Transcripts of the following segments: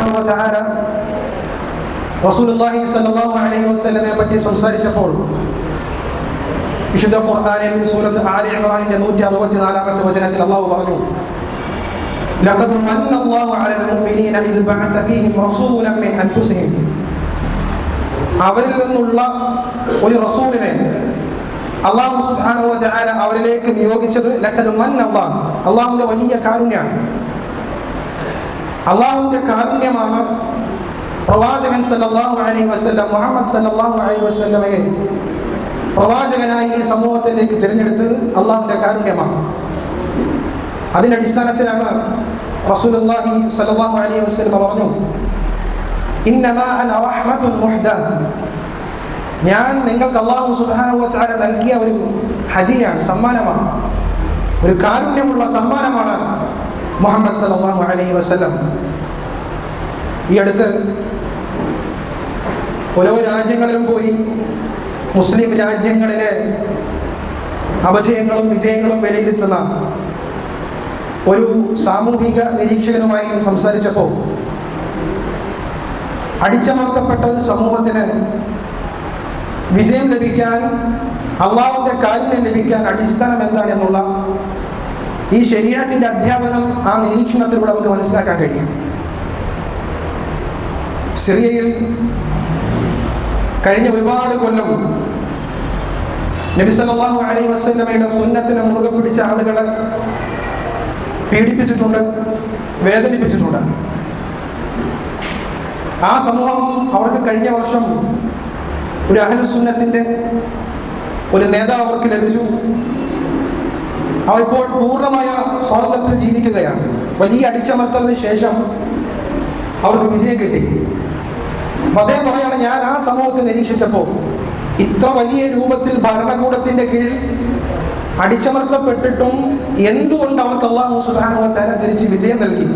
സുബ്ഹാനഹു വ തആല റസൂലുള്ളാഹി സ്വല്ലല്ലാഹു അലൈഹി വസല്ലമയെ പറ്റി സംസാരിച്ചപ്പോൾ വിശുദ്ധ ഖുർആനിൽ സൂറത്ത് ആലി ഇംറാനിന്റെ 164-ാമത്തെ വചനത്തിൽ അല്ലാഹു പറഞ്ഞു, ലഖദ് മന്നല്ലാഹു അലൽ മുഅ്മിനീന ഇദ് ബഅസ ഫീഹിം റസൂലൻ മിൻ അൻഫുസിഹിം. അവരിൽ നിന്നുള്ള ഒരു റസൂലിനെ അല്ലാഹു സുബ്ഹാനഹു വ തആല അവരിലേക്ക് നിയോഗിച്ചത് ലഖദ് മന്നല്ലാഹു, അല്ലാഹുവിന്റെ വലിയ കാരുണ്യമാണ്. അല്ലാഹുവിന്റെ കാരുണ്യമാണ് പ്രവാചകൻ സല്ലല്ലാഹു അലൈഹി വസല്ലം മുഹമ്മദ് സല്ലല്ലാഹു അലൈഹി വസല്ലമയെ പ്രവാചകനായി ഈ സമൂഹത്തിലേക്ക് തിരഞ്ഞെടുത്തത് അല്ലാഹുവിന്റെ കാരുണ്യമാണ്. അതിന്റെ അടിസ്ഥാനത്തിലാണ് റസൂലുള്ളാഹി സ്വല്ലല്ലാഹു അലൈഹി വസല്ലം പറഞ്ഞു, ഇന്നമാ അന റഹ്മത്തുൻ മുഹ്ദാ, ഞാൻ നിങ്ങൾക്ക് അല്ലാഹു സുബ്ഹാനഹു വ തആല നൽകിയ ഒരു ഹദിയാണ്, സമ്മാനമാണ്, ഒരു കാരുണ്യമുള്ള സമ്മാനമാണ് മുഹമ്മദ് സല്ലല്ലാഹു അലൈഹി വസല്ലം. ഈ അടുത്ത് ഓരോ രാജ്യങ്ങളിലും പോയി മുസ്ലിം രാജ്യങ്ങളിലെ അപജയങ്ങളും വിജയങ്ങളും വിലയിരുത്തുന്ന ഒരു സാമൂഹിക നിരീക്ഷകനുമായി സംസാരിച്ചപ്പോൾ അടിച്ചമർത്തപ്പെട്ട ഒരു സമൂഹത്തിന് വിജയം ലഭിക്കാൻ, അള്ളാഹുവിന്റെ കാരുണ്യം ലഭിക്കാൻ അടിസ്ഥാനം എന്താണെന്നുള്ള ഈ ശരീഅത്തിന്റെ അധ്യാപനം ആ നിരീക്ഷണത്തിലൂടെ നമുക്ക് മനസ്സിലാക്കാൻ കഴിയും. സിറിയയിൽ കഴിഞ്ഞ ഒരുപാട് കൊല്ലം നബി സല്ലല്ലാഹു അലൈഹി വസല്ലമയുടെ സുന്നത്തിനെ മുറുകെ പിടിച്ച ആളുകളെ പീഡിപ്പിച്ചിട്ടുണ്ട്, വേദനിപ്പിച്ചിട്ടുണ്ട്. ആ സമൂഹം അവർക്ക് കഴിഞ്ഞ വർഷം ഒരു അഹ്ലുസുന്നത്തിന്റെ ഒരു നേതാവ് അവർക്ക് ലഭിച്ചു. അവരിപ്പോൾ പൂർണ്ണമായ സ്വാതന്ത്ര്യത്തിൽ ജീവിക്കുകയാണ്. വലിയ അടിച്ചമർത്തലിന് ശേഷം അവർക്ക് വിജയം കിട്ടി. അദ്ദേഹം പറയാണ്, ഞാൻ ആ സമൂഹത്തെ നിരീക്ഷിച്ചപ്പോൾ ഇത്ര വലിയ രൂപത്തിൽ ഭരണകൂടത്തിന്റെ കീഴിൽ അടിച്ചമർത്തപ്പെട്ടിട്ടും എന്തുകൊണ്ട് അവർക്ക് അല്ലാഹു സുബ്ഹാനഹു വ തആല തിരിച്ച് വിജയം നൽകി?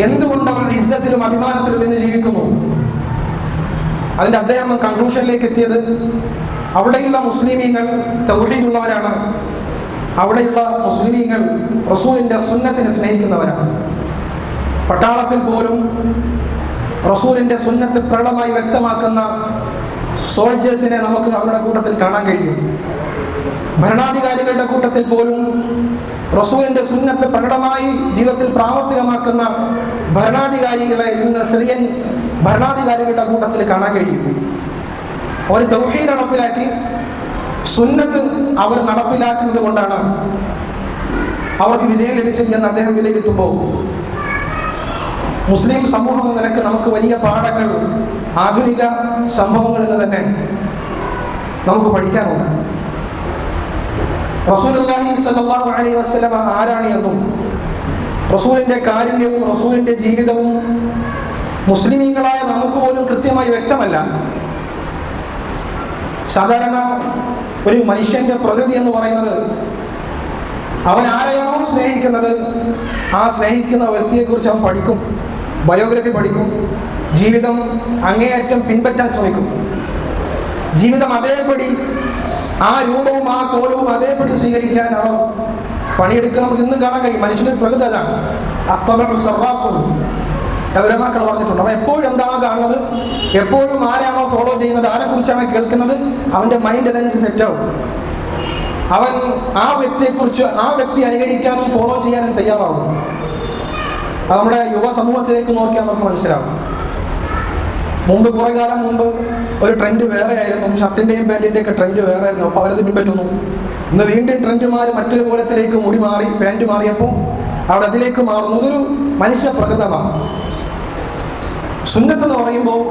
എന്തുകൊണ്ട് അവർ ഇസ്സത്തിലും അഭിമാനത്തിലും നിന്ന് ജീവിക്കുന്നു? അതിന്റെ അദ്ദേഹം കൺക്ലൂഷനിലേക്ക് എത്തിയത്, അവിടെയുള്ള മുസ്ലിമീങ്ങൾ തൗഹീദുള്ളവരാണ്, അവിടെയുള്ള മുസ്ലിമീങ്ങൾ റസൂലിന്റെ സുന്നത്തിനെ സ്നേഹിക്കുന്നവരാണ്. പട്ടാളത്തിൽ പോലും റസൂലിന്റെ സുന്നത്ത് പ്രകടമായി വ്യക്തമാക്കുന്ന സോൾജേഴ്സിനെ നമുക്ക് അവരുടെ കൂട്ടത്തിൽ കാണാൻ കഴിയും. ഭരണാധികാരികളുടെ കൂട്ടത്തിൽ പോലും റസൂലിന്റെ സുന്നത്ത് പ്രകടമായി ജീവിതത്തിൽ പ്രാവർത്തികമാക്കുന്ന ഭരണാധികാരികളെ ഇന്ന് സിറിയൻ ഭരണാധികാരികളുടെ കൂട്ടത്തിൽ കാണാൻ കഴിയും. അവർ തൗഹീദ് നടപ്പിലാക്കി, സുന്നത്ത് അവർ നടപ്പിലാക്കുന്നത് കൊണ്ടാണ് അവർക്ക് വിജയം ലഭിച്ചത് എന്ന് അദ്ദേഹം വിലയിരുത്തുമ്പോൾ മുസ്ലിം സമൂഹം എന്ന നിലക്ക് നമുക്ക് വലിയ പാഠങ്ങൾ ആധുനിക സംഭവങ്ങളിൽ നിന്ന് തന്നെ നമുക്ക് പഠിക്കാനുണ്ട്. റസൂലുള്ളാഹി സ്വല്ലല്ലാഹു അലൈഹി വസല്ലമ ആരാണ് എന്നും റസൂലിന്റെ കാരുണ്യവും റസൂലിന്റെ ജീവിതവും മുസ്ലിമീങ്ങളായ നമുക്ക് പോലും കൃത്യമായി വ്യക്തമല്ല. സാധാരണ ഒരു മനുഷ്യന്റെ പ്രകൃതി എന്ന് പറയുന്നത് അവൻ ആരെയാണോ സ്നേഹിക്കുന്നത് ആ സ്നേഹിക്കുന്ന വ്യക്തിയെക്കുറിച്ച് അവൻ പഠിക്കും, ബയോഗ്രഫി പഠിക്കും, ജീവിതം അങ്ങേയറ്റം പിൻപറ്റാൻ ശ്രമിക്കും. ജീവിതം അതേപടി ആ രൂപവും ആ കോലവും അതേപടി സ്വീകരിക്കാൻ അവൻ പണിയെടുക്കാൻ നമുക്ക് ഇന്നും കാണാൻ കഴിയും. മനുഷ്യന്റെ പ്രകൃതി അതാണ്. ഉലമാക്കൾ പറഞ്ഞിട്ടുണ്ട്, അവൻ എപ്പോഴും എന്താണ് കാണുന്നത്, എപ്പോഴും ആരാണോ ഫോളോ ചെയ്യുന്നത്, ആരെക്കുറിച്ചാണ് കേൾക്കുന്നത്, അവന്റെ മൈൻഡ് അതനുസരിച്ച് സെറ്റാവും. അവൻ ആ വ്യക്തിയെക്കുറിച്ച്, ആ വ്യക്തി അനുകരിക്കാനും ഫോളോ ചെയ്യാനും തയ്യാറാവും. അത് നമ്മുടെ യുവ സമൂഹത്തിലേക്ക് നോക്കിയാൽ നമുക്ക് മനസ്സിലാവും. മുമ്പ് കുറെ കാലം മുമ്പ് ഒരു ട്രെൻഡ് വേറെ ആയിരുന്നു, ഷർട്ടിന്റെയും പാൻറ്റിന്റെയും ഒക്കെ ട്രെൻഡ് വേറെ ആയിരുന്നു. അപ്പോൾ അവരത് പിൻപറ്റുന്നു. ഇന്ന് വീണ്ടും ട്രെൻഡുമാർ മറ്റൊരു കോലത്തിലേക്ക് മുടി മാറി, പാൻറ് മാറിയപ്പോൾ അവർ അതിലേക്ക് മാറുന്നു. ഇതൊരു മനുഷ്യ പ്രകൃതമാണ്. സുന്നത്ത് എന്ന് പറയുമ്പോൾ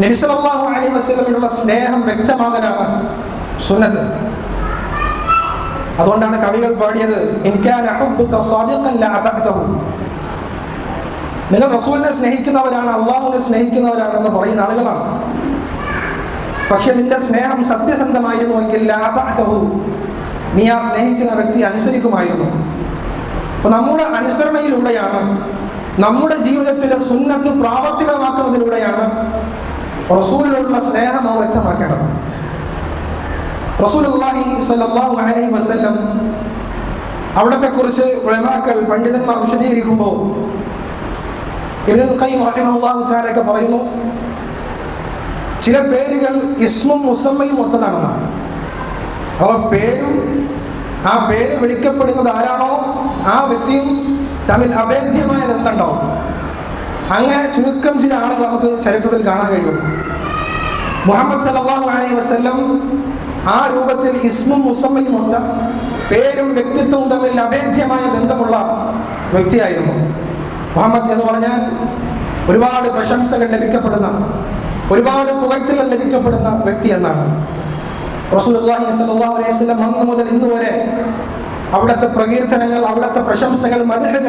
നബി സല്ലല്ലാഹു അലൈഹി വസല്ലമയോടുള്ള സ്നേഹം വ്യക്തമാകലാണ് സുന്നത്ത്. അതുകൊണ്ടാണ് കവികൾ പാടിയത്, നിങ്ങൾ റസൂലിനെ സ്നേഹിക്കുന്നവരാണ്, അള്ളാഹുവിനെ സ്നേഹിക്കുന്നവരാണ് എന്ന് പറയുന്ന ആളുകളാണ്. പക്ഷെ നിന്റെ സ്നേഹം സത്യസന്ധമായിരുന്നുവെങ്കിൽ നീ ആ സ്നേഹിക്കുന്ന വ്യക്തി അനുസരിക്കുമായിരുന്നു. അപ്പൊ നമ്മുടെ അനുസരണയിലൂടെയാണ്, നമ്മുടെ ജീവിതത്തിലെ സുന്നത്ത് പ്രാവർത്തികമാക്കുന്നതിലൂടെയാണ് റസൂലിനോടുള്ള സ്നേഹം നാം വ്യക്തമാക്കേണ്ടത്. റസൂലുള്ളാഹി സ്വല്ലല്ലാഹു അലൈഹി വസല്ലം അവിടത്തെ കുറിച്ച് ഉലമാക്കൾ, പണ്ഡിതന്മാർ വിശദീകരിക്കുമ്പോൾ ഇബ്നുൽ ഖയ്യിം റഹിമഹുല്ലാഹു തആല ഒക്കെ പറയുന്നു, ചില പേരുകൾ ഇസ്മും മുസമ്മയും ഒത്തതാണെന്നാണ്. അപ്പോൾ പേരും ആ പേര് വിളിക്കപ്പെടുന്നത് ആരാണോ ആ വ്യക്തിയും തമ്മിൽ അഭേദ്യമായ ബന്ധമുണ്ടാവും. അങ്ങനെ ചുരുക്കം ചില ആളുകൾ നമുക്ക് ചരിത്രത്തിൽ കാണാൻ കഴിയും. മുഹമ്മദ് സല്ലല്ലാഹു അലൈഹി വസല്ലം ആ രൂപത്തിൽ ഇസ്മും മുസമ്മയും ഒത്ത പേരും വ്യക്തിത്വവും തമ്മിൽ അഭേദ്യമായ ബന്ധമുള്ള വ്യക്തിയായിരുന്നു. മുഹമ്മദ് എന്ന് പറഞ്ഞാൽ ഒരുപാട് പ്രശംസകൾ ലഭിക്കപ്പെടുന്ന, ഒരുപാട് പുകഴ്ത്തലുകൾ ലഭിക്കപ്പെടുന്ന വ്യക്തി എന്നാണ്. റസൂലുള്ളാഹി സ്വല്ലല്ലാഹു അലൈഹി വസല്ലം അന്ന് മുതൽ ഇന്ന് വരെ അവിടുത്തെ പ്രകീർത്തനങ്ങൾ, അവിടുത്തെ പ്രശംസകൾ, മദ്ഹുകൾ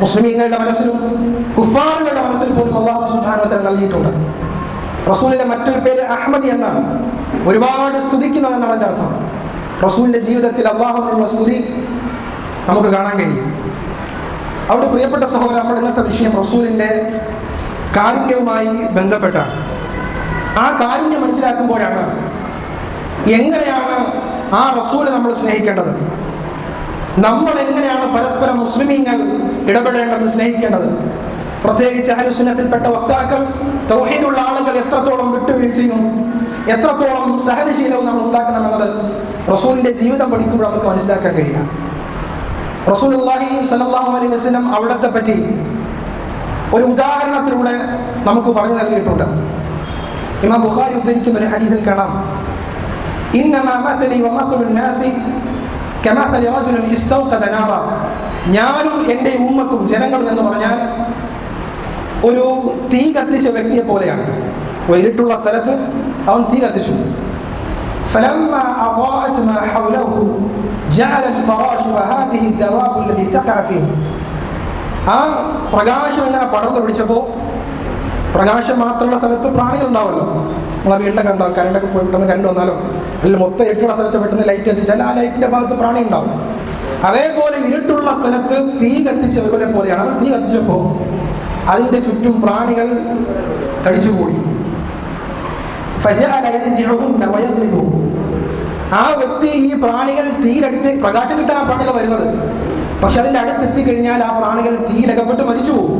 മുസ്ലിമീങ്ങളുടെ മനസ്സിലും കുഫാറുകളുടെ മനസ്സിൽ പോലും അല്ലാഹു സുബ്ഹാനഹു വ തആല നൽകിയിട്ടുണ്ട്. റസൂലിന്റെ മറ്റൊരു പേര് അഹ്മദി എന്നാണ്. ഒരുപാട് സ്തുതിക്കുന്നതെന്നാണ് അതിന്റെ അർത്ഥം. റസൂലിന്റെ ജീവിതത്തിൽ അല്ലാഹുവിനുള്ള സ്തുതി നമുക്ക് കാണാൻ കഴിയും. അവിടെ പ്രിയപ്പെട്ട സഹോദരൻ, നമ്മുടെ ഇന്നത്തെ വിഷയം റസൂലിന്റെ കാരുണ്യവുമായി ബന്ധപ്പെട്ടാണ്. ആ കാരുണ്യം മനസ്സിലാക്കുമ്പോഴാണ് എങ്ങനെയാണ് ആ റസൂലിനെ നമ്മൾ സ്നേഹിക്കേണ്ടത്, നമ്മൾ എങ്ങനെയാണ് പരസ്പരം മുസ്ലിമീങ്ങൾ ഇടപെടേണ്ടത്, സ്നേഹിക്കേണ്ടത്. പ്രത്യേകിച്ച് അഹ്ലുസുന്നത്തിൽപ്പെട്ട വക്താക്കൾ, തൗഹീദുള്ള ആളുകൾ എത്രത്തോളം വിട്ടുവീഴ്ചയും എത്രത്തോളം സഹനശീലവും നമ്മൾ ഉണ്ടാക്കണമെന്നത് റസൂലിന്റെ ജീവിതം പഠിക്കുമ്പോൾ നമുക്ക് മനസ്സിലാക്കാൻ കഴിയാം. റസൂലുള്ളാഹി സ്വല്ലല്ലാഹു അലൈഹി വസല്ലം അവിടത്തെ പറ്റി ഒരു ഉദാഹരണത്തിലൂടെ നമുക്ക് പറഞ്ഞു നൽകിയിട്ടുണ്ട്. ഇമാം ബുഖാരി ഉദ്ധരിക്കുന്ന ഒരു ഹദീസിൽ കാണാം, ഇന്നമാ മഥലി വമഥലുൻ നാസി കമഥലി റജുലിൻ ഇസ്തൗഖദ നാറ. ഞാനും എൻ്റെ ഉമ്മത്തും, ജനങ്ങളും എന്ന് പറഞ്ഞാൽ ഒരു തീ കത്തിച്ച വ്യക്തിയെ പോലെയാണ്. ഇരുട്ടുള്ള സ്ഥലത്ത് അവൻ തീ കത്തിച്ചു. فلما أضاءت ما حوله جعل الفراش وهذه الدواب التي تقع فيه. ആ പ്രകാശം ഇങ്ങനെ പടർന്നു പിടിച്ചപ്പോൾ, പ്രകാശം മാത്രമുള്ള സ്ഥലത്ത് പ്രാണികൾ ഉണ്ടാവുമല്ലോ. നമ്മളെ വീട്ടിലൊക്കെ ഉണ്ടാവും, കറണ്ടൊക്കെ പോയി പെട്ടെന്ന് കറണ്ട് വന്നാലോ, അല്ലെങ്കിൽ മൊത്തം ഇരുട്ടുള്ള സ്ഥലത്ത് പെട്ടെന്ന് ലൈറ്റ് എത്തിച്ചാൽ ആ ലൈറ്റിന്റെ ഭാഗത്ത് പ്രാണി ഉണ്ടാവും. അതേപോലെ ഇരുട്ടുള്ള സ്ഥലത്ത് തീ കത്തിച്ചതുപോലെ പോലെയാണ്. തീ കത്തിച്ചപ്പോൾ അതിൻ്റെ ചുറ്റും പ്രാണികൾ തടിച്ചുകൂടി. ആ വ്യക്തി, ഈ പ്രാണികൾ തീയിലടുത്ത്, പ്രകാശം കിട്ടാൻ ആ പ്രാണികൾ വരുന്നത്, പക്ഷെ അതിൻ്റെ അടുത്തെത്തിക്കഴിഞ്ഞാൽ ആ പ്രാണികൾ തീയിലകപ്പെട്ട് മരിച്ചു പോകും.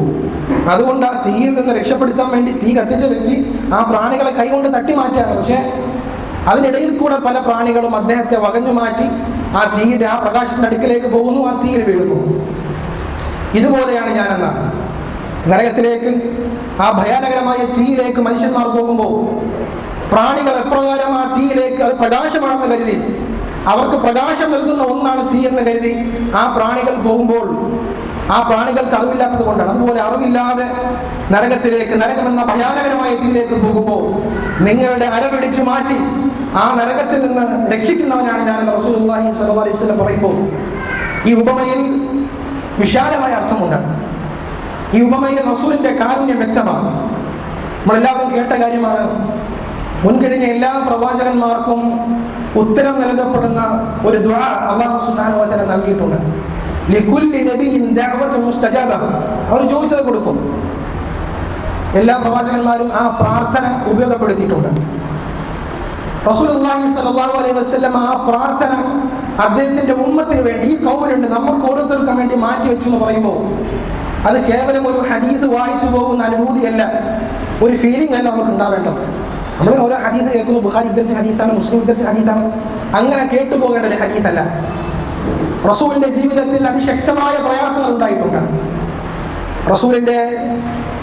അതുകൊണ്ട് ആ തീയിൽ നിന്ന് രക്ഷപ്പെടുത്താൻ വേണ്ടി തീ കത്തിച്ച വ്യക്തി ആ പ്രാണികളെ കൈകൊണ്ട് തട്ടി മാറ്റാണ്. പക്ഷെ അതിനിടയിൽ കൂടെ പല പ്രാണികളും അദ്ദേഹത്തെ വകഞ്ഞു മാറ്റി ആ തീയുടെ, ആ പ്രകാശത്തിന്റെ അടുക്കിലേക്ക് പോകുന്നു, ആ തീയിൽ വീഴുന്നു. ഇതുപോലെയാണ് ഞാനെന്നാണ്. നരകത്തിലേക്ക്, ആ ഭയാനകരമായ തീയിലേക്ക് മനുഷ്യന്മാർ പോകുമ്പോൾ പ്രാണികൾ എപ്രകാരം ആ തീയിലേക്ക്, അത് പ്രകാശമാണെന്ന് കരുതി, അവർക്ക് പ്രകാശം നൽകുന്ന ഒന്നാണ് തീ എന്ന് കരുതി ആ പ്രാണികൾ പോകുമ്പോൾ, ആ പ്രാണികൾക്ക് അറിവില്ലാത്തത് കൊണ്ടാണ്. അതുപോലെ അറിവില്ലാതെ നരകത്തിലേക്ക്, നരകമെന്ന ഭയാനകരമായ തീയിലേക്ക് പോകുമ്പോൾ നിങ്ങളുടെ അരപിടിച്ചു മാറ്റി ആ നരകത്തിൽ നിന്ന് രക്ഷിക്കുന്നവനാണ് ഞാൻ റസൂലുള്ളാഹി സ്വല്ലല്ലാഹു അലൈഹി വസല്ലം പറയുമ്പോൾ ഈ ഉപമയിൽ വിശാലമായ അർത്ഥമുണ്ട്. ഈ ഉപമയിൽ റസൂലിന്റെ കാരുണ്യം വ്യക്തമാണ്. നമ്മളെല്ലാവരും കേട്ട കാര്യമാണ്. മുൻകഴിഞ്ഞ എല്ലാ പ്രവാചകന്മാർക്കും ഉത്തരം നൽകപ്പെടുന്ന ഒരു ദുആ അല്ലാഹു സുബ്ഹാനഹു വ തആല നൽകിയിട്ടുണ്ട്. ലികുല്ലി നബിയിൻ ദഅവത്തുൻ മുസ്തജാബ. അവർ ചോദിച്ചത് കൊടുക്കും. എല്ലാ പ്രവാചകന്മാരും ആ പ്രാർത്ഥന ഉപയോഗപ്പെടുത്തിയിട്ടുണ്ട്. റസൂലുള്ളാഹി സ്വല്ലല്ലാഹു അലൈഹി വസല്ലം ആ പ്രാർത്ഥന അദ്ദേഹത്തിന്റെ ഉമ്മത്തിന് വേണ്ടി, ഈ ഖൗലുണ്ട്, നമുക്ക് ഓരോരുത്തർക്കും വേണ്ടി മാറ്റി വെച്ചു എന്ന് പറയുമ്പോൾ അത് കേവലം ഒരു ഹദീസ് വായിച്ചു പോകുന്ന അനുഭൂതിയല്ല, ഒരു ഫീലിംഗ് അല്ല നമുക്ക് ഉണ്ടാവേണ്ടത്. നമ്മൾ ഓരോ ഹദീസ് കേൾക്കുന്നു, ബുഖാരി ഉദ്ധരിച്ച ഹദീസാണ്, മുസ്ലിം ഉദ്ധരിച്ച ഹദീസാണ്, അങ്ങനെ കേട്ടുപോകേണ്ട ഒരു ഹദീസല്ല. റസൂലിന്റെ ജീവിതത്തിൽ അതിശക്തമായ പ്രയാസങ്ങൾ ഉണ്ടായിട്ടുണ്ട്. റസൂലിന്റെ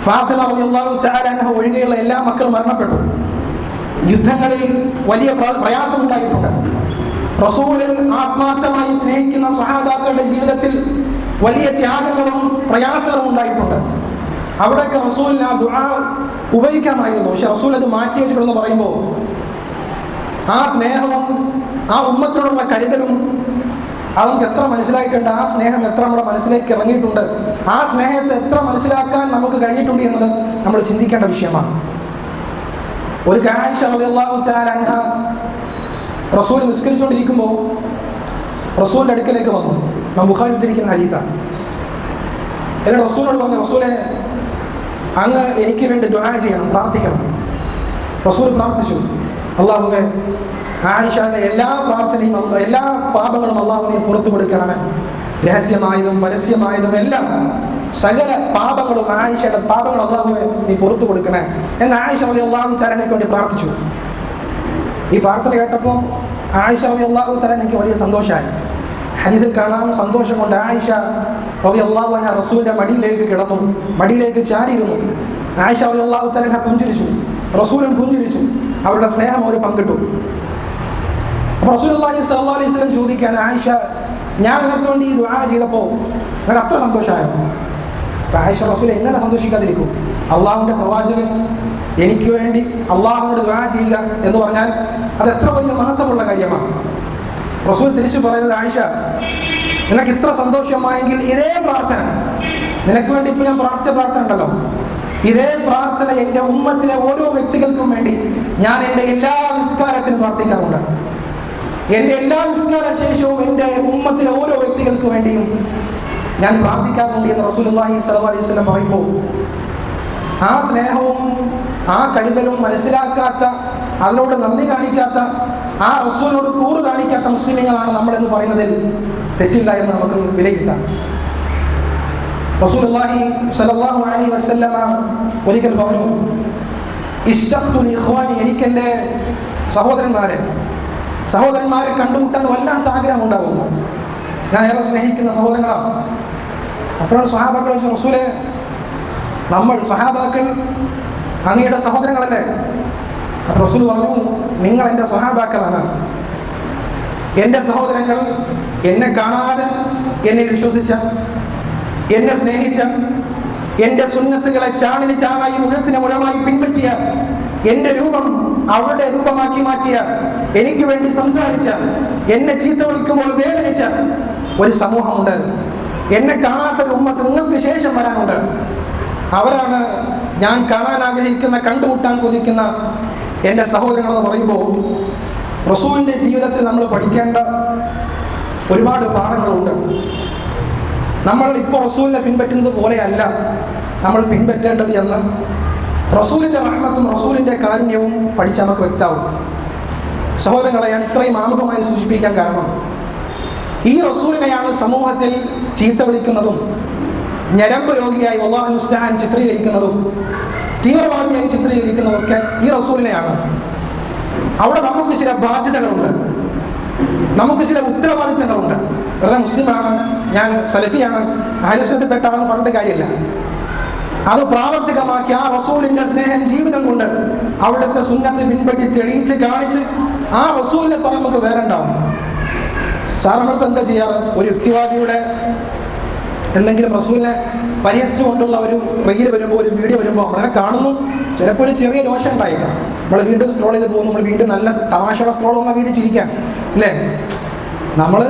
ഫാത്തിമ റളിയല്ലാഹു തആല അൻഹ ഒഴികെയുള്ള എല്ലാ മക്കളും മരണപ്പെട്ടു. യുദ്ധങ്ങളിൽ വലിയ പ്രയാസം ഉണ്ടായിട്ടുണ്ട്. റസൂല് ആത്മാർത്ഥമായി സ്നേഹിക്കുന്ന സ്വഹാബാക്കളുടെ ജീവിതത്തിൽ വലിയ ത്യാഗങ്ങളും പ്രയാസങ്ങളും ഉണ്ടായിട്ടുണ്ട്. അവിടെയൊക്കെ റസൂലിന് ആ ദുആ ഉപയോഗിക്കാമായിരുന്നു. പക്ഷെ റസൂൽ അത് മാറ്റി വെച്ചിട്ടുണ്ടെന്ന് പറയുമ്പോൾ ആ സ്നേഹവും ആ ഉമ്മത്തിനോടുള്ള കരുതലും അതൊക്കെ എത്ര മനസ്സിലായിട്ടുണ്ട്, ആ സ്നേഹം എത്ര നമ്മുടെ മനസ്സിലേക്ക് ഇറങ്ങിയിട്ടുണ്ട്, ആ സ്നേഹത്തെ എത്ര മനസ്സിലാക്കാൻ നമുക്ക് കഴിഞ്ഞിട്ടുണ്ട് എന്നത് നമ്മൾ ചിന്തിക്കേണ്ട വിഷയമാണ്. ഒരു ആയിഷ റളിയല്ലാഹു തആല അൻഹ റസൂൽ നിസ്കരിച്ചുകൊണ്ടിരിക്കുമ്പോൾ റസൂലിന്റെ അടുക്കലേക്ക് വന്നു. ബുഖാരി ഉദ്ധരിക്കുന്ന ഹദീസാണ്. എന്നിട്ട് റസൂലിനോട് പറഞ്ഞു, റസൂലെ, അങ്ങ് എനിക്ക് വേണ്ടി ദുആ ചെയ്യണം, പ്രാർത്ഥിക്കണം. റസൂൽ പ്രാർത്ഥിച്ചു, അല്ലാഹുവേ, ആയിഷയുടെ എല്ലാ പ്രാർത്ഥനയും, എല്ലാ പാപങ്ങളും അല്ലാഹു നീ പുറത്തു കൊടുക്കണമേ, രഹസ്യമായതും പരസ്യമായതും എല്ലാം സകല പാപങ്ങളും ആയിഷയുടെ പാപങ്ങൾ അല്ലാഹുവേ നീ പുറത്തു കൊടുക്കണേ എന്ന് ആയിഷ റളിയല്ലാഹു തആലയ്ക്ക് വേണ്ടി പ്രാർത്ഥിച്ചു. ഈ പ്രാർത്ഥന കേട്ടപ്പോൾ ആയിഷ റളിയല്ലാഹു തആലയ്ക്ക് വലിയ സന്തോഷമായി. ഹദീസിൽ കാണാം, സന്തോഷം കൊണ്ട് ആയിഷ റളിയല്ലാഹു അൻഹ റസൂലിന്റെ മടിയിലേക്ക് കിടന്നു, മടിയിലേക്ക് ചാരിയിരുന്നു. ആയിഷ റളിയല്ലാഹു തആല പുഞ്ചിരിച്ചു, റസൂലും പുഞ്ചിരിച്ചു. അവരുടെ സ്നേഹം അവർ പങ്കിട്ടു. റസൂലുള്ളാഹി സ്വല്ലല്ലാഹു അലൈഹി വസല്ലം ചോദിക്കുകയാണ്, ആയിഷ, ഞാൻ നിനക്ക് വേണ്ടി ഈ ദുആ ചെയ്തപ്പോൾ നിനക്ക് അത്ര സന്തോഷമായിരുന്നു? ആയിഷ, റസൂൽ എങ്ങനെ സന്തോഷിക്കാതിരിക്കും? അള്ളാഹുവിൻ്റെ പ്രവാചകൻ എനിക്ക് വേണ്ടി അള്ളാഹുവിനോട് ദുആ ചെയ്യുക എന്ന് പറഞ്ഞാൽ അത് എത്ര വലിയ മഹത്വമുള്ള കാര്യമാണ്. റസൂൽ തിരിച്ചു പറയുന്നത്, ആയിഷ, നിനക്ക് ഇത്ര സന്തോഷമായെങ്കിൽ ഇതേ പ്രാർത്ഥന, നിനക്ക് വേണ്ടി ഇപ്പോൾ ഞാൻ പ്രാർത്ഥിച്ച പ്രാർത്ഥന ഉണ്ടല്ലോ, ഇതേ പ്രാർത്ഥന എൻ്റെ ഉമ്മത്തിലെ ഓരോ വ്യക്തികൾക്കും വേണ്ടി ഞാൻ എൻ്റെ എല്ലാ നിസ്കാരത്തിനും പ്രാർത്ഥിക്കാറുണ്ട്. എൻ്റെ എല്ലാ നിസ്കാര ശേഷവും എൻ്റെ ഉമ്മത്തിലെ ഓരോ വ്യക്തികൾക്ക് വേണ്ടിയും ഞാൻ പ്രാർത്ഥിക്കാറുണ്ട് എന്ന് റസൂലുള്ളാഹി സ്വല്ലല്ലാഹു അലൈഹി വസല്ലം പറയുമ്പോൾ ആ സ്നേഹവും ആ കരുതലും മനസ്സിലാക്കാത്ത, അതിനോട് നന്ദി കാണിക്കാത്ത, ആ റസൂലിനോട് കൂറ് കാണിക്കാത്ത മുസ്ലിമീങ്ങളാണ് നമ്മളെന്ന് പറയുന്നതിൽ തെറ്റില്ല എന്ന് നമുക്ക് വിലയിരുത്താം. റസൂലുള്ളാഹി സ്വല്ലല്ലാഹു അലൈഹി വസല്ലം ഒരിക്കൽ പറഞ്ഞു, ഇശ്തഖ്തു ലിഇഖ്വാനി, എനിക്ക് എൻ്റെ സഹോദരന്മാരെ കണ്ടുമുട്ടാൻ വല്ലാത്ത ആഗ്രഹം ഉണ്ടാകുന്നു. ഞാൻ ഏറെ സ്നേഹിക്കുന്ന സഹോദരങ്ങളാണ്. അപ്പോഴാണ് സ്വഹാബാക്കൾ ചോദിച്ചു, റസൂലേ, നമ്മൾ സ്വഹാബാക്കൾ അങ്ങയുടെ സഹോദരങ്ങളല്ലേ? അപ്പോൾ റസൂൽ പറഞ്ഞു, നിങ്ങൾ എൻ്റെ സ്വഹാബാക്കളാണ്. എൻ്റെ സഹോദരങ്ങൾ എന്നെ കാണാതെ എന്നെ വിശ്വസിച്ച, എന്നെ സ്നേഹിച്ച, എൻ്റെ സുന്നത്തുകളെ ചാണിന് ചാണായി മുഴത്തിന് മുഴമായി പിൻപറ്റിയ, എൻ്റെ രൂപം അവരുടെ രൂപമാക്കി മാറ്റിയ, എനിക്ക് വേണ്ടി സംസാരിച്ച, എന്നെ ചീത്ത വിളിക്കുമ്പോൾ വേദനിച്ച ഒരു സമൂഹമുണ്ട്. എന്നെ കാണാത്തൊരു ഉമ്മത്ത് നിങ്ങൾക്ക് ശേഷം വരാനുണ്ട്. അവരാണ് ഞാൻ കാണാൻ ആഗ്രഹിക്കുന്ന, കണ്ടുമുട്ടാൻ കൊതിക്കുന്ന എൻ്റെ സഹോദരങ്ങളെന്ന് പറയുമ്പോൾ റസൂലിൻ്റെ ജീവിതത്തിൽ നമ്മൾ പഠിക്കേണ്ട ഒരുപാട് പാഠങ്ങളുണ്ട്. നമ്മൾ ഇപ്പോൾ റസൂലിനെ പിൻപറ്റുന്നത് പോലെയല്ല നമ്മൾ പിൻപറ്റേണ്ടത് എന്ന് റസൂലിൻ്റെ റഹ്മത്തും റസൂലിൻ്റെ കാരുണ്യവും പഠിച്ച് നമുക്ക് വ്യക്തമാവും. സഹോദരങ്ങളെ, ഞാൻ ഇത്രയും ആമുഖമായി സൂചിപ്പിക്കാൻ കാരണം, ഈ റസൂലിനെയാണ് സമൂഹത്തിൽ ചീത്ത വിളിക്കുന്നതും ഞരമ്പ് രോഗിയായി അല്ലാഹു മുസ്തആൻ ചിത്രീകരിക്കുന്നതും തീവ്രവാദിയായി ചിത്രീകരിക്കുന്നതൊക്കെ ഈ റസൂലിനെയാണ്. അവിടെ നമുക്ക് ചില ബാധ്യതകളുണ്ട്, നമുക്ക് ചില ഉത്തരവാദിത്തങ്ങളുണ്ട്. വെറുതെ മുസ്ലിമാണ്, ഞാൻ സലഫിയാണ്, അഹ്ലുസുന്നത്തിൽപ്പെട്ടാണെന്ന് പറഞ്ഞിട്ട് കാര്യമില്ല. അത് പ്രാവർത്തികമാക്കി ആ റസൂലിന്റെ സ്നേഹം ജീവിതം കൊണ്ട് അവിടുത്തെ സുന്നത്ത് പിൻപറ്റി തെളിയിച്ച് കാണിച്ച് ആ റസൂലിനെ നമുക്ക് വേറെ ഉണ്ടാവും. സാറമ്മൾക്ക് എന്താ ചെയ്യാറ്? ഒരു യുക്തിവാദിയുടെ എന്തെങ്കിലും റസൂലിനെ പരിഹസിച്ചുകൊണ്ടുള്ള ഒരു റീൽ വരുമ്പോൾ, ഒരു വീഡിയോ വരുമ്പോൾ നമ്മളെ കാണുന്നു, ചിലപ്പോൾ ഒരു ചെറിയ ദോഷം ഉണ്ടായേക്കാം. നമ്മൾ വീണ്ടും സ്ക്രോൾ ചെയ്ത് പോകുന്നു, നമ്മൾ വീണ്ടും നല്ല തമാശയുടെ സ്ക്രോൾ വന്നാൽ വീണ്ടും ചിരിക്കാം അല്ലേ? നമ്മൾ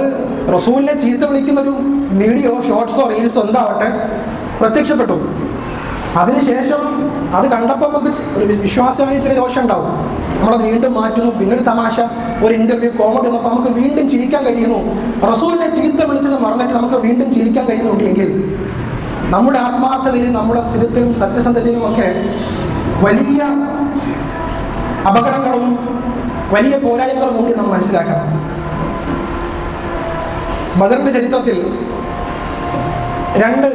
റസൂലിനെ ചീത്ത വിളിക്കുന്നൊരു വീഡിയോ, ഷോർട്സോ റീൽസോ എന്താവട്ടെ പ്രത്യക്ഷപ്പെട്ടു. അതിനുശേഷം അത് കണ്ടപ്പോൾ നമുക്ക് ഒരു വിശ്വാസമായി ചെറിയ ദോഷം ഉണ്ടാവും. നമ്മളത് വീണ്ടും മാറ്റുന്നു, പിന്നൊരു തമാശ, ഒരു ഇന്റർവ്യൂ, കോമഡി വന്നപ്പോൾ നമുക്ക് വീണ്ടും ചിരിക്കാൻ കഴിയുന്നു. റസൂലിനെ ചീത്ത വിളിച്ചത് മറന്നിട്ട് നമുക്ക് വീണ്ടും ചിരിക്കാൻ കഴിയുന്നുണ്ട് എങ്കിൽ നമ്മുടെ ആത്മാർത്ഥതയിലും നമ്മുടെ സ്ഥിരത്തിലും സത്യസന്ധതയിലും ഒക്കെ വലിയ അപകടങ്ങളും വലിയ പോരായ്മകളും കൂടി നമ്മൾ മനസ്സിലാക്കണം. ബദറിന്റെ ചരിത്രത്തിൽ രണ്ട്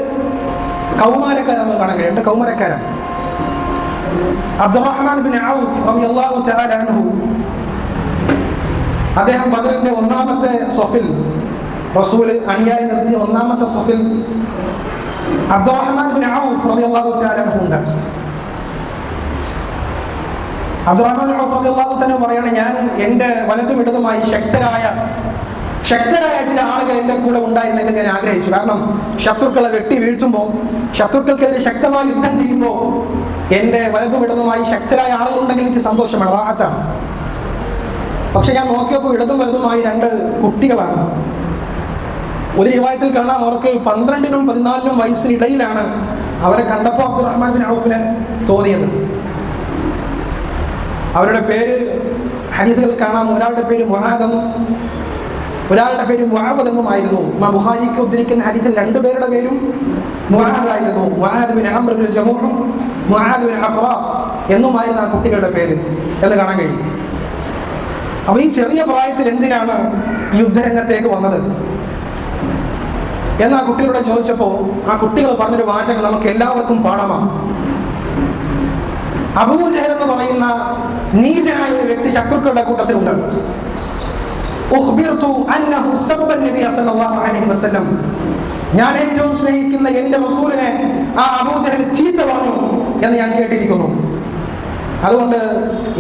കൗമാരക്കാരാണ് കാണാൻ കഴിയും. രണ്ട് കൗമാരക്കാരാണ്. അബ്ദുറഹ്മാൻ ബിൻ ഔഫ് റളിയല്ലാഹു തആല അൻഹു, അദ്ദേഹം ബദറിന്റെ ഒന്നാമത്തെ സഫിൽ, റസൂൽ അണിയായി നിർത്തിയ ഒന്നാമത്തെ സഫിൽ അബ്ദുറഹ്മാൻ ബിൻ ഔഫ് റളിയല്ലാഹു തആല അൻഹു ഉണ്ട്. അബ്ദുറഹ്മാൻ ബിൻ ഔഫ് റളിയല്ലാഹു തആല പറയാണ്, ഞാൻ എൻ്റെ വലതും ഇടതുമായി ശക്തരായ ചില ആളുകൾ എൻ്റെ കൂടെ ഉണ്ടായിരുന്നെങ്കിൽ ഞാൻ ആഗ്രഹിച്ചു. കാരണം ശത്രുക്കളെ വെട്ടി വീഴ്ത്തുമ്പോൾ, ശത്രുക്കൾക്കെതിരെ ശക്തമായി യുദ്ധം ചെയ്യുമ്പോൾ എൻ്റെ വലതും ഇടതുമായി ശക്തരായ ആളുകളുണ്ടെങ്കിൽ എനിക്ക് സന്തോഷമാണ്, റാഹത്താണ്. പക്ഷെ ഞാൻ നോക്കിയപ്പോൾ ഇടതും വലതുമായി രണ്ട് കുട്ടികളാണ്. ഒരു റിവായത്തിൽ കാണാം, അവർക്ക് 12നും 14നും വയസ്സിനിടയിലാണ്. അവരെ കണ്ടപ്പോൾ അബ്ദുറഹ്മാൻ ബിൻ ഔഫിന് തോന്നിയത്. അവരുടെ പേര് ഹദീസുകൾ കാണാം. ഒരാളുടെ പേര് മുആദ് എന്നും ഒരാളുടെ പേര് മുആവദ് എന്നുമായിരുന്നു. ഇമാം ബുഖാരിക്ക് ഉദ്ധരിക്കുന്ന ഹദീസിൽ രണ്ടുപേരുടെ പേരും മുആദ് ആയിരുന്നു. മുആദ് ബിൻ അംർ ബിൻ ജമൂഹും മുആദ് ബിൻ അഫ്റാ എന്നുമായിരുന്നു ആ കുട്ടികളുടെ പേര് എന്ന് കാണാൻ കഴിയും. അപ്പോൾ ഈ ചെറിയ പ്രായത്തിൽ എന്തിനാണ് ഈ യുദ്ധരംഗത്തേക്ക് വന്നത്? എന്ന് ആ കുട്ടികളോട് ചോദിച്ചപ്പോൾ ആ കുട്ടികൾ പറഞ്ഞൊരു വാചകം നമുക്ക് എല്ലാവർക്കും പാഠമാണ്. അബൂജഹൽ എന്ന് പറയുന്ന നീചനായ ഒരു വ്യക്തി ശത്രുക്കളുടെ കൂട്ടത്തിലുണ്ട്. ഞാൻ ഏറ്റവും സ്നേഹിക്കുന്ന എന്റെ റസൂലിനെ ആ അബൂജഹൽ ചീത്ത പറഞ്ഞു എന്ന് ഞാൻ കേട്ടിരിക്കുന്നു. അതുകൊണ്ട്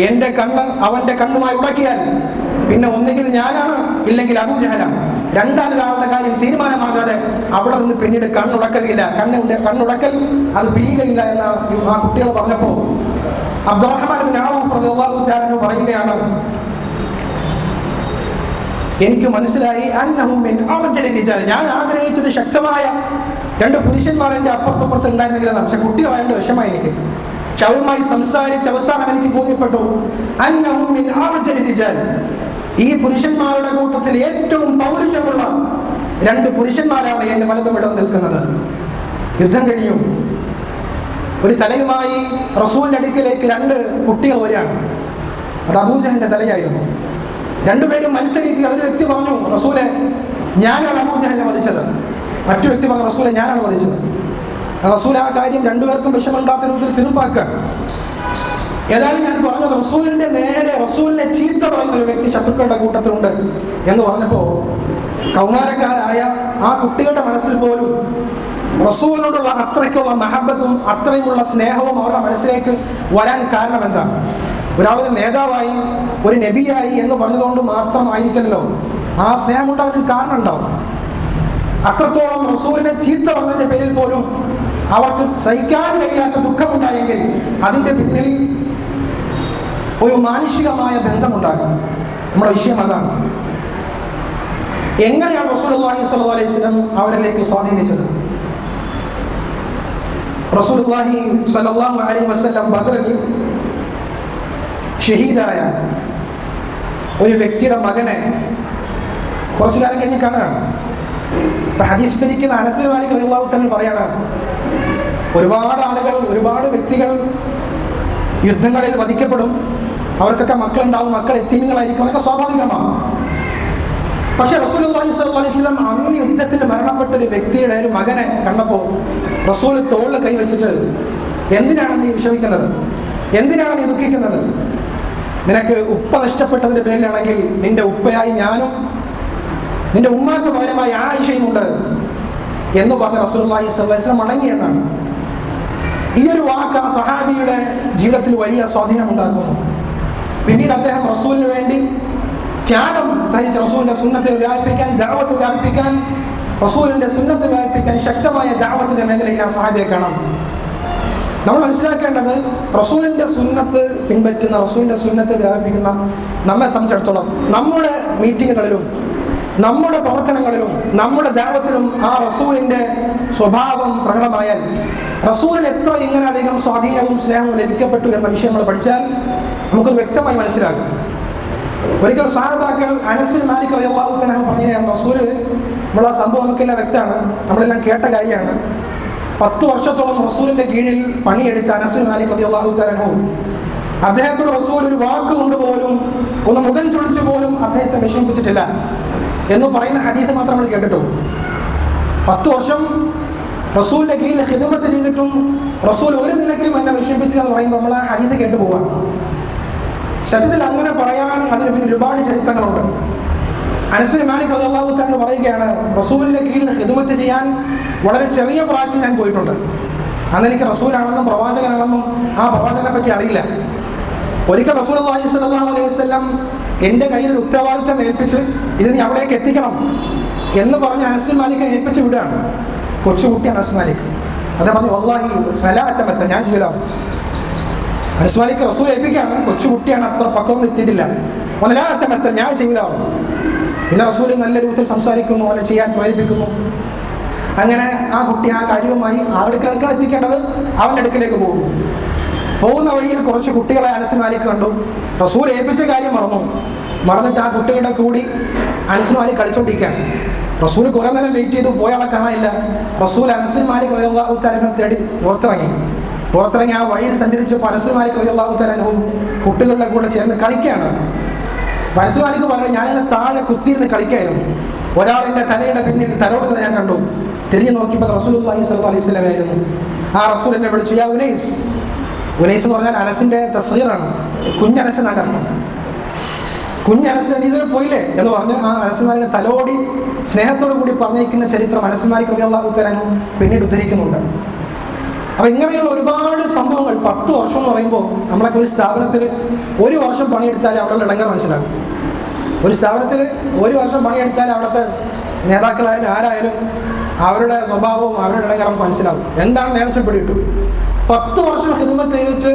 എന്റെ കണ്ണ് അവന്റെ കണ്ണുമായി ഉടക്കിയാൽ പിന്നെ ഒന്നുകിൽ ഞാനാണ്, ഇല്ലെങ്കിൽ അബൂജഹലാണ്. രണ്ടാമതൊരാളുടെ കാര്യം തീരുമാനമാകാതെ അവിടെ നിന്ന് പിന്നീട് കണ്ണുടക്കുകയില്ല, കണ്ണുടക്കൽ അത് പിരിയുകയില്ല എന്ന് ആ കുട്ടികൾ പറഞ്ഞപ്പോൾ അബ്ദുറഹ്മാൻ ബിൻ ഔഫ് റളിയല്ലാഹു തആല അൻഹു പറയുകയാണ്, എനിക്ക് മനസ്സിലായി അന്നഹും മിൻ അർജലി റിജാൽ. ഞാൻ ആഗ്രഹിച്ചത് ശക്തമായ രണ്ട് പുരുഷന്മാർ എൻ്റെ അപ്പുറത്തപ്പുറത്ത് ഉണ്ടായിരുന്നില്ല. പക്ഷെ കുട്ടികളായതുകൊണ്ട് വിഷമായി എനിക്ക്. പക്ഷെ അവരുമായി സംസാരിച്ച് അവസാനം എനിക്ക് ബോധ്യപ്പെട്ടു അന്നഹും മിൻ അർജലി റിജാൽ, ഈ പുരുഷന്മാരുടെ കൂട്ടത്തിൽ ഏറ്റവും പൗരുഷമുള്ള രണ്ട് പുരുഷന്മാരാണ് എന്റെ വലതുവിടം നിൽക്കുന്നത്. യുദ്ധം കഴിഞ്ഞു. ഒരു തലയുമായി റസൂലിന്റെ അടുക്കിലേക്ക് രണ്ട് കുട്ടികൾ വരികയാണ്. അത് അബൂജഹലിന്റെ തലയായിരുന്നു. രണ്ടുപേരും മത്സരിക്കുക. ഒരു വ്യക്തി പറഞ്ഞു, റസൂലെ ഞാനാണ് അബൂജഹലിനെ വധിച്ചത്. മറ്റു വ്യക്തി പറഞ്ഞു, റസൂലെ ഞാനാണ് വധിച്ചത്. റസൂൽ ആ കാര്യം രണ്ടുപേർക്കും വിഷമമുണ്ടാത്ത രൂപത്തിൽ തീർപ്പാക്കുക. ഏതായാലും ഞാൻ പറഞ്ഞത് റസൂലിന്റെ നേരെ റസൂലിനെ ചീത്ത പറയുന്ന ഒരു വ്യക്തി ശത്രുക്കളുടെ കൂട്ടത്തിലുണ്ട് എന്ന് പറഞ്ഞപ്പോൾ കൗമാരക്കാരായ ആ കുട്ടികളുടെ മനസ്സിൽ പോലും റസൂലിനോടുള്ള അത്രയ്ക്കുള്ള മഹബത്തും അത്രയുമുള്ള സ്നേഹവും അവരുടെ മനസ്സിലേക്ക് വരാൻ കാരണം എന്താണ്? ഒരാളുടെ നേതാവായി ഒരു നബിയായി എന്ന് പറഞ്ഞതുകൊണ്ട് മാത്രമായിരിക്കല്ലോ ആ സ്നേഹം ഉണ്ടാകാൻ കാരണം ഉണ്ടാവും. അത്രത്തോളം റസൂലിനെ ചീത്ത പറഞ്ഞതിന്റെ പേരിൽ പോലും അവർക്ക് സഹിക്കാൻ കഴിയാത്ത ദുഃഖമുണ്ടായെങ്കിൽ അതിന്റെ പിന്നിൽ ഒരു മാനുഷികമായ ബന്ധമുണ്ടാകും. നമ്മുടെ വിഷയം അതാണ്. എങ്ങനെയാണ് റസൂലുള്ളാഹി സ്വല്ലല്ലാഹു അലൈഹി വസല്ലം അവരിലേക്ക് സ്വാധീനിച്ചത്? റസൂലുള്ളാഹി സ്വല്ലല്ലാഹു അലൈഹി വസല്ലം ബദറിൽ ഷഹീദായ ഒരു വ്യക്തിയുടെ മകനെ കുറച്ചു കാലം കഴിഞ്ഞ് കാണുകയാണ്. ഹദീസ് ധരിക്കുന്ന അനസ് ഇബ്നു മാലിക് റളിയല്ലാഹു തആല പറയാണ്, ഒരുപാട് ആളുകൾ, ഒരുപാട് വ്യക്തികൾ യുദ്ധങ്ങളിൽ വധിക്കപ്പെടും. അവർക്കൊക്കെ മക്കളുണ്ടാവും, മക്കൾ യതീമുകളായിരിക്കും, അതൊക്കെ സ്വാഭാവികമാണ്. പക്ഷെ റസൂലുള്ളാഹി സ്വല്ലല്ലാഹു അലൈഹി വസല്ലം അന്ന് യുദ്ധത്തിൽ മരണപ്പെട്ട ഒരു വ്യക്തിയുടെ ഒരു മകനെ കണ്ടപ്പോൾ റസൂൽ തോളിൽ കൈവച്ചിട്ട്, എന്തിനാണ് നീ വിഷമിക്കുന്നത്? എന്തിനാണ് നീ ദുഃഖിക്കുന്നത്? നിനക്ക് ഉപ്പ നഷ്ടപ്പെട്ടതിന്റെ പേരിലാണെങ്കിൽ നിന്റെ ഉപ്പയായി ഞാനും നിന്റെ ഉമ്മാക്ക് പകരമായി ആയിഷയും ഉണ്ട് എന്ന് പറഞ്ഞ റസൂലുള്ളാഹി സ്വല്ലല്ലാഹു അലൈഹി വസല്ലം മടങ്ങിയെന്നാണ്. ഈ ഒരു വാക്ക് ആ സഹാബിയുടെ ജീവിതത്തിൽ വലിയ സ്വാധീനം ഉണ്ടാക്കുന്നു. പിന്നീട് അദ്ദേഹം റസൂലിന് വേണ്ടി ത്യാഗം സഹിച്ച റസൂലിന്റെ സുന്നത്ത് വ്യാപിപ്പിക്കാൻ, ദഅവത്ത് വ്യാപിപ്പിക്കാൻ, റസൂലിന്റെ സുന്നത്ത് വ്യാപിപ്പിക്കാൻ ശക്തമായ ദഅവത്തിന്റെ മേഖലയിൽ ആ സഹാബിയെ കാണാം. നമ്മൾ മനസ്സിലാക്കേണ്ടത് റസൂലിന്റെ സുന്നത്ത് പിൻപറ്റുന്ന, റസൂലിന്റെ സുന്നത്ത് വ്യാപിപ്പിക്കുന്ന നമ്മെ സംബന്ധിച്ചിടത്തോളം നമ്മുടെ മീറ്റിങ്ങുകളിലും നമ്മുടെ പ്രവർത്തനങ്ങളിലും നമ്മുടെ ദഅവത്തിലും ആ റസൂലിന്റെ സ്വഭാവം പ്രകടമായാൽ റസൂലിന് എത്ര ഇങ്ങനെ അധികം സ്വാധീനവും സ്നേഹവും ലഭിക്കപ്പെട്ടു എന്ന വിഷയം നമ്മൾ പഠിച്ചാൽ നമുക്ക് വ്യക്തമായി മനസ്സിലാകും. ഒരിക്കൽ സഹാബാക്കൾ അനസ് ഇബ്നു മാലിക് റളിയല്ലാഹു തആല പറഞ്ഞതാണ്, റസൂല്, നമ്മളെ സംഭവം നമുക്കെല്ലാം വ്യക്തമാണ്, നമ്മളെല്ലാം കേട്ട കാര്യമാണ്. 10 വർഷത്തോളം റസൂലിന്റെ കീഴിൽ പണിയെടുത്ത അനസ് ഇബ്നു മാലിക് റളിയല്ലാഹു തആല അദ്ദേഹത്തോട് റസൂൽ ഒരു വാക്ക് കൊണ്ടുപോലും, ഒന്ന് മുഖം ചൊളിച്ചു പോലും അദ്ദേഹത്തെ വിഷമിപ്പിച്ചിട്ടില്ല എന്ന് പറയുന്ന ഹദീസ് മാത്രം നമ്മൾ കേട്ടിട്ടുള്ളൂ. 10 വർഷം റസൂലിന്റെ കീഴിൽ ഖിദ്മത്ത് ചെയ്തിട്ടും റസൂൽ ഒരു നിലയ്ക്കും എന്നെ വിഷമിപ്പിച്ചില്ല എന്ന് പറയുമ്പോൾ നമ്മൾ ആ ഹദീസ് കേട്ടു പോവാണ്. സത്യത്തിൽ അങ്ങനെ പറയാൻ അതിന് പിന്നെ ഒരുപാട് ചരിത്രങ്ങളുണ്ട്. അനസ് ഇബ്നു മാലിക് റളിയല്ലാഹു തആല പറയുകയാണ്, റസൂലിന്റെ കീഴിൽ ഖിദ്മത്ത് ചെയ്യാൻ വളരെ ചെറിയ പ്രായത്തിൽ ഞാൻ പോയിട്ടുണ്ട്. അന്ന് എനിക്ക് റസൂലാണെന്നും പ്രവാചകനാണെന്നും ആ പ്രവാചകനെ പറ്റി അറിയില്ല. ഒരിക്കൽ റസൂലുള്ളാഹി സ്വല്ലല്ലാഹു അലൈഹി വസല്ലം എൻ്റെ കയ്യിൽ ഒരു ഉത്തരവാദിത്തം ഏൽപ്പിച്ച്, ഇത് നീ അവിടേക്ക് എത്തിക്കണം എന്ന് പറഞ്ഞ് അനസ് മാലിക്കിനെ ഏൽപ്പിച്ച് വിടുകയാണ്. കൊച്ചുകുട്ടി അനസ് മാലിക്. അദ്ദേഹം പറഞ്ഞു, വല്ലാഹി ഫലാ അതമത്ത, ഞാൻ ചെയ്യലാം. അനസ് മാലിക് റസൂൽ ഏൽപ്പിക്കുകയാണ്, കൊച്ചുകുട്ടിയാണ്, അത്ര പക്വം എത്തിയിട്ടില്ല. വലാ അതമത്ത, ഞാൻ ചെയ്യലാം. പിന്നെ റസൂൽ നല്ല രൂപത്തിൽ സംസാരിക്കുന്നു, അവനെ ചെയ്യാൻ പ്രേരിപ്പിക്കുന്നു. അങ്ങനെ ആ കുട്ടി ആ കാര്യവുമായി ആരുടെ അടുക്കലാണ് എത്തിക്കേണ്ടത്, അവൻ്റെ അടുക്കിലേക്ക് പോകുന്നു. പോകുന്ന വഴിയിൽ കുറച്ച് കുട്ടികളെ അനസ് മാലിക് കണ്ടു. റസൂൽ ഏൽപ്പിച്ച കാര്യം മറന്നിട്ട് ആ കുട്ടികളുടെ കൂടി അനസ് മാലിക് കളിച്ചോണ്ടിരിക്കുകയാണ്. റസൂൽ കുറെ നേരം വെയിറ്റ് ചെയ്തു, പോയാളെ കാണാനില്ല. റസൂൽ അനസ് മാലിക് റളിയല്ലാഹു തആല തേടി പുറത്തിറങ്ങി ആ വഴിയിൽ സഞ്ചരിച്ചപ്പോൾ അനസ് മാലിക് റളിയല്ലാഹു തആല കുട്ടികളുടെ കൂടെ ചേർന്ന് കളിക്കുകയാണ്. അനസ് മാലിക് പറഞ്ഞു, ഞാനിങ്ങനെ താഴെ കുത്തിയിരുന്ന് കളിക്കായിരുന്നു. ഒരാൾ എൻ്റെ തലയുടെ പിന്നിൽ തലോടുന്നത് ഞാൻ കണ്ടു. തിരിഞ്ഞു നോക്കിയപ്പോൾ റസൂലുള്ളാഹി സ്വല്ലല്ലാഹു അലൈഹി വസല്ലം ആയിരുന്നു. ആ റസൂൽ എന്നെ വിളിച്ചു, യാ ഉനൈസ്. ഉനൈസ് എന്ന് പറഞ്ഞാൽ അനസിൻ്റെ തസ്ഗീറാണ്, കുഞ്ഞനസ് എന്നാണ് അർത്ഥം. കുഞ്ഞനസ് ഇതുവരെ പോയില്ലേ എന്ന് പറഞ്ഞ് ആ അനസ്മാരിനെ തലോടി സ്നേഹത്തോടു കൂടി പറഞ്ഞിരിക്കുന്ന ചരിത്രം അനസ്മാരിക്ക് റളിയല്ലാഹു തആല പിന്നീട് ഉദ്ധരിക്കുന്നുണ്ട്. അപ്പം ഇങ്ങനെയുള്ള ഒരുപാട് സംഭവങ്ങൾ. 10 വർഷം എന്ന് പറയുമ്പോൾ നമ്മളൊക്കെ ഒരു സ്ഥാപനത്തിൽ 1 വർഷം പണിയെടുത്താൽ അവിടെയുള്ള ഇടങ്ങൾ മനസ്സിലാകും. ഒരു സ്ഥാപനത്തിൽ 1 വർഷം പണിയെടുത്താൽ അവിടുത്തെ നേതാക്കളായാലും ആരായാലും അവരുടെ സ്വഭാവവും അവരുടെ ഇടങ്ങൾ നമുക്ക് മനസ്സിലാകും. എന്താണ് നേർച്ചപ്പെട്ടിട്ടു. 10 വർഷം ഖിദ്മത്ത് ചെയ്തിട്ട്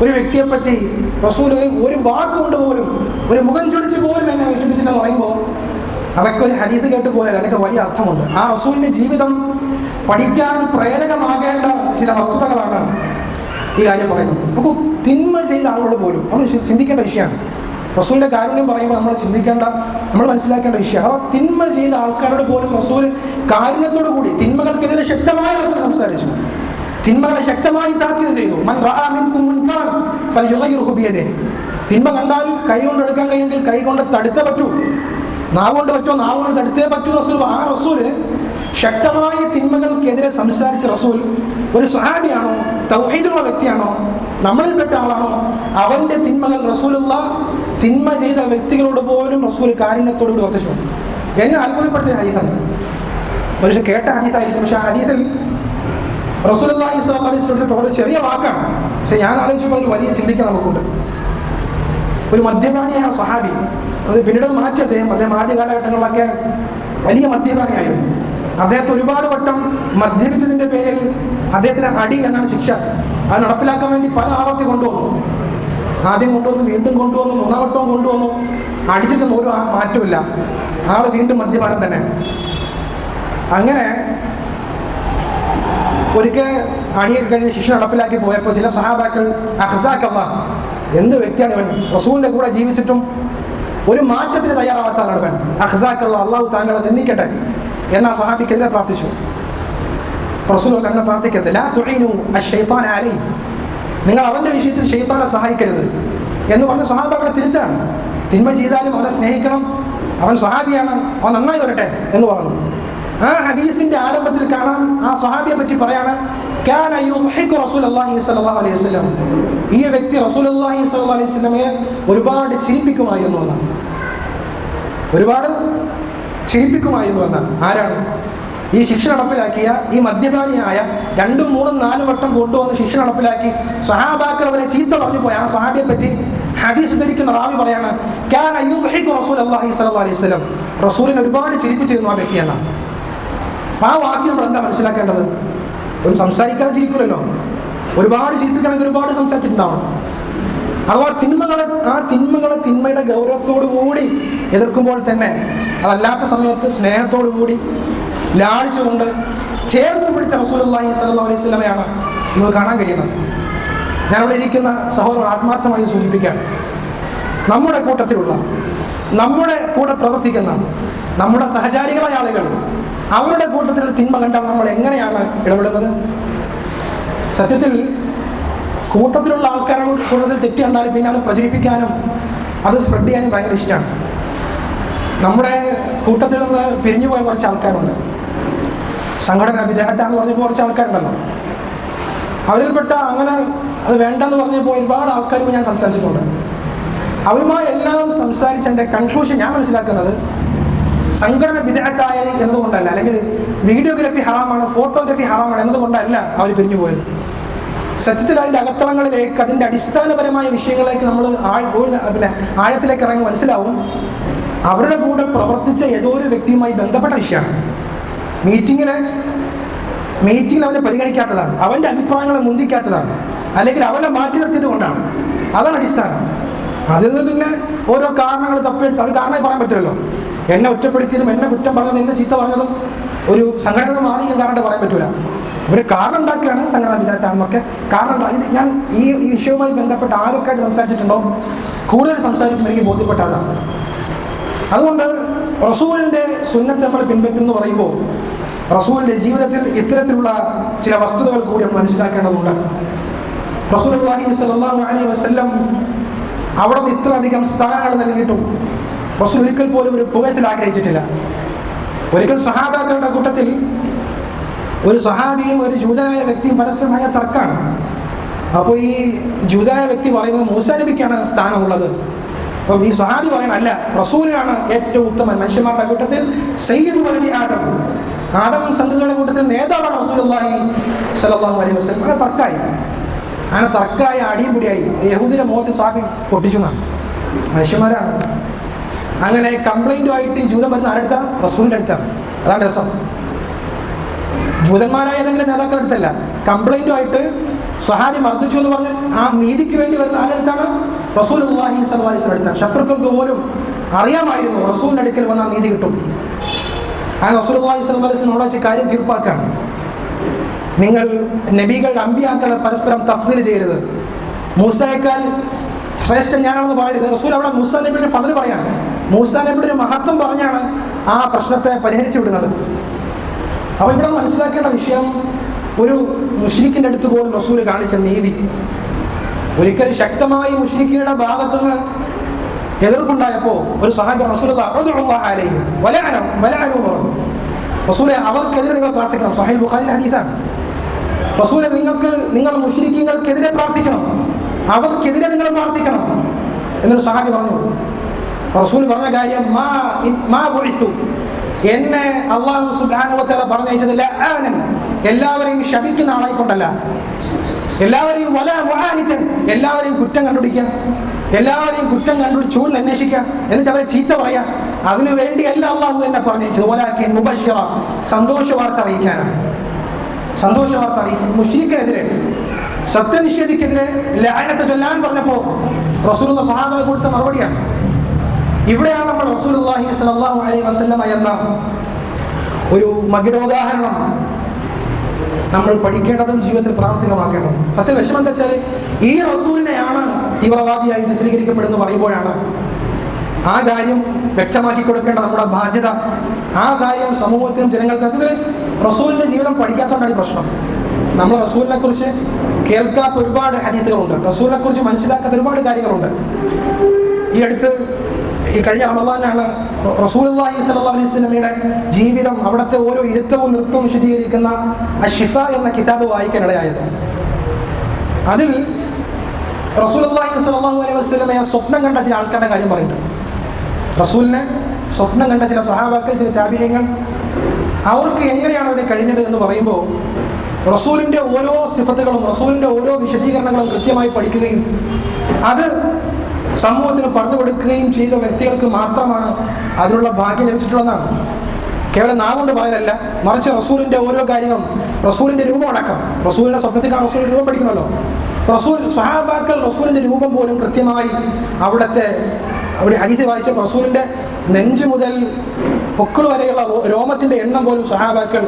ഒരു വ്യക്തിയെപ്പറ്റി റസൂൽ ഒരു വാക്കുകൊണ്ട് പോലും, ഒരു മുഖം ചൊളിച്ച് പോലും എന്നെ വിഷമിച്ചിട്ടെന്ന് പറയുമ്പോൾ അതൊക്കെ ഒരു ഹദീസ് കേട്ട് പോലെ അതിനൊക്കെ വലിയ അർത്ഥമുണ്ട്. ആ റസൂലിൻ്റെ ജീവിതം പഠിക്കാൻ പ്രേരകമാകേണ്ട ചില വസ്തുതകളാണ് ഈ കാര്യം പറയുന്നത്. നമുക്ക് തിന്മ ചെയ്ത ആളുകൾ പോലും നമ്മൾ ചിന്തിക്കേണ്ട വിഷയമാണ്. റസൂലിൻ്റെ കാരുണ്യം പറയുമ്പോൾ നമ്മൾ മനസ്സിലാക്കേണ്ട വിഷയമാണ്. അപ്പോൾ തിന്മ ചെയ്ത ആൾക്കാരോട് പോലും റസൂൽ കാരുണ്യത്തോടു കൂടി തിന്മകൾക്കെതിരെ ശക്തമായി സംസാരിച്ചു, തിന്മകളെ ശക്തമായി താക്കീത് ചെയ്തു. മൻ റഅ മിൻകും മുൻകറൻ ഫൽയുഗയ്യിർഹു ബിയദിഹി. തിന്മ കണ്ടാൽ കൈ കൊണ്ട് എടുക്കാൻ കഴിയുമെങ്കിൽ കൈ കൊണ്ട് തടുത്തേ പറ്റൂ, നാവ് കൊണ്ട് പറ്റുമോ നാവ് കൊണ്ട് തടുത്തേ പറ്റൂ റസൂൽ. ആ റസൂല് ശക്തമായ തിന്മകൾക്കെതിരെ സംസാരിച്ച റസൂൽ ഒരു സ്വഹാബിയാണോ, തൗഹീദുള്ള വ്യക്തിയാണോ, നമ്മളിൽപ്പെട്ട ആളാണോ, അവൻ്റെ തിന്മകൾ റസൂലുള്ള തിന്മ ചെയ്ത വ്യക്തികളോട് പോലും റസൂൽ കാരുണ്യത്തോടുകൂടി വർദ്ധിച്ചു. എന്നെ അത്ഭുതപ്പെടുത്തിയ ഹദീസാണ്. ഒരു കേട്ട ഹദീസായിരിക്കും, പക്ഷെ ആ ഹദീസിൽ റസൂലുള്ളാഹി സ്വല്ലല്ലാഹു അലൈഹി വസല്ലം വളരെ ചെറിയ വാക്കാണ്, പക്ഷെ ഞാൻ ആലോചിച്ചപ്പോൾ ഒരു വലിയ ചിന്തിക്കാൻ നമുക്കുണ്ട്. ഒരു മദ്യപാനിയായ സ്വഹാബി, അത് പിന്നീട് മാറ്റി അദ്ദേഹം ആദ്യ കാലഘട്ടങ്ങളിലൊക്കെ വലിയ മദ്യപാനിയായിരുന്നു. അദ്ദേഹത്തെ ഒരുപാട് വട്ടം മദ്യപിച്ചതിൻ്റെ പേരിൽ അദ്ദേഹത്തിന് അടി എന്നാണ് ശിക്ഷ. അത് നടപ്പിലാക്കാൻ വേണ്ടി പല ആവർത്തി കൊണ്ടുവന്നു. ആദ്യം കൊണ്ടുവന്നു, വീണ്ടും കൊണ്ടുവന്നു, 3-ാം വട്ടവും കൊണ്ടുവന്നു. അടിച്ചിട്ടൊന്നും ഒരു മാറ്റമില്ല, ആൾ വീണ്ടും മദ്യപാനം തന്നെ. അങ്ങനെ ഒരിക്കൽ അടിയൊക്കെ കഴിഞ്ഞ് ശിക്ഷ നടപ്പിലാക്കി പോയപ്പോൾ ചില സഹാബാക്കൾ അഹ്സാക്കല്ലാ, എന്ത് വ്യക്തിയാണ് ഇവൻ, റസൂലിൻ്റെ കൂടെ ജീവിച്ചിട്ടും ഒരു മാറ്റത്തിന് തയ്യാറാവാത്തതാണ് ഇവൻ, അഹ്സാക്കല്ലാ, അള്ളാഹു താങ്കളെ നിന്ദിക്കട്ടെ എന്ന സഹാബിക്കെതിരെ പ്രാർത്ഥിച്ചു. റസൂൽ അങ്ങനെ പ്രാർത്ഥിക്കരുത്, ലാ തുഈനു അശ്ശൈത്താന അലൈഹി, നിങ്ങൾ അവൻ്റെ വിഷയത്തിൽ ശൈത്താനെ സഹായിക്കരുത് എന്ന് പറഞ്ഞ സഹാബാക്കളെ തിരുത്താണ്. തിന്മ ചെയ്താലും അവനെ സ്നേഹിക്കണം, അവൻ സ്വഹാബിയാണ്, അവൻ നന്നായി വരട്ടെ എന്ന് പറഞ്ഞു. ആ ഹദീസിന്റെ ആരംഭത്തിൽ കാണാം, ആ സ്വഹാബിയെ പറ്റി പറയാണ്, കാന യുദ്ഹിഖു റസൂലുള്ളാഹി സ്വല്ലല്ലാഹു അലൈഹി വസല്ലം, ഈ വ്യക്തി റസൂലുള്ളാഹി സ്വല്ലല്ലാഹു അലൈഹി വസല്ലമയെ ഒരുപാട് ചിരിപ്പിക്കുമായിരുന്നു എന്നാണ്. ഒരുപാട് ചിരിപ്പിക്കുമായിരുന്നു എന്നാണ്. ആരാണ് ഈ ശിക്ഷ നടപ്പിലാക്കിയ ഈ മദ്യപാനിയായ 2, 3, 4 വട്ടം കൊണ്ടുവന്ന് ശിക്ഷ നടപ്പിലാക്കി സഹാബാക്കൾ അവരെ ചീത്ത പറഞ്ഞു പോയ ആ സ്വഹാബിയെ പറ്റി ഹദീസ് ധരിക്കുന്ന റാവി പറയാണ്, കാന യുദ്ഹിഖു റസൂലുള്ളാഹി സ്വല്ലല്ലാഹു അലൈഹി വസല്ലം, റസൂലിനെ ഒരുപാട് ചിരിപ്പിച്ചിരുന്നു ആ വ്യക്തിയാണ്. ആ വാക്യം നമ്മൾ എന്താ മനസ്സിലാക്കേണ്ടത്? ഒരു സംസാരിക്കാതെ ചിരിക്കില്ലല്ലോ, ഒരുപാട് ചിരിപ്പിക്കണമെങ്കിൽ ഒരുപാട് സംസാരിച്ചിട്ടുണ്ടാവും. അഥവാ തിന്മകളെ തിന്മയുടെ ഗൗരവത്തോടു കൂടി എതിർക്കുമ്പോൾ തന്നെ അതല്ലാത്ത സമയത്ത് സ്നേഹത്തോടു കൂടി ലാളിച്ചുകൊണ്ട് ചേർത്ത് പിടിച്ച റസൂലുള്ളാഹി സ്വല്ലല്ലാഹു അലൈഹി വസല്ലമയാണ് നമുക്ക് കാണാൻ കഴിയുന്നത്. ഞാനിവിടെ ഇരിക്കുന്ന സഹോദരൻ ആത്മാർത്ഥമായി സൂചിപ്പിക്കാൻ, നമ്മുടെ കൂട്ടത്തിലുള്ള, നമ്മുടെ കൂടെ പ്രവർത്തിക്കുന്ന, നമ്മുടെ സഹചാരികളായ ആളുകൾ, അവരുടെ കൂട്ടത്തിൽ തിന്മ കണ്ടാൽ നമ്മൾ എങ്ങനെയാണ് ഇടപെടുന്നത്? സത്യത്തിൽ കൂട്ടത്തിലുള്ള ആൾക്കാരോട് കൂടുതൽ തെറ്റ് കണ്ടാലും പിന്നെ അത് പ്രചരിപ്പിക്കാനും അത് സ്പ്രെഡ് ചെയ്യാനും ഭയങ്കര ഇഷ്ടമാണ്. നമ്മുടെ കൂട്ടത്തിൽ നിന്ന് പിരിഞ്ഞു പോയ കുറച്ച് ആൾക്കാരുണ്ട്. സംഘടന വിദേഹത്താന്ന് പറഞ്ഞപ്പോൾ കുറച്ച് ആൾക്കാരുണ്ടല്ലോ, അവരിൽപ്പെട്ട അങ്ങനെ അത് വേണ്ടെന്ന് പറഞ്ഞപ്പോൾ ഒരുപാട് ആൾക്കാരും ഞാൻ സംസാരിച്ചിട്ടുണ്ട്. അവരുമായി എല്ലാം സംസാരിച്ച് എൻ്റെ കൺക്ലൂഷൻ ഞാൻ മനസ്സിലാക്കുന്നത്, സംഘടന വിദഅത്തായ എന്നതുകൊണ്ടല്ല, അല്ലെങ്കിൽ വീഡിയോഗ്രാഫി ഹറാമാണ്, ഫോട്ടോഗ്രാഫി ഹറാമാണ് എന്നതുകൊണ്ടല്ല അവർ പിരിഞ്ഞു പോയത്. സത്യത്തിൽ അതിൻ്റെ അകത്തളങ്ങളിലേക്ക്, അതിൻ്റെ അടിസ്ഥാനപരമായ വിഷയങ്ങളിലേക്ക് നമ്മൾ ആഴത്തിലേക്ക് ഇറങ്ങി മനസ്സിലാവും, അവരുടെ കൂടെ പ്രവർത്തിച്ച ഏതോ ഒരു വ്യക്തിയുമായി ബന്ധപ്പെട്ട വിഷയമാണ്. മീറ്റിങ്ങിൽ അവനെ പരിഗണിക്കാത്തതാണ്, അവൻ്റെ അഭിപ്രായങ്ങളെ മുന്തിക്കാത്തതാണ്, അല്ലെങ്കിൽ അവനെ മാറ്റി നിർത്തിയത് കൊണ്ടാണ്. അതാണ് അടിസ്ഥാനം. അതിൽ നിന്ന് പിന്നെ ഓരോ കാരണങ്ങൾ തപ്പിയെടുത്ത് അത് കാരണമായി പറയാൻ പറ്റുമല്ലോ. എന്നെ ഒറ്റപ്പെടുത്തിയതും എന്നെ കുറ്റം പറഞ്ഞതും എന്നെ ചീത്ത പറഞ്ഞതും ഒരു സംഘടന മാറി കാരണം പറയാൻ പറ്റൂല. ഒരു കാരണം ഉണ്ടാക്കുകയാണ് സംഘടന വിചാരിച്ചാണെന്നൊക്കെ കാരണം. ഇത് ഞാൻ ഈ വിഷയവുമായി ബന്ധപ്പെട്ട് ആരൊക്കെ ആയിട്ട് സംസാരിച്ചിട്ടുണ്ടോ കൂടുതൽ സംസാരിക്കുമ്പോൾ എനിക്ക് ബോധ്യപ്പെട്ടതാണ്. അതുകൊണ്ട് റസൂലിൻ്റെ സുന്നത്ത് നമ്മൾ പിൻപറ്റുമെന്ന് പറയുമ്പോൾ റസൂലിൻ്റെ ജീവിതത്തിൽ ഇത്തരത്തിലുള്ള ചില വസ്തുതകൾ കൂടി നമ്മൾ മനസ്സിലാക്കേണ്ടതുണ്ട്. റസൂലുള്ളാഹി സ്വല്ലല്ലാഹു അലൈഹി വസല്ലം അവിടെ നിന്ന് ഇത്രയധികം സ്ഥാനങ്ങൾ നൽകിയിട്ടും റസൂൽ ഒരിക്കൽ പോലും ഒരു പുകയത്തിൽ ആഗ്രഹിച്ചിട്ടില്ല. ഒരിക്കൽ സഹാബാക്കളുടെ കൂട്ടത്തിൽ ഒരു സഹാബിയും ഒരു ജൂതനായ വ്യക്തിയും പരസ്പരമായ തർക്കമാണ്. അപ്പോൾ ഈ ജൂതനായ വ്യക്തി പറയുന്നത് മൂസാ നബിക്കാണ് സ്ഥാനമുള്ളത്. അപ്പം ഈ സ്വഹാബി പറയണം അല്ല, റസൂലിനാണ് ഏറ്റവും ഉത്തമൻ, മനുഷ്യന്മാരുടെ കൂട്ടത്തിൽ സയ്യിദു വലദി ആദം, ആദം സന്തതികളുടെ കൂട്ടത്തിൽ നേതാവാണ് റസൂലുള്ളാഹി സ്വല്ലല്ലാഹു അലൈഹി വസല്ലം. അങ്ങനെ തർക്കമായി, അങ്ങനെ തർക്കമായി അടിപിടിയായി. യഹൂദിയുടെ മുഖത്ത് സാബി പൊട്ടിച്ചു എന്നാണ്. മനുഷ്യന്മാരാണ്. അങ്ങനെ കംപ്ലൈൻറ്റുമായിട്ട് ഈ ജൂതൻ വരുന്ന ആരെടുത്ത? റസൂലിൻ്റെ അടുത്താണ്. അതാണ് രസം. ജൂതന്മാരായ ഏതെങ്കിലും നേതാക്കളുടെ അടുത്തല്ല, കംപ്ലൈൻറ്റുമായിട്ട് സഹാബി മർദ്ദിച്ചു എന്ന് പറഞ്ഞ് ആ നീതിക്ക് വേണ്ടി വരുന്ന ആരെടുത്താണ്? റസൂലുള്ളാഹി സ്വല്ലല്ലാഹു അലൈഹി വസല്ലം അടുത്താണ്. ശത്രുക്കൾക്ക് പോലും അറിയാമായിരുന്നു റസൂലിൻ്റെ അടുക്കൽ വന്നാൽ നീതി കിട്ടും. ആ റസൂലുള്ളാഹി സ്വല്ലല്ലാഹു അലൈഹി വസല്ലം അവിടെ വെച്ച് കാര്യം തീർപ്പാക്കാണ്. നിങ്ങൾ നബികൾ അമ്പിയാക്കളെ പരസ്പരം തഫ്ദീൽ ചെയ്യരുത്, മൂസയേക്കാൾ ശ്രേഷ്ഠൻ ഞാനാണെന്ന് പറയരുത്. റസൂൽ അവിടെ മൂസാ നബിയുടെ ഫضل പറയാണ്, മൂസാ നബിയുടെ ഒരു മഹത്വം പറഞ്ഞാണ് ആ പ്രശ്നത്തെ പരിഹരിച്ചു വിടുന്നത്. അപ്പോൾ ഇവിടെ മനസ്സിലാക്കേണ്ട വിഷയം, ഒരു മുശ്രിക്കിൻ്റെ അടുത്ത് പോലും റസൂൽ കാണിച്ച നീതി. ഒരിക്കൽ ശക്തമായി മുശ്രിക്കിയുടെ ഭാഗത്തുനിന്ന് എതിർപ്പുണ്ടായപ്പോൾ ഒരു സഹാബി റസൂലെ അവർക്കെതിരെ നിങ്ങൾ പ്രാർത്ഥിക്കണം. സഹീഹ് ബുഖാരിയുടെ ഹദീസാണ്. റസൂലെ നിങ്ങൾ മുശ്രിക്കീങ്ങൾക്കെതിരെ പ്രാർത്ഥിക്കണം, അവർക്കെതിരെ നിങ്ങൾ പ്രാർത്ഥിക്കണം എന്നൊരു സഹാബി പറഞ്ഞു. റസൂൽ പറഞ്ഞ കാര്യം, എന്നെ അല്ലാഹു സുബ്ഹാനഹു വ തആല പറഞ്ഞയച്ചതില്ല എല്ലാവരെയും ശപിക്കുന്ന ആളായിക്കൊണ്ടല്ല, എല്ലാവരെയും എല്ലാവരെയും കുറ്റം കണ്ടുപിടിക്കുക, എല്ലാവരെയും കുറ്റം കണ്ടുപിടിച്ച് ചൂഴ്ന്ന് അന്വേഷിക്കുക, എന്നിട്ട് അവരെ ചീത്ത പറയാ, അതിനു വേണ്ടിയല്ല അള്ളാഹു എന്നെ പറഞ്ഞയച്ചത്. വലാകിൻ മുബശ്ശിറ, സന്തോഷ വാർത്ത അറിയിക്കാനാണ്. സന്തോഷ വാർത്ത അറിയിക്കും. മുശ്രിക്കിനെതിരെ, സത്യനിഷേധിക്കെതിരെ ലഅനത്ത് ചൊല്ലാൻ പറഞ്ഞപ്പോൾ റസൂലുള്ളാഹി സ്വഹാബയെ കൊടുത്ത മറുപടിയാണ്. ഇവിടെയാണ് നമ്മൾ റസൂലുള്ളാഹി സ്വല്ലല്ലാഹു അലൈഹി വസല്ലം എന്ന ഒരു മകിടോദാഹരണം നമ്മൾ പഠിക്കേണ്ടതും ജീവിതത്തിൽ പ്രാവർത്തികമാക്കേണ്ടതും. സത്യം വിഷമം എന്താ വെച്ചാൽ, ഈ റസൂലിനെയാണ് തീവ്രവാദിയായി ചിത്രീകരിക്കപ്പെടുന്നു പറയുമ്പോഴാണ് ആ കാര്യം വ്യക്തമാക്കി കൊടുക്കേണ്ട നമ്മുടെ ബാധ്യത. ആ കാര്യം സമൂഹത്തിനും ജനങ്ങൾക്ക് അതിൽ റസൂലിൻ്റെ ജീവിതം പഠിക്കാത്തതുകൊണ്ടാണ് ഈ പ്രശ്നം. നമ്മൾ റസൂലിനെ കുറിച്ച് കേൾക്കാത്ത ഒരുപാട് ഹദീസുകളുണ്ട്, റസൂലിനെ കുറിച്ച് മനസ്സിലാക്കാത്ത ഒരുപാട് കാര്യങ്ങളുണ്ട്. ഈ അടുത്ത് ഈ കഴിഞ്ഞ റമദാനാണ് റസൂലുള്ളാഹി സ്വല്ലല്ലാഹു അലൈഹി വസല്ലമയുടെ ജീവിതം, അവിടുത്തെ ഓരോ ഇരുത്തവും നൃത്തവും വിശദീകരിക്കുന്ന അശ്ശിഫ എന്ന കിതാബ് വായിക്കാനിടയായത്. അതിൽ റസൂലുള്ളാഹി സ്വല്ലല്ലാഹു അലൈഹി വസല്ലമയെ സ്വപ്നം കണ്ട ചില ആൾക്കാരുടെ കാര്യം പറയുന്നുണ്ട്. റസൂലിനെ സ്വപ്നം കണ്ട ചില സ്വഹാബാക്കൾ, ചില താബിഈങ്ങൾ, അവർക്ക് എങ്ങനെയാണ് അതിനെ കഴിഞ്ഞത് എന്ന് പറയുമ്പോൾ റസൂലിൻ്റെ ഓരോ സിഫത്തുകളും റസൂലിൻ്റെ ഓരോ വിശദീകരണങ്ങളും കൃത്യമായി പഠിക്കുകയും അത് സമൂഹത്തിന് പറഞ്ഞു കൊടുക്കുകയും ചെയ്ത വ്യക്തികൾക്ക് മാത്രമാണ് അതിനുള്ള ഭാഗ്യം ലഭിച്ചിട്ടുള്ളതാണ്. കേവലം നാവുകൊണ്ട് പറയലല്ല, മറിച്ച് റസൂലിൻ്റെ ഓരോ കാര്യങ്ങളും, റസൂലിൻ്റെ രൂപം അടക്കം, റസൂലിൻ്റെ സ്വപ്നത്തിലാണ് റസൂലിൻ്റെ രൂപം പഠിക്കണമല്ലോ. സ്വഹാബാക്കൾ റസൂലിൻ്റെ രൂപം പോലും കൃത്യമായി അവിടുത്തെ ഒരു ഹദീസ് വായിച്ച റസൂലിൻ്റെ നെഞ്ച് മുതൽ പൊക്കിൾ വരെയുള്ള രോമത്തിൻ്റെ എണ്ണം പോലും സ്വഹാബാക്കൾ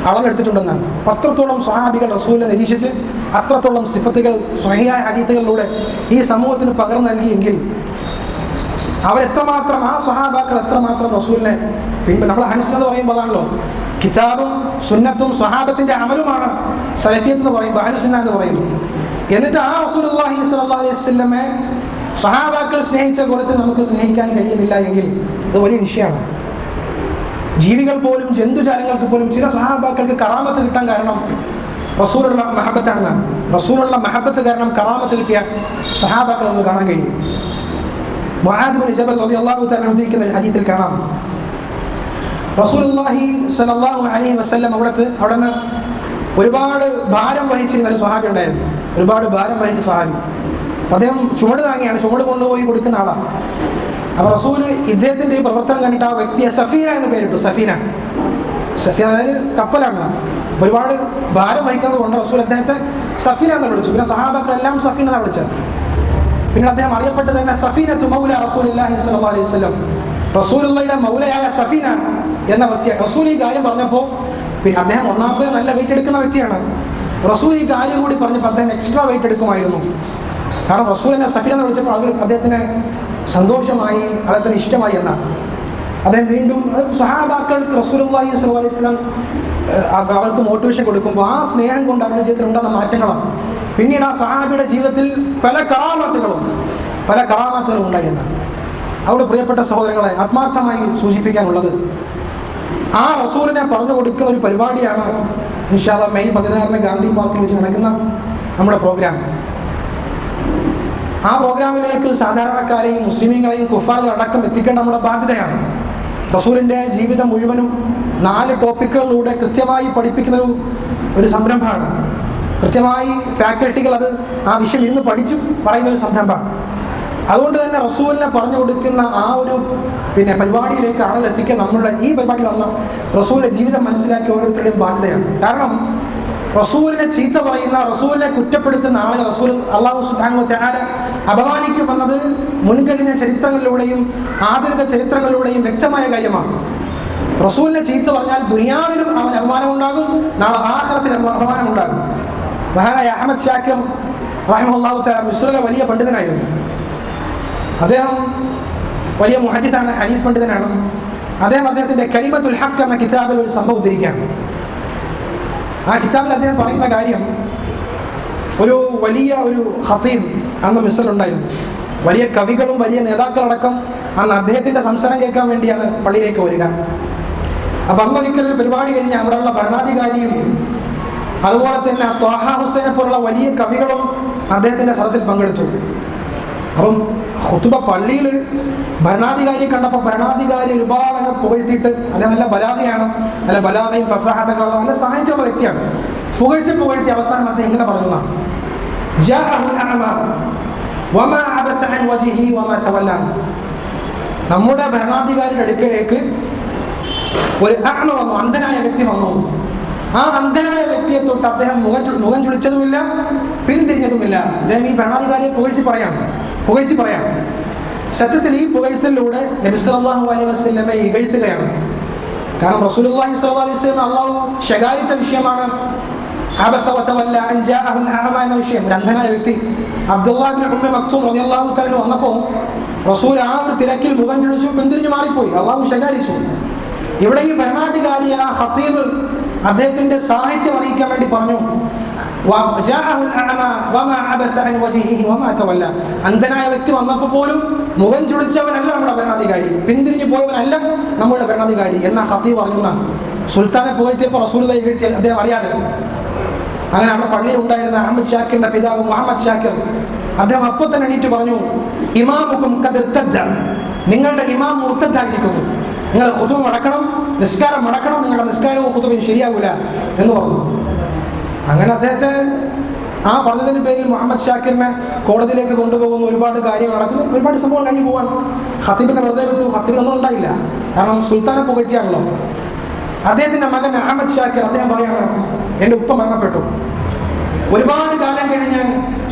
അളന്നെടുത്തിട്ടുണ്ടെന്നാണ്. അത്രത്തോളം സ്വഹാബികൾ റസൂലിനെ നിരീക്ഷിച്ച് അത്രത്തോളം സിഫത്തുകൾ സ്വഹീഹായ ഹദീസുകളിലൂടെ ഈ സമൂഹത്തിന് പകർന്നു നൽകിയെങ്കിൽ അവരെത്രമാത്രം, ആ സ്വഹാബാക്കൾ എത്രമാത്രം റസൂലിനെ നമ്മൾ ഹനീസ് എന്ന് പറയുമ്പോൾ അതാണല്ലോ, കിതാബും സുന്നത്തും സ്വഹാബത്തിൻ്റെ അമലുമാണ് സലഫിയത്ത് എന്ന് പറയുമ്പോൾ, അഹ്ലുസുന്ന എന്ന് പറയുന്നു. എന്നിട്ട് ആ റസൂലുള്ളാഹി സ്വല്ലല്ലാഹു അലൈഹി വസല്ലമയെ സ്വഹാബാക്കൾ സ്നേഹിച്ച കൂട്ടത്തിൽ നമുക്ക് സ്നേഹിക്കാൻ കഴിയുന്നില്ല എങ്കിൽ അത് വലിയ വിഷയമാണ്. ജീവികൾ പോലും, ജന്തുജാലങ്ങൾക്ക് പോലും ചില സ്വഹാബാക്കൾക്ക് കറാമത്ത് കിട്ടാൻ കാരണം റസൂലുള്ള മഹബത്താണെന്നാണ്. റസൂലുള്ള മഹബത്ത് കാരണം കറാമത്ത് കിട്ടിയ സ്വഹാബാക്കൾ നമുക്ക് കാണാൻ കഴിയും. മുആദ് ബിൻ ജബൽ റളിയല്ലാഹു തആല ഉദ്ധരിക്കുന്ന ഒരു ഹദീസിൽ കാണാം, റസൂലുള്ളാഹി സ്വല്ലല്ലാഹു അലൈഹി വസല്ലം അവിടുന്ന് ഒരുപാട് ഭാരം വഹിച്ചിരുന്ന ഒരു സ്വഹാബി ഉണ്ടായിരുന്നു. ഒരുപാട് ഭാരം വഹിച്ച സ്വഹാബി. അദ്ദേഹം ചുമട് താങ്ങിയാണ്, ചുമട് കൊണ്ടുപോയി കൊടുക്കുന്ന ആളാണ്. അപ്പോൾ റസൂല് ഇദ്ദേഹത്തിൻ്റെ ഈ പ്രവർത്തനം കണ്ടിട്ട് ആ വ്യക്തിയെ സഫീന എന്ന് പേരിട്ടു. സഫീന അതായത് കപ്പലാണ്. ഒരുപാട് ഭാരം വഹിക്കുന്നത് കൊണ്ട് റസൂൽ അദ്ദേഹത്തെ സഫീന എന്ന് വിളിച്ചു. പിന്നെ സഹാബാക്കളെല്ലാം സഫീന എന്നാണ് വിളിച്ചത്. പിന്നെ അദ്ദേഹം അറിയപ്പെട്ടത് തന്നെ സഫീനത്തു മൗല റസൂലുള്ളാഹി സ്വല്ലല്ലാഹു അലൈഹി വസല്ലം, റസൂലുള്ളാഹിയുടെ മൗലയായ സഫീന എന്ന വ്യക്തിയാണ്. റസൂൽ ഈ കാര്യം പറഞ്ഞപ്പോൾ, പിന്നെ അദ്ദേഹം ഒന്നാമത് നല്ല വെയിറ്റ് എടുക്കുന്ന വ്യക്തിയാണ്. റസൂൽ ഈ കാര്യം കൂടി പറഞ്ഞപ്പോൾ അദ്ദേഹം എക്സ്ട്രാ വെയിറ്റ് എടുക്കുമായിരുന്നു. കാരണം റസൂലിനെ സഫീന എന്ന് വിളിച്ചപ്പോൾ അത് അദ്ദേഹത്തിന് സന്തോഷമായി, അദ്ദേഹത്തിന് ഇഷ്ടമായി എന്നാണ്. അദ്ദേഹം വീണ്ടും സ്വഹാബാക്കൾക്ക് റസൂലുള്ളാഹി സ്വല്ലല്ലാഹു അലൈഹി വസല്ലം അവർക്ക് മോട്ടിവേഷൻ കൊടുക്കുമ്പോൾ ആ സ്നേഹം കൊണ്ട് അവരുടെ ജീവിതത്തിൽ ഉണ്ടാകുന്ന മാറ്റങ്ങളും പിന്നീട് ആ സ്വഹാബിയുടെ ജീവിതത്തിൽ പല കറാമത്തുകളും ഉണ്ടായി എന്നാണ്. അവിടെ പ്രിയപ്പെട്ട സഹോദരങ്ങളെ ആത്മാർത്ഥമായി സൂചിപ്പിക്കാനുള്ളത്, ആ റസൂലിനെ പറഞ്ഞു കൊടുക്കുന്ന ഒരു പരിപാടിയാണ് ഇൻഷാ അല്ലാഹ് മെയ് 16 ഗാന്ധി പാർക്കിൽ വെച്ച് നടക്കുന്ന നമ്മുടെ പ്രോഗ്രാം. ആ പ്രോഗ്രാമിലേക്ക് സാധാരണക്കാരെയും മുസ്ലിമീങ്ങളെയും കുഫാറുകളടക്കം എത്തിക്കേണ്ട നമ്മുടെ ബാധ്യതയാണ്. റസൂലിൻ്റെ ജീവിതം മുഴുവനും 4 ടോപ്പിക്കുകളിലൂടെ കൃത്യമായി പഠിപ്പിക്കുന്ന ഒരു സംരംഭമാണ്. കൃത്യമായി ഫാക്കൽറ്റികൾ അത് ആ വിഷയം ഇരുന്ന് പഠിച്ച് പറയുന്ന ഒരു സംരംഭമാണ്. അതുകൊണ്ട് തന്നെ റസൂലിനെ പറഞ്ഞു കൊടുക്കുന്ന ആ ഒരു പരിപാടിയിലേക്ക് ആളുകൾ എത്തിക്കാൻ നമ്മളുടെ ഈ പരിപാടിയിൽ വന്ന റസൂലിൻ്റെ ജീവിതം മനസ്സിലാക്കി ഓരോരുത്തരുടെയും ബാധ്യതയാണ്. കാരണം റസൂലിനെ ചീത്ത പറയുന്ന, റസൂലിനെ കുറ്റപ്പെടുത്തുന്ന ആളുകൾ റസൂൽ അല്ലാഹു സുബ്ഹാനഹു വ തആല അപമാനിക്കുമെന്നത് മുൻകഴിഞ്ഞ ചരിത്രങ്ങളിലൂടെയും ആധുനിക ചരിത്രങ്ങളിലൂടെയും വ്യക്തമായ കാര്യമാണ്. റസൂലിനെ ചീത്ത പറഞ്ഞാൽ ദുനിയാവിലും അവൻ അപമാനം ഉണ്ടാകും, നാളെ ആഖിറത്തിലും അപമാനം ഉണ്ടാകും. മഹാനായ അഹ്മദ് ഷാക്കിർ റഹിമഹുല്ലാഹു തആല മിസ്രിലെ വലിയ പണ്ഡിതനായിരുന്നു. അദ്ദേഹം വലിയ മുഹദ്ദിസാണ്, ഹദീസ് പണ്ഡിതനാണ്. അദ്ദേഹത്തിൻ്റെ കലിമത്തുൽ ഹഖ് എന്ന കിതാബിൽ ഒരു സംഭവം ഉദ്ധരിക്കുകയാണ്. ആ കിതാബിൽ അദ്ദേഹം പറയുന്ന കാര്യം, ഒരു വലിയ ഖതീബ് അന്ന് മിസ്രിലുണ്ടായിരുന്നു. വലിയ കവികളും വലിയ നേതാക്കളടക്കം അന്ന് അദ്ദേഹത്തിൻ്റെ സംസാരം കേൾക്കാൻ വേണ്ടിയാണ് പള്ളിയിലേക്ക് വരിക. അപ്പം അന്നൊരിക്കലൊരു പരിപാടി കഴിഞ്ഞ് അവിടെയുള്ള ഭരണാധികാരിയും അതുപോലെ തന്നെ ത്വാഹ ഹുസൈനെ പോലുള്ള വലിയ കവികളും അദ്ദേഹത്തിൻ്റെ സദസ്സിൽ പങ്കെടുത്തു. അപ്പം ഖുതുബ പള്ളിയിൽ ഭരണാധികാരിയെ കണ്ടപ്പോൾ ഭരണാധികാരി ഒരുപാട് അങ്ങ് പുകഴ്ത്തിയിട്ട്, അദ്ദേഹം നല്ല ബലാഗയാണ്, നല്ല ബലാഗയും ഫസാഹത്തൊക്കെ ഉള്ള നല്ല സാഹിത്യമുള്ള വ്യക്തിയാണ്. പുകഴ്ത്തി അവസാനം അദ്ദേഹം ഇങ്ങനെ പറഞ്ഞു, നമ്മുടെ ഭരണാധികാരിയുടെ അടുക്കലേക്ക് ഒരു അഅ്മ വന്നു, അന്ധനായ വ്യക്തി വന്നു. ആ അന്ധനായ വ്യക്തിയെ തൊട്ട് അദ്ദേഹം മുഖം ചുളിച്ചതുമില്ല, പിന്തിരിഞ്ഞതുമില്ല. അദ്ദേഹം ഈ ഭരണാധികാരിയെ പുകഴ്ത്തി പറയാം. സത്യത്തിൽ ഈ പുകഴ്ത്തലിലൂടെ നബി സല്ലല്ലാഹു അലൈഹി വസല്ലമയെ ഇകഴ്ത്തുകയാണ്. കാരണം റസൂലുള്ളാഹി സ്വല്ലല്ലാഹു അലൈഹി വസല്ലം അല്ലാഹു ശകാരിച്ച വിഷയമാണ് അബസ വതവല്ല അൻ ജാഅഹുൽ അഅമ എന്ന വിഷയം. ഒരു അന്ധനായ വ്യക്തി അബ്ദുല്ലാഹ് ഇബ്നു ഉമ്മി മക്തൂം റളിയല്ലാഹു തആല വന്നപ്പോൾ റസൂൽ ആ ഒരു തിരക്കിൽ മുഖം ചുളിച്ചു, പിന്തിരിഞ്ഞു മാറിപ്പോയി. അല്ലാഹു ശകാരിച്ചു. ഇവിടെ ഈ ഭരണാധികാരി ആ ഖതീബ് അദ്ദേഹത്തിന്റെ സാഹിത്യം അറിയിക്കാൻ വേണ്ടി പറഞ്ഞു, അന്ധനായ വ്യക്തി വന്നപ്പോൾ പോലും മുഖം ചുളിച്ചവനല്ല നമ്മുടെ ഭരണാധികാരി, പിന്തിരിഞ്ഞു പോയവനല്ല നമ്മുടെ ഭരണാധികാരി എന്ന ഖതീബ് പറഞ്ഞു. സുൽത്താനെ പുകഴ്ത്തിയപ്പോൾ റസൂലുള്ളാഹി ഇകഴ്ത്തി അദ്ദേഹം അറിയാതെ. അങ്ങനെ നമ്മുടെ പള്ളിയിൽ ഉണ്ടായിരുന്ന അഹമ്മദ് ഷാക്കിറിന്റെ പിതാവ് മുഹമ്മദ് ഷാക്കിർ അദ്ദേഹം അപ്പോൾ തന്നെ എണീറ്റ് പറഞ്ഞു, ഇമാമുക്കും ഖദ് ഇർതദ്ദ, നിങ്ങളുടെ ഇമാം മുർത്തദ്ദായിരിക്കുന്നു, നിങ്ങൾ ഖുതുബ മടക്കണം, നിസ്കാരം മടക്കണം, നിങ്ങളുടെ നിസ്കാരവും ഖുതുബയും ശരിയാകൂല എന്ന് പറഞ്ഞു. അങ്ങനെ അദ്ദേഹത്തെ ആ പറഞ്ഞതിന് പേരിൽ മുഹമ്മദ് ഷാക്കിറിനെ കോടതിയിലേക്ക് കൊണ്ടുപോകുന്ന ഒരുപാട് കാര്യങ്ങൾ നടക്കുന്നു, ഒരുപാട് സംഭവം കഴിഞ്ഞ് പോവാണ്. ഖതീബിനെ വെറുതെ വിട്ടു, ഖതീബിനൊന്നും ഉണ്ടായില്ല, കാരണം സുൽത്താനെ പുകഴ്ത്തിയാണല്ലോ. അദ്ദേഹത്തിന്റെ മകൻ അഹമ്മദ് ഷാക്കിർ അദ്ദേഹം പറയാണ്, എൻ്റെ ഉപ്പ മരണപ്പെട്ടു. ഒരുപാട് കാലം കഴിഞ്ഞ്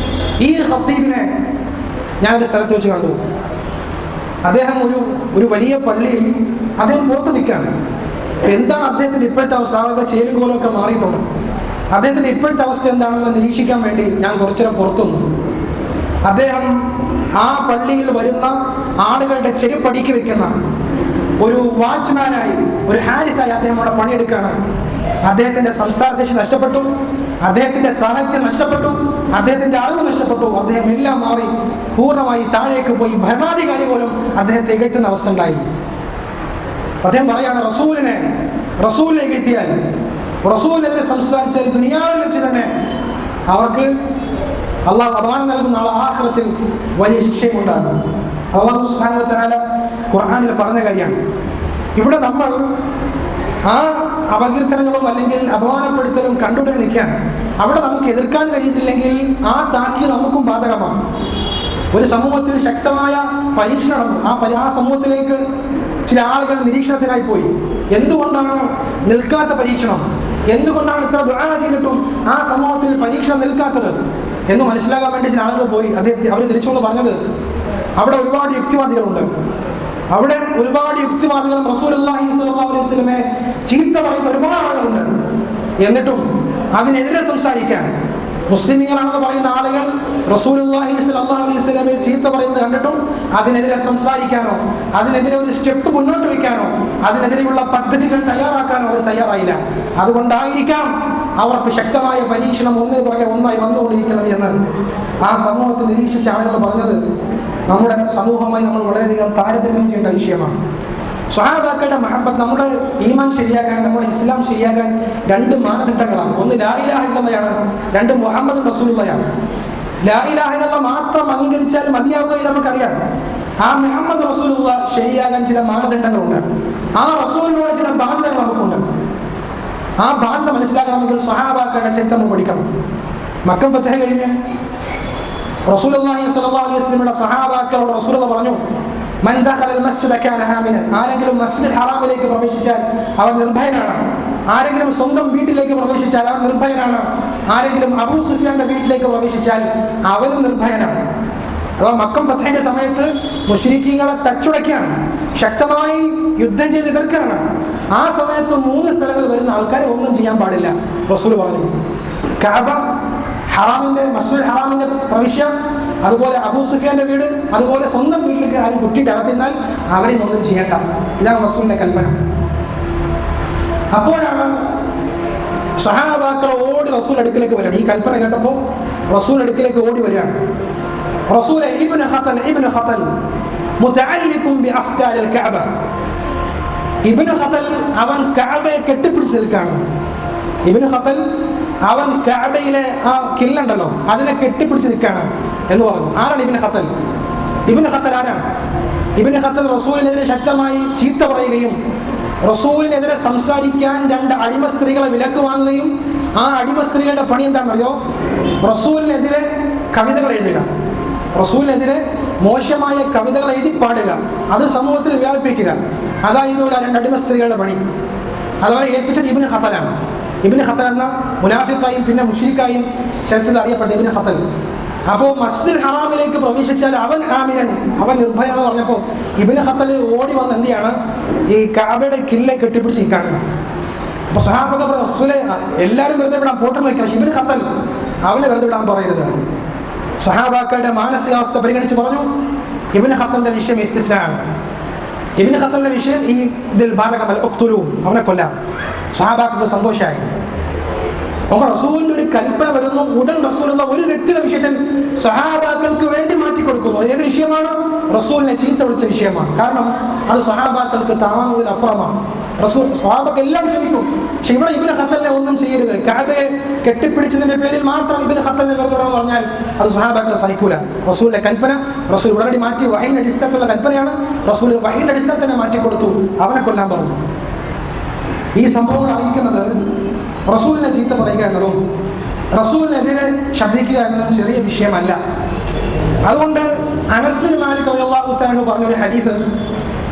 ഈ ഖതീബിനെ ഞാൻ ഒരു സ്ഥലത്ത് വെച്ച് കണ്ടു. അദ്ദേഹം ഒരു വലിയ പള്ളിയിൽ അദ്ദേഹം പുറത്ത് നിൽക്കുകയാണ്. എന്താണ് അദ്ദേഹത്തിന്റെ ഇപ്പോഴത്തെ അവസ്ഥ? ആകെ ചേരുകോലൊക്കെ മാറിയിട്ടുണ്ട്. അദ്ദേഹത്തിന്റെ ഇപ്പോഴത്തെ അവസ്ഥ എന്താണെന്ന് നിരീക്ഷിക്കാൻ വേണ്ടി ഞാൻ കുറച്ചുനേരം പുറത്തു നിന്നു. അദ്ദേഹം ആ പള്ളിയിൽ വരുന്ന ആളുകളുടെ ചെരുപ്പടിക്ക് വെക്കുന്ന ഒരു വാച്ച്മാനായി, ഒരു ഹാരിസായി അദ്ദേഹം അവിടെ പണിയെടുക്കുകയാണ്. അദ്ദേഹത്തിന്റെ സംസാരശേഷി നഷ്ടപ്പെട്ടു, അദ്ദേഹത്തിന്റെ സാഹിത്യം നഷ്ടപ്പെട്ടു, അദ്ദേഹത്തിന്റെ അറിവ് നഷ്ടപ്പെട്ടു. അദ്ദേഹം എല്ലാം മാറി പൂർണ്ണമായി താഴേക്ക് പോയി. ഭരണാധികാരി പോലും അദ്ദേഹത്തെ ഇകഴ്ത്തുന്ന അവസ്ഥ ഉണ്ടായി. അദ്ദേഹം പറയാണ്, റസൂലിനെ ഇകഴ്ത്തിയാൽ, റസൂലിനെതിരെ സംസാരിച്ചാൽ ദുനിയാവിൽ വെച്ച് തന്നെ അവർക്ക് അള്ളാഹു അപമാനം നൽകുന്ന ആൾ ആഖിറത്തിൽ വലിയ ശിക്ഷയും ഉണ്ടാകും. അല്ലാഹു സുബ്ഹാനഹു വ തആല ഖുർആനിൽ പറഞ്ഞ കാര്യമാണ്. ഇവിടെ നമ്മൾ ആ അപകീർത്തനങ്ങളും അല്ലെങ്കിൽ അപമാനപ്പെടുത്തലും കണ്ടുകൊണ്ട് നിൽക്കാൻ, അവിടെ നമുക്ക് എതിർക്കാൻ കഴിയുന്നില്ലെങ്കിൽ ആ താക്കീത് നമുക്കും ബാധകമാണ്. ഒരു സമൂഹത്തിൽ ശക്തമായ പരീക്ഷണം, ആ സമൂഹത്തിലേക്ക് ചില ആളുകൾ നിരീക്ഷണത്തിനായി പോയി. എന്തുകൊണ്ടാണ് നിൽക്കാത്ത പരീക്ഷണം? എന്തുകൊണ്ടാണ് ഇത്ര ദുആ ചെയ്തിട്ടും ആ സമൂഹത്തിൽ പരീക്ഷണം നിൽക്കാത്തത് എന്ന് മനസ്സിലാക്കാൻ വേണ്ടി ചില ആളുകൾ പോയി. അവർ തിരിച്ചുകൊണ്ട് പറഞ്ഞത്, അവിടെ ഒരുപാട് യുക്തിവാദികളുണ്ട്, അവിടെ ഒരുപാട് യുക്തിവാദികളും റസൂലുള്ളാഹി സ്വല്ലല്ലാഹു അലൈഹി വസല്ലമയെ ചീത്ത പറയുന്ന ഒരുപാട് ആളുകളുണ്ട്. എന്നിട്ടും അതിനെതിരെ സംസാരിക്കാൻ മുസ്ലിമീങ്ങളാണെന്ന് പറയുന്ന ആളുകൾ റസൂലുള്ളാഹി സ്വല്ലല്ലാഹു അലൈഹി വസല്ലമയെ ചീത്ത പറയുന്നത് കണ്ടിട്ടും അതിനെതിരെ സംസാരിക്കാനോ, അതിനെതിരെ ഒരു സ്റ്റെപ്പ് മുന്നോട്ട് വയ്ക്കാനോ, അതിനെതിരെയുള്ള പദ്ധതികൾ തയ്യാറാക്കാനോ അവർ തയ്യാറായില്ല. അതുകൊണ്ടായിരിക്കാം അവർക്ക് ശക്തമായ പരീക്ഷണം ഒന്നായി വന്നുകൊണ്ടിരിക്കുന്നത് എന്ന് ആ സമൂഹത്തെ നിരീക്ഷിച്ച ആളുകൾ പറഞ്ഞത് നമ്മുടെ സമൂഹമായി നമ്മൾ വളരെയധികം താരതമ്യം ചെയ്യേണ്ട വിഷയമാണ്. സ്വഹാബാക്കളുടെ മഹബത്ത്, നമ്മുടെ ഈമാൻ ശരിയാകാൻ, നമ്മുടെ ഇസ്ലാം ശരിയാകാൻ 2 മാനദണ്ഡങ്ങളാണ്. ഒന്ന് ലാ ഇലാഹ ഇല്ലല്ലാഹയാണ്, 2 മുഹമ്മദ് റസൂലുള്ളാഹിയാണ്. ലാ ഇലാഹ ഇല്ലല്ലാഹ് മാത്രം അംഗീകരിച്ചാൽ മതിയാവുകയും നമുക്കറിയാം. ആ മുഹമ്മദ് റസൂലുള്ളാഹ് ശരിയാകാൻ ചില മാനദണ്ഡങ്ങളുണ്ട്. ആ റസൂലിനോട് ചില ബാധ്യതകൾ നമുക്കുണ്ട്. ആ ബാധ്യത മനസ്സിലാക്കണമെങ്കിൽ സ്വഹാബാക്കളുടെ ചരിത്രം പഠിക്കണം. മക്ക ഫത്ഹ് കഴിഞ്ഞ് റസൂലുള്ളാഹി സ്വല്ലല്ലാഹു അലൈഹി വസല്ലമയുടെ സ്വഹാബാക്കളോട് റസൂലുള്ളാഹി പറഞ്ഞു, മൻ ദഖലൽ മസ്ജിദ കാന ആമിനൻ. ആരെങ്കിലും മസ്ജിദുൽ ഹറാമിലേക്ക് പ്രവേശിച്ചാൽ അവൻ നിർഭയനാണ്. ആരെങ്കിലും സ്വന്തം വീട്ടിലേക്ക് പ്രവേശിച്ചാൽ അവൻ നിർഭയനാണ്. ആരെങ്കിലും അബൂ സുഫിയാന്റെ വീട്ടിലേക്ക് പ്രവേശിച്ചാൽ അവനും നിർഭയനാണ്. അഥവാ മക്ക ഫത്ഹിന്റെ സമയത്ത് മുശ്രിക്കീങ്ങളെ തച്ചുടയ്ക്കാണ്, ശക്തമായി യുദ്ധം ചെയ്ത് എതിർക്കാണ്. ആ സമയത്ത് 3 സ്ഥലങ്ങളിൽ വരുന്ന ആൾക്കാരെ ഒന്നും ചെയ്യാൻ പാടില്ല. റസൂൽ പറഞ്ഞു, കഅബ, ഹറാമിന്റെ മസ്ജിദുൽ ഹറാമിന്റെ പ്രവിശ്യ, അതുപോലെ അബൂ സുഫിയാന്റെ വീട്, അതുപോലെ സ്വന്തം വീട്ടിലേക്ക് ആരും കുട്ടിയിട്ട് അകത്തിരുന്നാൽ അവരെ ഒന്നും ചെയ്യണ്ട. ഇതാണ് റസൂലിന്റെ കൽപ്പന. അപ്പോഴാണ് സ്വഹാബാക്കൾ ഓടി റസൂൽ അടുക്കിലേക്ക് വരികയാണ്. ഈ കൽപ്പന കേട്ടപ്പോൾ റസൂൽ അടുക്കിലേക്ക് ഓടി വരികയാണ്. റസൂൽ ഇബ്നു ഖതൽ മുതഅല്ലിഖുൻ ബിഅസ്താരിൽ കഅബ. ഇബ്നു ഖതൽ അവൻ കഅബയെ കെട്ടിപ്പിടിച്ച് നിൽക്കുകയാണ്. ഇബ്നു ഖതൽ അവൻ കഅബയിലെ ആ കില്ലുണ്ടല്ലോ അതിനെ കെട്ടിപ്പിടിച്ച് നിൽക്കുകയാണ് എന്ന് പറഞ്ഞു. ആരാണ് ഇബ്നു ഖതൽ? ഇബ്നു ഖതൽ ആരാണ്? ഇബ്നു ഖതൽ റസൂലിനെതിരെ ശക്തമായി ചീത്ത പറയുകയും റസൂലിനെതിരെ സംസാരിക്കാൻ 2 അടിമ സ്ത്രീകളെ വിലക്ക് വാങ്ങുകയും, ആ അടിമ സ്ത്രീകളുടെ പണി എന്താണെന്നറിയോ? റസൂലിനെതിരെ കവിതകൾ എഴുതുക, റസൂലിനെതിരെ മോശമായ കവിതകൾ എഴുതി പാടുക, അത് സമൂഹത്തിൽ വ്യാപിപ്പിക്കുക. അതായിരുന്നു 2 അടിമ സ്ത്രീകളുടെ പണി. അതുപോലെ ഏൽപ്പിച്ചത് ഇബ്നു ഖതലാണ്. ഇബ്നു ഖതൽ എന്ന മുനാഫിഖായും പിന്നെ മുശ്രിക്കായും ചരിത്രത്തിൽ അറിയപ്പെട്ട ഇബ്നു ഖതൽ. അപ്പോൾ മസ്ജിദുൽ ഹറാമിലേക്ക് പ്രവേശിച്ചാൽ അവൻ ആമിനൻ, അവൻ നിർഭയമെന്ന് പറഞ്ഞപ്പോൾ ഇബ്നു ഖതൽ ഓടി വന്ന് എന്ത് ചെയ്യാണ്? ഈ കഅബയുടെ കില്ലെ കെട്ടിപ്പിടിച്ച് കാണുന്നത്. അപ്പോൾ സ്വഹാബത്ത് റസൂലെ എല്ലാവരും വെറുതെ വിടാൻ പോട്ടെന്ന് വയ്ക്കാം, പക്ഷേ ഇബ്നു ഖതൽ അവനെ വെറുതെ വിടാൻ പറയരുത്. സ്വഹാബാക്കളുടെ മാനസികാവസ്ഥ പരിഗണിച്ച് പറഞ്ഞു, ഇബ്നു ഖതലിന്റെ വിഷയം ഇസ്തിസ്നാണ്. ഇബ്നു ഖതലിന്റെ വിഷയം ഈ ഇതിൽ ബാലകമൽ ഉഖ്തുലൂ, അവനെ കൊല്ലാം. സ്വഹാബാക്കൾക്ക് സന്തോഷമായി. അപ്പോൾ റസൂലിന്റെ ഒരു കൽപ്പന വരുന്നു, ഉടൻ റസൂലുള്ള ഒരു വ്യക്തിയുടെ വിഷയത്തിൽ സ്വഹാബാക്കൾക്ക് വേണ്ടി മാറ്റിക്കൊടുക്കുന്നു. ഏത് വിഷയമാണ്? റസൂലിനെ ചീത്ത വിളിച്ച വിഷയമാണ്. കാരണം അത് സ്വഹാബാക്കൾക്ക് താങ്ങുന്നതിനപ്പുറമാണ്. റസൂൽ സ്വഹാബക്ക് എല്ലാം ക്ഷമിക്കും, പക്ഷെ ഇവിടെ ഇബ്നു ഖതലിനെ ഒന്നും ചെയ്യരുത്. കഅബയെ കെട്ടിപ്പിടിച്ചതിന്റെ പേരിൽ മാത്രം ഇബ്നു ഖതലിനെ വെറുതെ പറഞ്ഞാൽ അത് സ്വഹാബാക്കൾ സഹിക്കൂല. റസൂലിന്റെ കൽപ്പന റസൂൽ ഉടനടി മാറ്റി. വഹീന്റെ അടിസ്ഥാനത്തിലുള്ള കൽപ്പനയാണ്. റസൂൽ വഹീന്റെ അടിസ്ഥാനത്തിനെ മാറ്റിക്കൊടുത്തു, അവനെ കൊല്ലാൻ പറഞ്ഞു. ഈ സംഭവങ്ങൾ അറിയിക്കുന്നത് റസൂലിനെ ചീത്ത പറയുക എന്നതും റസൂലിനെതിരെ ശബ്ദിക്കുക എന്നതും ചെറിയ വിഷയമല്ല. അതുകൊണ്ട് അനസ് ബിൻ മാലിക് റളിയല്ലാഹു തആല പറഞ്ഞൊരു ഹദീസ്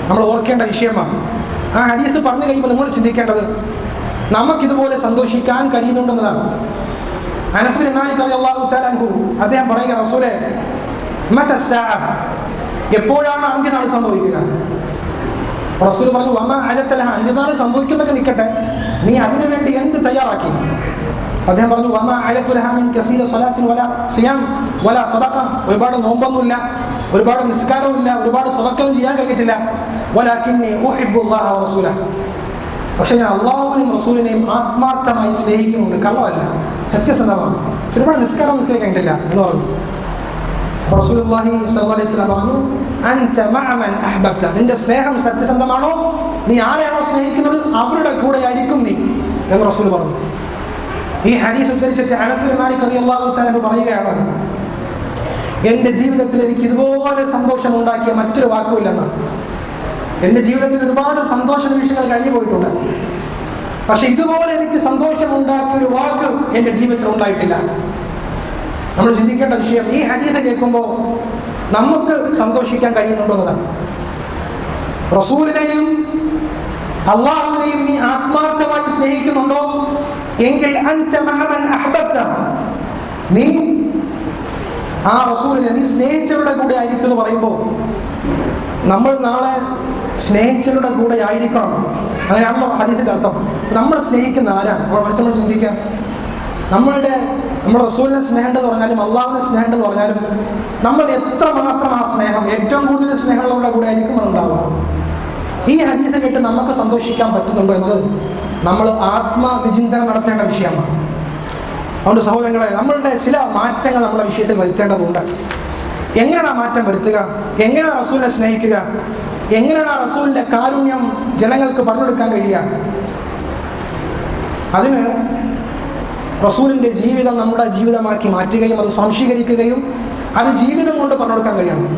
നമ്മൾ ഓർക്കേണ്ട വിഷയമാണ്. ആ ഹദീസ് പറഞ്ഞു കഴിയുമ്പോൾ നമ്മൾ ചിന്തിക്കേണ്ടത് നമുക്കിതുപോലെ സന്തോഷിക്കാൻ കഴിയുന്നുണ്ടെന്നതാണ്. അനസ് ബിൻ മാലിക് റളിയല്ലാഹു തആല അദ്ദേഹം പറയുക, റസൂലേ മത സ്സാഅ, എപ്പോഴാണ് അന്ത്യനാൾ സംഭവിക്കുക? റസൂൽ പറഞ്ഞു, വമാ അജതലഹ, അന്ത്യനാൾ സംഭവിക്കുന്നതൊക്കെ നിൽക്കട്ടെ, നീ അതിനു വേണ്ടി എന്ത് തയ്യാറാക്കി? അദ്ദേഹം പറഞ്ഞു, വമാ അജതുലഹ മിൻ കസീറ സ്വലാത്തിൻ വലാ സിയാം വലാ സദഖ, ഒരുപാട് നോമ്പൊന്നുമില്ല, ഒരുപാട് നിസ്കാരവുമില്ല, ഒരുപാട് സദഖയും ചെയ്യാൻ കഴിഞ്ഞിട്ടില്ല. വലാകിന്നി ഉഹിബ്ബുല്ലാഹ വറസൂലഹ, പക്ഷെ ഞാൻ അള്ളാഹുവിനെയും റസൂലിനെയും ആത്മാർത്ഥമായി സ്നേഹിക്കുന്നുണ്ട്. കള്ളമല്ല, സത്യസന്ധമാണ്. ഒരുപാട് നിസ്കാരം കഴിഞ്ഞിട്ടില്ല എന്ന് പറഞ്ഞു. റസൂലുള്ളാഹി സ്വല്ലല്ലാഹു അലൈഹി വസല്ലം പറഞ്ഞു, അൻത മഅ മൻ അഹ്ബബ്ത, നിന്റെ സ്നേഹം സത്യസന്ധമാണോ, നീ ആരെയാണോ സ്നേഹിക്കുന്നത് അവരുടെ കൂടെ ആയിരിക്കും നീ എന്ന് റസൂൽ പറഞ്ഞു. ഈ ഹദീസ് ഉദ്ധരിച്ചിട്ട് അനസ് ബിൻ മാലിക് റളിയല്ലാഹു തആല പറയുകയാണ്, എൻ്റെ ജീവിതത്തിൽ എനിക്ക് ഇതുപോലെ സന്തോഷം ഉണ്ടാക്കിയ മറ്റൊരു വാക്കുമില്ലെന്നാണ്. എൻ്റെ ജീവിതത്തിൽ ഒരുപാട് സന്തോഷ നിമിഷങ്ങൾ കഴിഞ്ഞു പോയിട്ടുണ്ട്, പക്ഷെ ഇതുപോലെ എനിക്ക് സന്തോഷം ഉണ്ടാക്കിയ ഒരു വാക്ക് എൻ്റെ ജീവിതത്തിൽ ഉണ്ടായിട്ടില്ല. നമ്മൾ ചിന്തിക്കേണ്ട വിഷയം, ഈ ഹദീസ് കേൾക്കുമ്പോൾ നമുക്ക് സന്തോഷിക്കാൻ കഴിയുന്നുണ്ടോ എന്നതാണ്. റസൂലിനെയും അള്ളാഹുവിനെയും നീ ആത്മാർത്ഥമായി സ്നേഹിക്കുന്നുണ്ടോ എങ്കിൽ അൻത മഅ മൻ അഹ്ബബ്ത, നീ ആ റസൂലിനെ നീ സ്നേഹിച്ചവരുടെ കൂടെ ആയിരിക്കും എന്ന് പറയുമ്പോൾ നമ്മൾ നാളെ സ്നേഹിച്ചവരുടെ കൂടെ ആയിരിക്കണം. അങ്ങനെയാണല്ലോ ഹദീസിന്റെ അർത്ഥം. നമ്മൾ സ്നേഹിക്കുന്ന ആരാണ്? നമ്മൾ മനസ്സിൽ ചിന്തിക്കാം. നമ്മുടെ റസൂലിനെ സ്നേഹേണ്ടത് പറഞ്ഞാലും അള്ളാഹുവിനെ സ്നേഹേണ്ടത് പറഞ്ഞാലും നമ്മൾ എത്രമാത്രം ആ സ്നേഹം, ഏറ്റവും കൂടുതൽ സ്നേഹമുള്ളവരുടെ കൂടെ ആയിരിക്കും അതുണ്ടാവുക. ഈ ഹദീസ് കേട്ട് നമുക്ക് സന്തോഷിക്കാൻ പറ്റുന്നുണ്ടോ എന്നത് നമ്മൾ ആത്മവിചിന്തനം നടത്തേണ്ട വിഷയമാണ്. അതുകൊണ്ട് സഹോദരങ്ങളെ, നമ്മളുടെ ചില മാറ്റങ്ങൾ നമ്മുടെ വിഷയത്തിൽ വരുത്തേണ്ടതുണ്ട്. എങ്ങനെയാണ് ആ മാറ്റം വരുത്തുക? എങ്ങനെയാണ് റസൂലിനെ സ്നേഹിക്കുക? എങ്ങനെയാണ് ആ റസൂലിൻ്റെ കാരുണ്യം ജനങ്ങൾക്ക് പറഞ്ഞെടുക്കാൻ കഴിയുക? അതിന് റസൂലിൻ്റെ ജീവിതം നമ്മുടെ ജീവിതമാക്കി മാറ്റുകയും അത് സംശീകരിക്കുകയും അത് ജീവിതം കൊണ്ട് പറഞ്ഞെടുക്കാൻ കഴിയണം.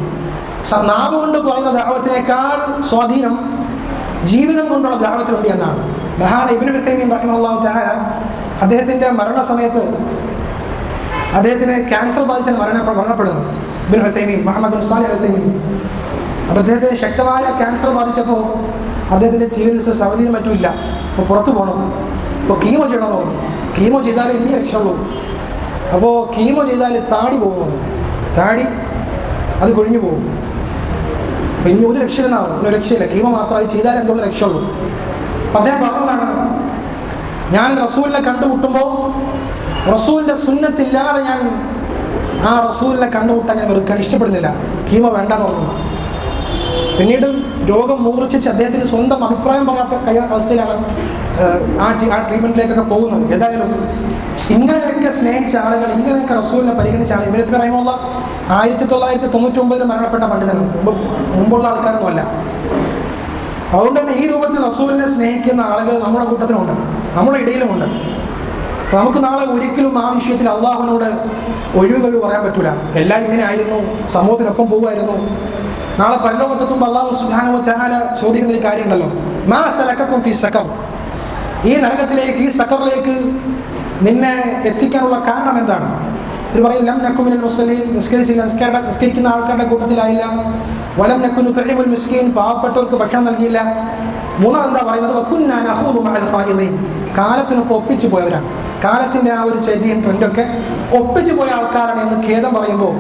നാവ് കൊണ്ട് പറയുന്ന ദഅവത്തിനേക്കാൾ സ്വാധീനം ജീവിതം കൊണ്ടുള്ള ദഅവത്തിനുണ്ട് എന്നാണ്. മഹാൻ ഇബ്നു തൈമിയ്യ റഹിമഹുല്ലാഹു തആല അദ്ദേഹത്തിൻ്റെ മരണസമയത്ത് അദ്ദേഹത്തിന് ക്യാൻസർ ബാധിച്ചാണ് മരണപ്പെടുന്നത്. Ibn Taymiyyah Muhammad bin Salih al Taymiyyah. അപ്പോൾ അദ്ദേഹത്തിന് ശക്തമായ ക്യാൻസർ ബാധിച്ചപ്പോൾ അദ്ദേഹത്തിൻ്റെ ചികിത്സ സൗദിയിലും മറ്റുമില്ല. അപ്പോൾ പുറത്തു പോകണം. അപ്പോൾ കീമോ ചെയ്യണമെന്ന് പറഞ്ഞു. കീമോ ചെയ്താൽ ഇനി രക്ഷയുള്ളൂ. അപ്പോൾ കീമോ ചെയ്താൽ താടി പോകുന്നു. താടി അത് കൊഴിഞ്ഞു പോകും. അപ്പം ഇനി ഒരു രക്ഷയില്ലെന്നാണ്. ഒരു രക്ഷയില്ല. കീമോ മാത്രമായി ചെയ്താൽ എന്തുള്ള രക്ഷയുള്ളൂ. അപ്പം അദ്ദേഹം പറഞ്ഞതാണ്, ഞാൻ റസൂലിനെ കണ്ടുമുട്ടുമ്പോൾ റസൂലിൻ്റെ സുന്നത്തില്ലാതെ ഞാൻ ആ റസൂലിനെ കണ്ടുമുട്ടാൻ ഞാൻ വെറുക്കാൻ ഇഷ്ടപ്പെടുന്നില്ല. കീമോ വേണ്ടെന്ന് പറഞ്ഞു. പിന്നീട് രോഗം മൂർച്ഛിച്ച് അദ്ദേഹത്തിന് സ്വന്തം അഭിപ്രായം പറയാത്ത അവസ്ഥയിലാണ് ആ ട്രീറ്റ്മെൻറ്റിലേക്കൊക്കെ പോകുന്നത്. ഏതായാലും ഇങ്ങനെയൊക്കെ സ്നേഹിച്ച ആളുകൾ, ഇങ്ങനെയൊക്കെ റസൂലിനെ പരിഗണിച്ച ആളുകൾ, ഇവരത്തിന് പറയുമ്പോൾ 1999 മരണപ്പെട്ട പണ്ഡിതനും മുമ്പുള്ള ആൾക്കാരൊന്നും അല്ല. അതുകൊണ്ട് തന്നെ ഈ രൂപത്തിൽ റസൂലിനെ സ്നേഹിക്കുന്ന ആളുകൾ നമ്മുടെ കൂട്ടത്തിലുണ്ട്, നമ്മുടെ ഇടയിലുമുണ്ട്. നമുക്ക് നാളെ ഒരിക്കലും ആ വിഷയത്തിൽ അള്ളാഹുവിനോട് ഒഴിവുകഴിവ് പറയാൻ പറ്റൂല. എല്ലാം ഇങ്ങനെ ആയിരുന്നു, സമൂഹത്തിനൊപ്പം പോകുമായിരുന്നു. നാളെ പരലോകത്തെത്തുമ്പോൾ അള്ളാഹു സുബ്ഹാനഹു വ തആല ചോദിക്കുന്ന ഒരു കാര്യമുണ്ടല്ലോ, മാ സലക്കക്കും ഫീ സഖർ, ഈ നരകത്തിലേക്ക്, ഈ സഖറിലേക്ക് നിന്നെ എത്തിക്കാനുള്ള കാരണം എന്താണ്? ഇവർ പറയും, ലം നക്കു മിനൽ മുസല്ലീൻ, നിസ്കരിക്കുന്ന ആൾക്കാരുടെ കൂട്ടത്തിലായില്ല. വലം നക്കു നുത്ഇമുൽ മിസ്കീൻ, പാവപ്പെട്ടവർക്ക് ഭക്ഷണം നൽകിയില്ല. മൂന്നാം എന്താ പറയുന്നത്, വകുന്നാ നഖൂദു മഅൽ ഖായിദീൻ, കാലത്തിനൊപ്പം ഒപ്പിച്ചു പോയവരാണ്. കാലത്തിൻ്റെ ആ ഒരു ചര്യയും ട്രെൻഡൊക്കെ ഒപ്പിച്ചു പോയ ആൾക്കാരാണ് എന്ന് ഖേദം പറയുമ്പോൾ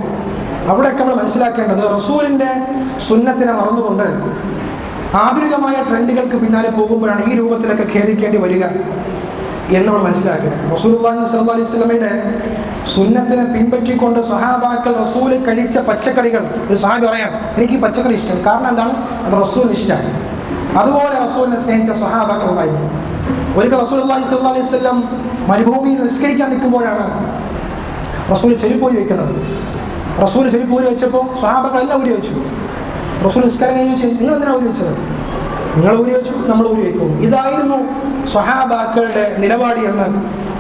അവിടെയൊക്കെ നമ്മൾ മനസ്സിലാക്കേണ്ടത് റസൂലിൻ്റെ സുന്നത്തിനെ മറന്നുകൊണ്ട് ആധുനികമായ ട്രെൻഡുകൾക്ക് പിന്നാലെ പോകുമ്പോഴാണ് ഈ രൂപത്തിലൊക്കെ ഖേദിക്കേണ്ടി വരിക എന്ന് നമ്മൾ മനസ്സിലാക്കുക. റസൂലുള്ളാഹി സ്വല്ലല്ലാഹു അലൈഹി വസല്ലമയുടെ സുന്നത്തിനെ പിൻപറ്റിക്കൊണ്ട് സ്വഹാബാക്കൾ റസൂൽ കഴിച്ച പച്ചക്കറികൾ, ഒരു സഹാബി പറയാം, എനിക്ക് ഈ പച്ചക്കറി ഇഷ്ടം, കാരണം എന്താണ്? അത് റസൂലിന് ഇഷ്ടമാണ്. അതുപോലെ റസൂലിനെ സ്നേഹിച്ച സ്വഹാബാക്കൾ ഉണ്ടായിരുന്നു. ഒരിക്കൽ റസൂലുള്ളാഹി സ്വല്ലല്ലാഹു അലൈഹി വസല്ലം മരുഭൂമിയിൽ നിസ്കരിക്കാൻ നിൽക്കുമ്പോഴാണ് റസൂൽ ചെരുപ്പൂരി വയ്ക്കുന്നത്. റസൂൽ ചെരുപ്പൂരി വെച്ചപ്പോൾ സ്വഹാബാക്കളെല്ലാം ഊരി വെച്ചു. റസൂൽ നിസ്കാരം കഴിഞ്ഞ് ചോദിച്ചു, നിങ്ങൾ എന്തിനാണ് ഊരി വെച്ചത്? നിങ്ങൾ ഊരി വെച്ചു, നമ്മൾ ഊരി വയ്ക്കും. ഇതായിരുന്നു സ്വഹാബാക്കളുടെ നിലപാട് എന്ന്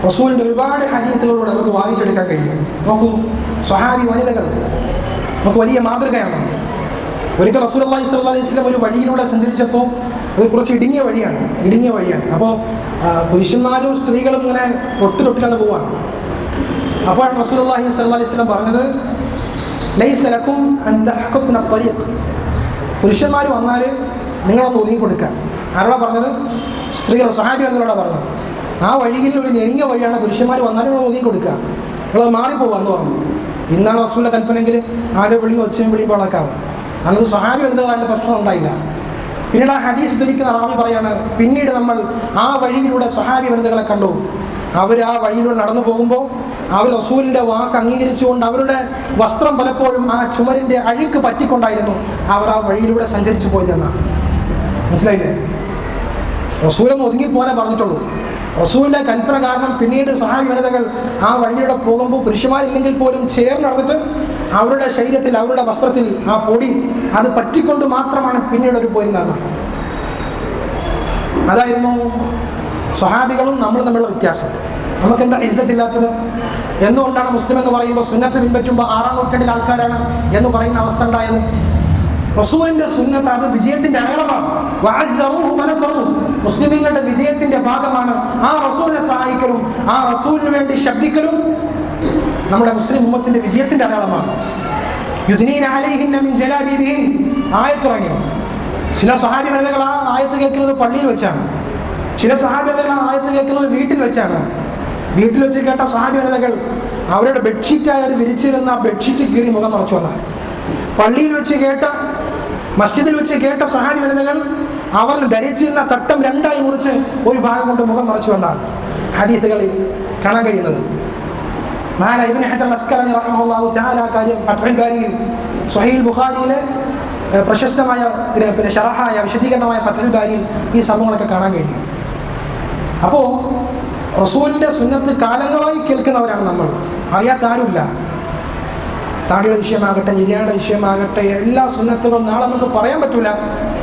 റസൂലിൻ്റെ ഒരുപാട് ഹദീസുകളിലൂടെ നമുക്ക് വായിച്ചെടുക്കാൻ കഴിയും. നോക്കൂ, സ്വഹാബി വനിതകൾ നമുക്ക് വലിയ മാതൃകയാണ്. ഒരിക്കൽ റസൂലുള്ളാഹി സ്വല്ലല്ലാഹു അലൈഹി വസല്ലം ഒരു വഴിയിലൂടെ സഞ്ചരിച്ചപ്പോൾ അത് കുറച്ച് ഇടുങ്ങിയ വഴിയാണ്. അപ്പോൾ പുരുഷന്മാരും സ്ത്രീകളും ഇങ്ങനെ തൊട്ടിലന്ന് പോവാണ്. അപ്പോഴാണ് റസൂലുള്ളാഹി സ്വല്ലല്ലാഹു അലൈഹി വസല്ലം പറഞ്ഞത്, ലൈസ ലക്കും അൻ തഹ്ഖുന ത്വരീഖ്, പുരുഷന്മാർ വന്നാൽ നിങ്ങളൊന്ന് ഒതുങ്ങി കൊടുക്കുക. ആരോടാ പറഞ്ഞത്? സ്ത്രീകൾ, സ്വഹാബി എന്നോടാ പറഞ്ഞത്. ആ വഴിയിൽ ഒരു ഞെരുങ്ങിയ വഴിയാണ്, പുരുഷന്മാർ വന്നാൽ നിങ്ങൾ ഒതുങ്ങി കൊടുക്കുക, നിങ്ങൾ മാറിപ്പോവാന്ന് പറഞ്ഞു. ഇന്നാണ് റസൂലിൻ്റെ കൽപ്പനയെങ്കിൽ ആരെ വിളിയും ഒച്ചയും വിളിയും വളക്കാം. അന്നത് സ്വഹാബി എന്നതായിട്ട് പ്രശ്നം ഉണ്ടായില്ല. പിന്നീട് ആ ഹദീസ് ധരിക്കുന്ന റാവി പറയാണ്, പിന്നീട് നമ്മൾ ആ വഴിയിലൂടെ സ്വഹാബി വനിതകളെ കണ്ടു. അവർ ആ വഴിയിലൂടെ നടന്നു പോകുമ്പോൾ അവർ റസൂലിൻ്റെ വാക്ക് അംഗീകരിച്ചുകൊണ്ട് അവരുടെ വസ്ത്രം പലപ്പോഴും ആ ചുമരിൻ്റെ അഴുക്ക് പറ്റിക്കൊണ്ടായിരുന്നു അവർ ആ വഴിയിലൂടെ സഞ്ചരിച്ചു പോയതെന്നാണ്. മനസ്സിലായില്ലേ? റസൂലൊന്ന് ഒതുങ്ങിപ്പോകാനേ പറഞ്ഞിട്ടുള്ളൂ. റസൂലിൻ്റെ കൽപ്പന കാരണം പിന്നീട് സ്വഹാബി വനിതകൾ ആ വഴിയിലൂടെ പോകുമ്പോൾ പുരുഷന്മാരില്ലെങ്കിൽ പോലും ചേർന്ന് നടന്നിട്ട് അവരുടെ ശരീരത്തിൽ, അവരുടെ വസ്ത്രത്തിൽ ആ പൊടി അത് പറ്റിക്കൊണ്ട് മാത്രമാണ് പിന്നീട് ഒരു പോയിരുന്നത്. അതായിരുന്നു സ്വഹാബികളും നമ്മൾ തമ്മിലുള്ള വ്യത്യാസം. നമുക്കെന്താ ഇസ്സത്തില്ലാത്തത്? എന്തുകൊണ്ടാണ് മുസ്ലിം എന്ന് പറയുമ്പോൾ സുന്നത്ത് പിൻപറ്റുമ്പോൾ 6-ാം നൂറ്റാണ്ടിലെ ആൾക്കാരാണ് എന്ന് പറയുന്ന അവസ്ഥ ഉണ്ടായത്? റസൂലിന്റെ സുന്നത്ത് അത് വിജയത്തിന്റെ അടയാളമാണ്. മുസ്ലിമീങ്ങളുടെ വിജയത്തിന്റെ ഭാഗമാണ് ആ റസൂലിനെ സഹായിക്കലും ആ റസൂലിന് വേണ്ടി ശബ്ദിക്കലും നമ്മുടെ മുസ്ലിം ഉമ്മത്തിന്റെ വിജയത്തിന്റെ അടയാളമാണ്. യുദ്നീന അലൈഹിന്ന മിൻ ജലാബീബിഹിൻ ആയത്തിറങ്ങി. ചില സ്വഹാബി വനിതകൾ ആ ആയത്ത് കേൾക്കുന്നത് പള്ളിയിൽ വെച്ചാണ്. ചില സ്വഹാബി വനിതകൾ ആ ആയത്ത് കേൾക്കുന്നത് വീട്ടിൽ വെച്ചാണ്. വീട്ടിൽ വെച്ച് കേട്ട സ്വഹാബി വനിതകൾ അവരുടെ ബെഡ്ഷീറ്റായി അത് വിരിച്ചിരുന്ന ആ ബെഡ്ഷീറ്റ് കീറി മുഖം മറച്ചു വന്നാൽ, പള്ളിയിൽ വെച്ച് കേട്ട, മസ്ജിദിൽ വെച്ച് കേട്ട സ്വഹാബി വനിതകൾ അവർ ധരിച്ചിരുന്ന തട്ടം 2ആയി മുറിച്ച് ഒരു ഭാഗം കൊണ്ട് മുഖം മറച്ചു വന്നാണ് ഹദീസുകളിൽ കാണാൻ കഴിയുന്നത്. മഹാനായ ഇബ്നു ഹജർ അസ്ഖലാനി റഹിമഹുല്ലാഹു തആല കാര്യം ഫത്ഹുൽ ബാരിയിൽ സ്വഹീഹ് ബുഖാരിയിലെ പ്രശസ്തമായ പിന്നെ ശറഹായ വിശദീകരണമായ ഫത്ഹുൽ ബാരിയിൽ ഈ സംഭവങ്ങളൊക്കെ കാണാൻ കഴിയും. അപ്പോൾ റസൂലിൻ്റെ സുന്നത്ത് കാലങ്ങളായി കേൾക്കുന്നവരാണ് നമ്മൾ, അറിയാത്ത ആരുമില്ല. താടിയുടെ വിഷയമാകട്ടെ, ഞെരിയായുടെ വിഷയമാകട്ടെ, എല്ലാ സുന്നത്തുകളും നാളെ നമുക്ക് പറയാൻ പറ്റില്ല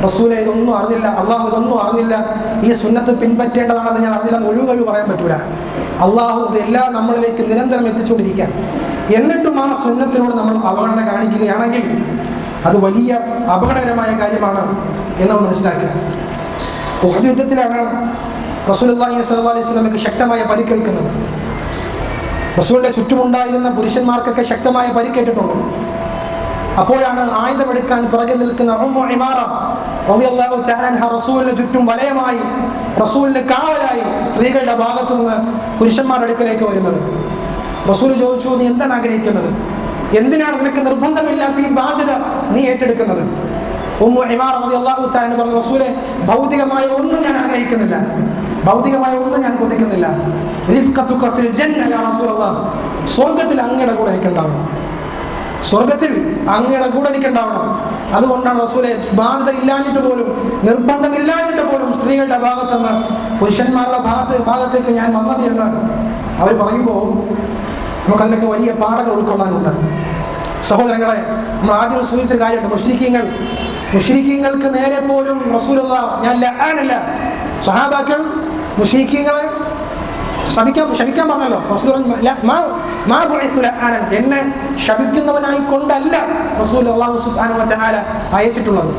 റസൂലെ ഇതൊന്നും അറിഞ്ഞില്ല, അള്ളാഹു ഇതൊന്നും അറിഞ്ഞില്ല, ഈ സുന്നത്ത് പിൻപറ്റേണ്ടതാണെന്ന് ഞാൻ അറിഞ്ഞില്ല, ഒഴിവ് പറയാൻ പറ്റൂല. അള്ളാഹു ഇതെല്ലാം നമ്മളിലേക്ക് നിരന്തരം എത്തിച്ചുകൊണ്ടിരിക്കാൻ. എന്നിട്ടും ആ സുന്നത്തിനോട് നമ്മൾ അവഗണന കാണിക്കുകയാണെങ്കിൽ അത് വലിയ അപകടകരമായ കാര്യമാണ് എന്ന് നമ്മൾ മനസ്സിലാക്കുക. ഉഹദ് യുദ്ധത്തിലാണ് റസൂലുള്ളാഹി സ്വല്ലല്ലാഹു അലൈഹി വസല്ലമയ്ക്ക് ശക്തമായ പരിക്കേൽക്കുന്നത്. റസൂലിന്റെ ചുറ്റുമുണ്ടായിരുന്ന പുരുഷന്മാർക്കൊക്കെ ശക്തമായ പരിക്കേറ്റിട്ടുണ്ട്. അപ്പോഴാണ് ആയുധമെടുക്കാൻ പുറകെ നിൽക്കുന്ന ഉമ്മു ഇമാറ റളിയല്ലാഹു തആല അൻഹ റസൂലിന് ചുറ്റും വലയമായി, റസൂലിന് കാവലായി സ്ത്രീകളുടെ ഭാഗത്തു നിന്ന് പുരുഷന്മാരുടെ അടുക്കലേക്ക് വരുന്നത്. റസൂൽ ചോദിച്ചു, നീ എന്താണ് ആഗ്രഹിക്കുന്നത്? എന്തിനാണ് നിനക്ക് നിർബന്ധമില്ലാത്ത ഈ ബാധ്യത നീ ഏറ്റെടുക്കുന്നത്? ഉമ്മു ഇമാറ റളിയല്ലാഹു തആല പറഞ്ഞു, റസൂലെ, ഭൗതികമായ ഒന്നും ഞാൻ ആഗ്രഹിക്കുന്നില്ല, ഭൗതികമായ ഒന്നും ഞാൻ കൊതിക്കുന്നില്ല. റിഫ്ഖതുക ഫിൽ ജന്ന യാ റസൂലല്ലാഹ്, സ്വർഗ്ഗത്തിൽ അങ്ങയുടെ കൂടെ എനിക്കുണ്ടാവണം, സ്വർഗ്ഗത്തിൽ അങ്ങയുടെ കൂടെ എനിക്കുണ്ടാവണം. അതുകൊണ്ടാണ് റസൂലെ ബാധ്യത ഇല്ലാഞ്ഞിട്ട് പോലും, നിർബന്ധമില്ലാഞ്ഞിട്ട് പോലും സ്ത്രീകളുടെ ഭാഗത്തുനിന്ന് പുരുഷന്മാരുടെ ഭാഗത്തേക്ക് ഞാൻ വന്നത് എന്ന് അവർ പറയുമ്പോൾ നമുക്കതിനൊക്കെ വലിയ പാഠങ്ങൾ ഉൾക്കൊള്ളാനുണ്ട്. സഹോദരങ്ങളെ, നമ്മൾ ആദ്യം സൂചിപ്പിച്ച കാര്യമുണ്ട്, മുശ്രിക്കീങ്ങൾക്ക് നേരെ പോലും റസൂലുള്ളാഹ്, ഞാൻ ലഅനല്ല, സഹാബാക്കൾ മുശ്രിക്കീങ്ങളെ ശപിക്കാൻ പറഞ്ഞല്ലോ. റസൂൽ എന്നെ ശപിക്കുന്നവനായി കൊണ്ടല്ല റസൂൽ അല്ലാഹു സുബ്ഹാനഹു വ തആല അയച്ചിട്ടുള്ളത്.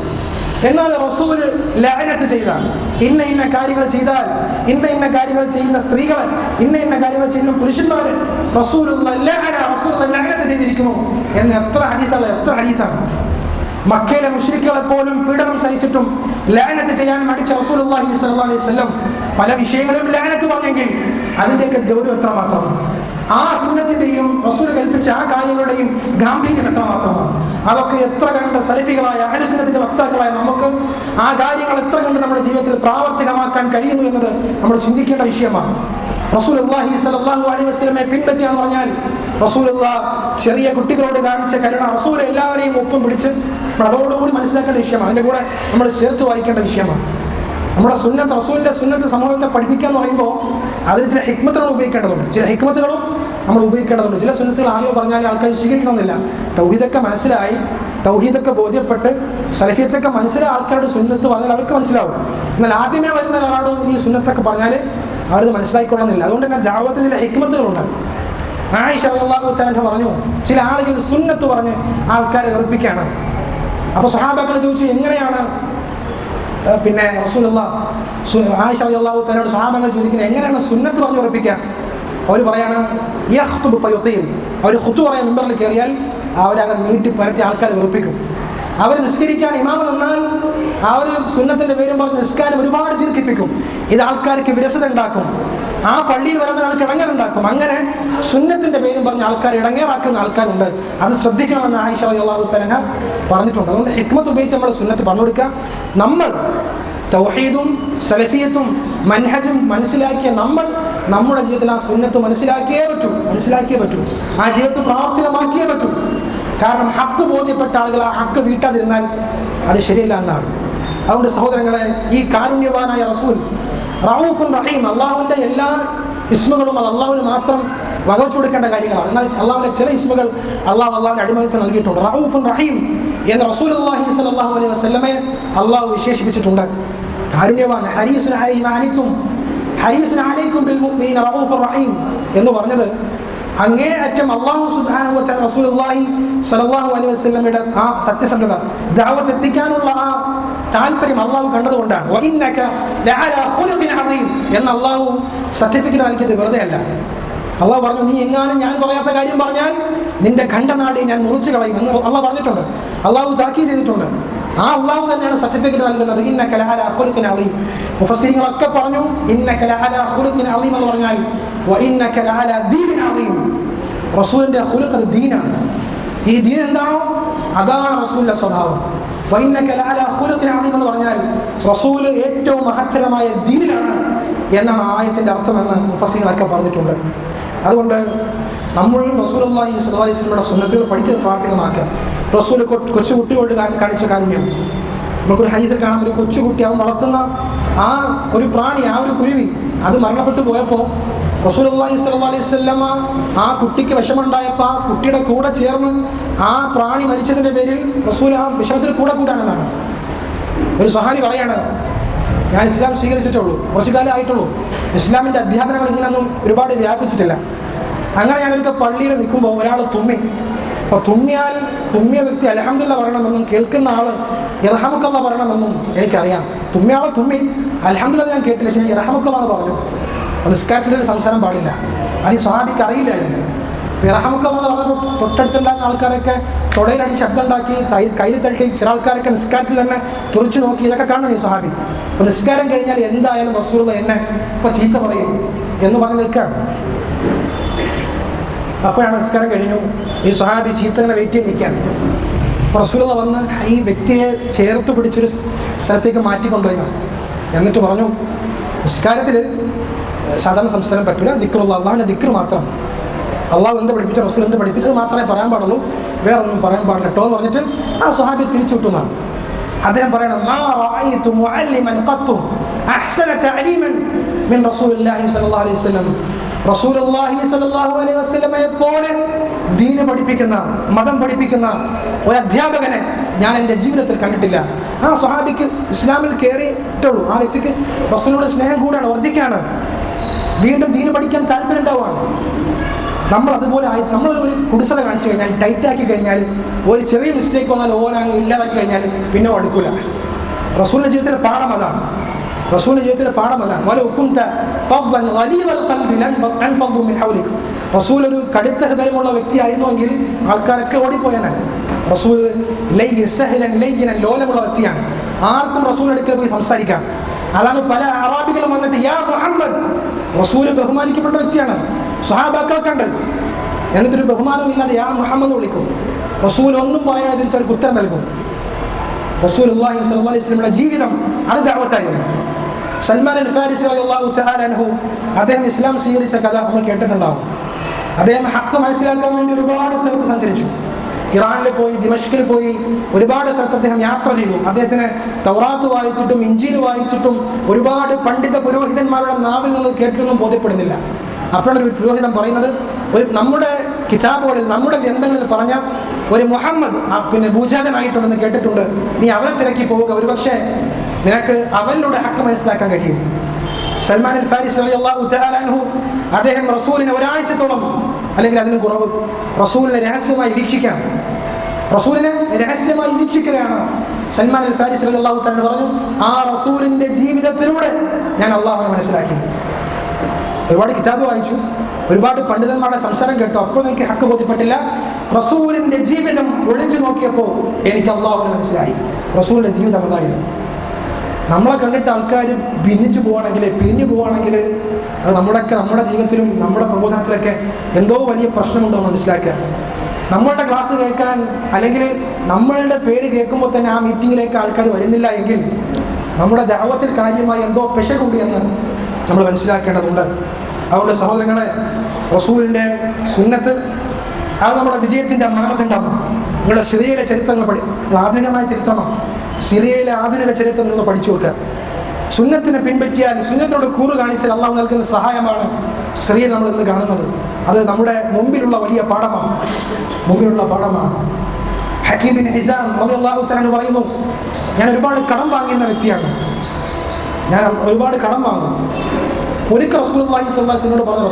എന്നാൽ റസൂൽ ലഅനത്ത് ചെയ്താൽ, ഇന്ന കാര്യങ്ങൾ ചെയ്താൽ, ഇന്ന കാര്യങ്ങൾ ചെയ്യുന്ന സ്ത്രീകളെ, ഇന്ന കാര്യങ്ങൾ ചെയ്യുന്ന പുരുഷന്മാരെ റസൂലുള്ളാഹി ലഅനത്ത് ചെയ്തിരിക്കുന്നു എന്ന് എത്ര ഹദീസാണ്. മക്കയിലെ മുശ്രിക്കുകളെ പോലും പീഡനം സഹിച്ചിട്ടും ലഅനത്ത് ചെയ്യാൻ മടിച്ച റസൂലുള്ളാഹി സ്വല്ലല്ലാഹു അലൈഹി വസല്ലം പല വിഷയങ്ങളും ലഅനത്ത് പറഞ്ഞെങ്കിൽ അതിൻ്റെയൊക്കെ ഗൗരവം എത്രമാത്രമാണ്, ആ സുന്നത്തിന്റെയും റസൂൽ കൽപ്പിച്ച ആ കാര്യങ്ങളുടെയും ഗാംഭീര്യം എത്രമാത്രമാണ്. അതൊക്കെ എത്ര കണ്ട് സലഫികളായ അഹ്ലു സുന്നത്തിന്റെ വക്താക്കളായ നമുക്ക് ആ കാര്യങ്ങൾ എത്ര കണ്ട് നമ്മുടെ ജീവിതത്തിൽ പ്രാവർത്തികമാക്കാൻ കഴിയുന്നു എന്നത് നമ്മൾ ചിന്തിക്കേണ്ട വിഷയമാണ്. റസൂലുള്ളാഹി സ്വല്ലല്ലാഹു അലൈഹി വസല്ലമയെ പിൻപറ്റുക എന്ന് പറഞ്ഞാൽ റസൂലുള്ളാഹ് ചെറിയ കുട്ടികളോട് കാണിച്ച കരുണ, റസൂൽ എല്ലാവരെയും ഒപ്പം പിടിച്ച് അതോടുകൂടി മനസ്സിലാക്കേണ്ട വിഷയമാണ്. അതിൻ്റെ കൂടെ നമ്മൾ ചേർത്ത് വായിക്കേണ്ട വിഷയമാണ്. നമ്മുടെ സുന്നത്ത്, റസൂലിന്റെ സുന്നത്ത് സമൂഹത്തെ പഠിപ്പിക്കുക എന്ന് പറയുമ്പോൾ അതിൽ ചില ഹിക്മത്തുകൾ ഉപയോഗിക്കേണ്ടതുണ്ട്, ചില ഹിക്മത്തുകളും നമ്മൾ ഉപയോഗിക്കേണ്ടതുണ്ട്. ചില സുന്നത്തുകൾ ആദ്യം പറഞ്ഞാൽ ആൾക്കാർ സ്വീകരിക്കണമെന്നില്ല. തൗഹീദൊക്കെ മനസ്സിലായി, തൗഹീദൊക്കെ ബോധ്യപ്പെട്ട് സലഫിയത്തൊക്കെ മനസ്സിലായ ആൾക്കാരുടെ സുന്നത്ത് പറഞ്ഞാൽ അവർക്ക് മനസ്സിലാവും. എന്നാൽ ആദ്യമേ വരുന്ന ഒരാളോട് ഈ സുന്നത്തൊക്കെ പറഞ്ഞാൽ അവരത് മനസ്സിലാക്കിക്കൊള്ളുന്നില്ല. അതുകൊണ്ട് തന്നെ ദഅവത്തിൽ ചില ഹിക്മത്തുകളുണ്ട്. ആയിഷ റളിയല്ലാഹു തആല പറഞ്ഞു, ചില ആളുകൾ സുന്നത്ത് പറഞ്ഞ് ആൾക്കാരെ വെറുപ്പിക്കുകയാണ്. അപ്പോൾ സ്വഹാബാക്കൾ ചോദിച്ചു, എങ്ങനെയാണ് പിന്നെ റസൂലുള്ളാഹി ആയിഷ റളിയല്ലാഹു തആലയോട് സ്വഹാബാക്കൾ ചോദിക്കുന്നത്, എങ്ങനെയാണ് സുന്നത്ത് പറഞ്ഞ് ഉറപ്പിക്കുക? അവർ പറയാണ്, യഖ്തുബു ഫയുതീൽ, അവർ ഖുത്ബ പറയാൻ മിമ്പറിൽ കയറിയാൽ അവരങ്ങനെ നീട്ടി പരത്തി ആൾക്കാരെ വെറുപ്പിക്കും. അവർ നിസ്കരിക്കാൻ ഇമാമ് നിന്നാൽ അവർ സുന്നത്തിന്റെ പേരും പറഞ്ഞ് നിസ്കാരം ഒരുപാട് ദീർഘിപ്പിക്കും. ഇത് ആൾക്കാർക്ക് വിരസത ഉണ്ടാക്കും, ആ പള്ളിയിൽ വരുന്ന ആൾക്ക് ഇടങ്ങേറുണ്ടാക്കും. അങ്ങനെ സുന്നത്തിന്റെ പേരും പറഞ്ഞ് ആൾക്കാർ ഇടങ്ങേറാക്കുന്ന ആൾക്കാരുണ്ട്, അത് ശ്രദ്ധിക്കണമെന്ന് ആയിഷ റളിയല്ലാഹു തആല പറഞ്ഞിട്ടുണ്ട്. അതുകൊണ്ട് ഹിക്മത്ത് ഉപയോഗിച്ച് നമ്മൾ സുന്നത്ത് പറഞ്ഞു കൊടുക്കുക. നമ്മൾ തൗഹീദും സലഫിയത്തും മൻഹജും മനസ്സിലാക്കിയ നമ്മൾ നമ്മുടെ ജീവിതത്തിൽ ആ സുന്നത്ത് മനസ്സിലാക്കിയേ പറ്റൂ, ആ ജീവിതത്തിൽ പ്രാവർത്തികമാക്കിയേ പറ്റൂ. കാരണം ഹക്ക് ബോധ്യപ്പെട്ട ആളുകൾ ആ ഹക്ക് വീട്ടാതിരുന്നാൽ അത് ശരിയല്ല എന്നാണ്. അതുകൊണ്ട് സഹോദരങ്ങളെ, ഈ കാരുണ്യവാനായ റസൂൽ റഊഫുൻ റഹീം, അള്ളാഹുവിൻ്റെ എല്ലാ ഇസ്മുകളും അത് അള്ളാഹുവിന് മാത്രം വകവച്ചു കൊടുക്കേണ്ട കാര്യങ്ങളാണ്. എന്നാൽ അള്ളാഹുവിൻ്റെ ചില ഇസ്മുകൾ അള്ളാഹുവിൻ്റെ അടിമകൾക്ക് നൽകിയിട്ടുണ്ട്. റഊഫുൻ റഹീം എന്ന് റസൂലുള്ളാഹി സ്വല്ലല്ലാഹു അലൈഹി വസല്ലമയെ അള്ളാഹു വിശേഷിപ്പിച്ചിട്ടുണ്ട്. കാരുണ്യവാൻ, ഹരീസുൻ അലൈക്കും ബിൽ മുഅ്മിനീന റഊഫുർ റഹീം എന്ന് പറഞ്ഞത് അങ്ങേയറ്റം അല്ലാഹു സുബ്ഹാനഹു വ തആല റസൂലുള്ളാഹി സ്വല്ലല്ലാഹു അലൈഹി വസല്ലമയുടെ ആ സത്യസന്ധത, ദഅവത്ത് എത്തിക്കാനുള്ള ആ താല്പര്യം അള്ളാഹു കണ്ടതുകൊണ്ടാണ്. വഇന്നക ലഅലാ ഖുലുഖിൻ അദീം എന്ന് അള്ളാഹു സർട്ടിഫിക്കറ്റ് നൽകിയത് വെറുതെ അല്ല. അള്ളാഹു പറഞ്ഞു, നീ എങ്ങാനും ഞാൻ പറയാത്ത കാര്യം പറഞ്ഞാൽ നിന്റെ ഖണ്ഡനാടി ഞാൻ മുറിച്ചു കളയും എന്ന് അള്ളാഹു പറഞ്ഞിട്ടുണ്ട്. അള്ളാഹു താക്കീത് ചെയ്തിട്ടുണ്ട്. ആ അള്ളാഹു തന്നെയാണ് സർട്ടിഫിക്കറ്റ് നൽകുന്നത്. ഇന്നക ലഅലാ ഖുലുഖിൻ അദീം. മുഫസ്സിരീങ്ങളൊക്കെ പറഞ്ഞു ഇന്നക ലഅലാ ഖുലുഖിൻ അദീം എന്ന് പറഞ്ഞാൽ വഇന്നക ലഅലാ ദീനിൻ അദീം, റസൂലിന്റെ ഖുലുഖ് ദീനാണ്. ഈ ദീൻ എന്താണോ അതാണ് റസൂലിന്റെ സ്വഭാവം. വഇന്നക ലഅലാ ഖുലുഖിൻ അദീം എന്ന് പറഞ്ഞാൽ റസൂൽ ഏറ്റവും മഹത്തരമായ ദീനിലാണ് എന്നാണ് ആയത്തിന്റെ അർത്ഥമെന്ന് മുഫസ്സിരീങ്ങളൊക്കെ പറഞ്ഞിട്ടുണ്ട്. അതുകൊണ്ട് നമ്മൾ റസൂലുള്ളാഹി സ്വല്ലല്ലാഹു അലൈഹി വസല്ലമയുടെ സുന്നത്തുകൾ പഠിക്കുന്ന പ്രാവർത്തികമാക്കുക. റസൂൽ കൊച്ചുകുട്ടിയോട് കാണിച്ച കാരുണ്യം നമുക്കൊരു ഹദീസിൽ കാണാം. ഒരു കൊച്ചുകുട്ടി അവൻ വളർത്തുന്ന ആ ഒരു പ്രാണി, ആ ഒരു കുരുവി, അത് മരണപ്പെട്ടു പോയപ്പോൾ റസൂലുള്ളാഹി സ്വല്ലല്ലാഹു അലൈഹി വസല്ലമ ആ കുട്ടിക്ക് വിഷമുണ്ടായപ്പോൾ ആ കുട്ടിയുടെ കൂടെ ചേർന്ന് ആ പ്രാണി മരിച്ചതിൻ്റെ പേരിൽ റസൂൽ ആ വിഷമത്തിൽ കൂടാണെന്നാണ്. ഒരു സഹാബി പറയാണ്, ഞാൻ ഇസ്ലാം സ്വീകരിച്ചിട്ടുള്ളൂ, കുറച്ചു കാലം ആയിട്ടുള്ളൂ, ഇസ്ലാമിൻ്റെ അധ്യാപനങ്ങൾ ഇങ്ങനെയൊന്നും ഒരുപാട് വ്യാപിച്ചിട്ടില്ല. അങ്ങനെ ഞാനൊരിക്കൽ പള്ളിയിൽ നിൽക്കുമ്പോൾ ഒരാൾ തുമ്മി. അപ്പോൾ തുമ്മിയ വ്യക്തി അൽഹംദുലില്ലാഹ് പറയണമെന്നും കേൾക്കുന്ന ആൾ ഇർഹമുക്കല്ലാഹ് പറയണമെന്നും എനിക്കറിയാം. തുമ്മിയ ആൾ തുമ്മി, അൽഹംദുലില്ലാഹ് ഞാൻ കേട്ടില്ല, പക്ഷേ ഇർഹമുക്കല്ലാഹ് പറഞ്ഞു. നിസ്കാരത്തിൻ്റെ ഒരു സംസാരം പാടില്ല. അത് ഈ സ്വഹാബിക്ക് അറിയില്ല. ഇതിന് ഇർഹമുക്കല്ലാഹ് പറഞ്ഞപ്പോൾ തൊട്ടടുത്തുണ്ടാകുന്ന ആൾക്കാരൊക്കെ തൊടയിലടി ശബ്ദം ഉണ്ടാക്കി, കയ്യിൽ തട്ടി, ചില ആൾക്കാരൊക്കെ നിസ്കാരത്തിൽ തന്നെ തുറച്ചു നോക്കി. ഇതൊക്കെ കാണണം ഈ സ്വഹാബി. അപ്പോൾ നിസ്കാരം കഴിഞ്ഞാൽ എന്തായാലും റസൂലുള്ളാഹി എന്നെ ഇപ്പോൾ ചീത്ത പറയും എന്ന് പറഞ്ഞ് നിൽക്കുകയാണ്. അപ്പോഴാണ് നിസ്കാരം കഴിഞ്ഞു. ഈ സ്വഹാബി ചീത്തങ്ങനെ വെയിറ്റ് ചെയ്ത് നിൽക്കുകയാണ്. റസൂലുള്ളാഹി വന്ന് ഈ വ്യക്തിയെ ചേർത്ത് പിടിച്ചൊരു സ്ഥലത്തേക്ക് മാറ്റിക്കൊണ്ടുപോയി. എന്നിട്ട് പറഞ്ഞു, നിസ്കാരത്തിൽ സാധാരണ സംസാരം പറ്റില്ല, ദിക്റുള്ള അള്ളാഹിൻ്റെ ദിക്ർ മാത്രം, അള്ളാഹു എന്ത് പഠിപ്പിച്ച റസൂൽ എന്ത് പഠിപ്പിച്ചത് മാത്രമേ പറയാൻ പാടുള്ളൂ, വേറെ ഒന്നും പറയാൻ പാടില്ല കേട്ടോ എന്ന് പറഞ്ഞിട്ട് ആ സ്വഹാബി തിരിച്ചു വിട്ടുന്നാണ്. അദ്ദേഹം പറയണം, മാ റഅയ്തു മുഅല്ലിമൻ ഖത്തു അഹ്സന തഅലീമൻ മിൻ റസൂലില്ലാഹി സ്വല്ലല്ലാഹു അലൈഹി വസല്ലം. റസൂലുള്ളാഹി സ്വല്ലല്ലാഹു അലൈഹി വസല്ലമയെ പോലെ ദീന് പഠിപ്പിക്കുന്ന, മതം പഠിപ്പിക്കുന്ന ഒരു അധ്യാപകനെ ഞാൻ എൻ്റെ ജീവിതത്തിൽ കണ്ടിട്ടില്ല. ആ സ്വഹാബിക്ക് ഇസ്ലാമിൽ കയറിയിട്ടുള്ളൂ, ആ വ്യക്തിക്ക് റസൂലിനോട് സ്നേഹം കൂടാണ്, വർദ്ധിക്കാണ്, വീണ്ടും ദീന് പഠിക്കാൻ താല്പര്യം ഉണ്ടാവുകയാണ്. നമ്മളതുപോലെ നമ്മൾ ഒരു കുടിസല കാണിച്ചു കഴിഞ്ഞാൽ, ടൈറ്റാക്കി കഴിഞ്ഞാൽ, ഒരു ചെറിയ മിസ്റ്റേക്ക് വന്നാൽ ഓരങ്ങ് ഇല്ലാതാക്കി കഴിഞ്ഞാൽ പിന്നെ അടുക്കില്ല. റസൂലിൻ്റെ ജീവിതത്തിലെ പാഠം അതാണ്. റസൂൽ ഒരു കടുത്ത ഹൃദയമുള്ള വ്യക്തിയായിരുന്നുവെങ്കിൽ ആൾക്കാരൊക്കെ ഓടിപ്പോയാനെ. റസൂൽ ലോലമുള്ള വ്യക്തിയാണ്. ആർക്കും റസൂൽ അടുക്കൽ പോയി സംസാരിക്കാം. അതാണ് പല അറാബികളും വന്നിട്ട് യാ മുഹമ്മദ്, റസൂൽ ബഹുമാനിക്കപ്പെട്ട വ്യക്തിയാണ്, സ്വഹാബാക്കളൊക്കെ ഉണ്ട്, എന്നിട്ടൊരു ബഹുമാനമില്ലാതെ യാ മുഹമ്മദ് വിളിക്കും. റസൂൽ ഒന്നും പറയാതെ തിരിച്ചൊരു ഉത്തരം നൽകും. റസൂലുള്ളാഹി സ്വല്ലല്ലാഹു അലൈഹി വസല്ലമയുടെ ജീവിതം അത് ദഅവത്തായിരുന്നു. സൽമാൻ അൽ ഫാരിസി റളിയല്ലാഹു തആല അൻഹു, അദ്ദേഹം ഇസ്ലാം സ്വീകരിച്ച കഥ നമ്മൾ കേട്ടിട്ടുണ്ടാവും. അദ്ദേഹം ഹഖ് മനസ്സിലാക്കാൻ വേണ്ടി ഒരുപാട് സ്ഥലത്ത് സഞ്ചരിച്ചു. ഇറാനിൽ പോയി, ദിമഷ്കിൽ പോയി, ഒരുപാട് സ്ഥലത്ത് അദ്ദേഹം യാത്ര ചെയ്തു. അദ്ദേഹത്തിന് തൗറാത്ത് വായിച്ചിട്ടും ഇഞ്ചീൽ വായിച്ചിട്ടും ഒരുപാട് പണ്ഡിത പുരോഹിതന്മാരുടെ നാവിൽ നിന്ന് കേട്ടിട്ടൊന്നും ബോധ്യപ്പെടുന്നില്ല. അപ്പോഴാണ് ഒരു പുരോഹിതൻ പറയുന്നത്, നമ്മുടെ കിതാബുകളിൽ, നമ്മുടെ ഗ്രന്ഥങ്ങളിൽ പറഞ്ഞ ഒരു മുഹമ്മദ് ഭൂജാതനായിട്ടുണ്ടെന്ന് കേട്ടിട്ടുണ്ട്, നീ അവനെ തിരക്കി പോവുക, ഒരുപക്ഷെ നിനക്ക് അവനിലൂടെ ഹക്ക് മനസ്സിലാക്കാൻ കഴിയും. സൽമാൻ അൽ ഫാരിസി റളിയല്ലാഹു തആല അൻഹു, അദ്ദേഹം റസൂലിനെ ഒരാഴ്ചത്തോളം അല്ലെങ്കിൽ അതിന് കുറവ് റസൂലിനെ രഹസ്യമായി വീക്ഷിക്കുകയാണ്. സൽമാൻ അൽ ഫാരിസി റളിയല്ലാഹു തആല പറഞ്ഞു, ആ റസൂലിന്റെ ജീവിതത്തിലൂടെ ഞാൻ അള്ളാഹുവിനെ മനസ്സിലാക്കി. ഒരുപാട് കിതാബ് വായിച്ചു, ഒരുപാട് പണ്ഡിതന്മാരുടെ സംസാരം കേട്ടു, അപ്പോൾ എനിക്ക് ഹക്ക് ബോധ്യപ്പെട്ടില്ല. റസൂലിന്റെ ജീവിതം ഒളിച്ചു നോക്കിയപ്പോൾ എനിക്ക് അള്ളാഹുവിനെ മനസ്സിലായി. റസൂലിന്റെ ജീവിതം അതായിരുന്നു. നമ്മളെ കണ്ടിട്ട് ആൾക്കാർ പിരിഞ്ഞു പോവുകയാണെങ്കിൽ അത് നമ്മുടെ ജീവിതത്തിലും നമ്മുടെ പ്രബോധനത്തിലൊക്കെ എന്തോ വലിയ പ്രശ്നമുണ്ടോ മനസ്സിലാക്കുക. നമ്മളുടെ ക്ലാസ് കേൾക്കാൻ അല്ലെങ്കിൽ നമ്മളുടെ പേര് കേൾക്കുമ്പോൾ തന്നെ ആ മീറ്റിങ്ങിലേക്ക് ആൾക്കാർ വരുന്നില്ല എങ്കിൽ നമ്മുടെ ദഅവത്തിൽ കാര്യമായി എന്തോ പിശകുണ്ട് എന്ന് നമ്മൾ മനസ്സിലാക്കേണ്ടതുണ്ട്. അതുകൊണ്ട് സഹോദരങ്ങളെ, റസൂലിൻ്റെ സുന്നത്ത് അത് നമ്മുടെ വിജയത്തിൻ്റെ മാനദണ്ഡമാണ്. നിങ്ങളുടെ സിറിയയിലെ ചരിത്രങ്ങൾ ആധുനികമായ ചരിത്രമാണ്. സിറിയയിലെ ആധുനിക ചരിത്രം നിങ്ങൾ പഠിച്ചു വെക്കുക. സുന്നത്തിനെ പിൻപറ്റിയാൽ, സുന്നത്തിനോട് കൂറ് കാണിച്ചാൽ അള്ളാഹു നൽകുന്ന സഹായമാണ് സിറിയയിൽ നമ്മൾ ഇന്ന് കാണുന്നത്. അത് നമ്മുടെ മുമ്പിലുള്ള വലിയ പാഠമാണ്. ഹക്കീം ബിൻ ഹിസാം റളിയല്ലാഹു തആല പറയുന്നു, ഞാൻ ഒരുപാട് കടം വാങ്ങുന്ന വ്യക്തിയാണ്, ഞാൻ ഒരുപാട് കടം വാങ്ങും. ഒരിക്കൽ റസൂലുള്ളാഹി സ്വല്ലല്ലാഹു അലൈഹി വസല്ലം പറഞ്ഞു,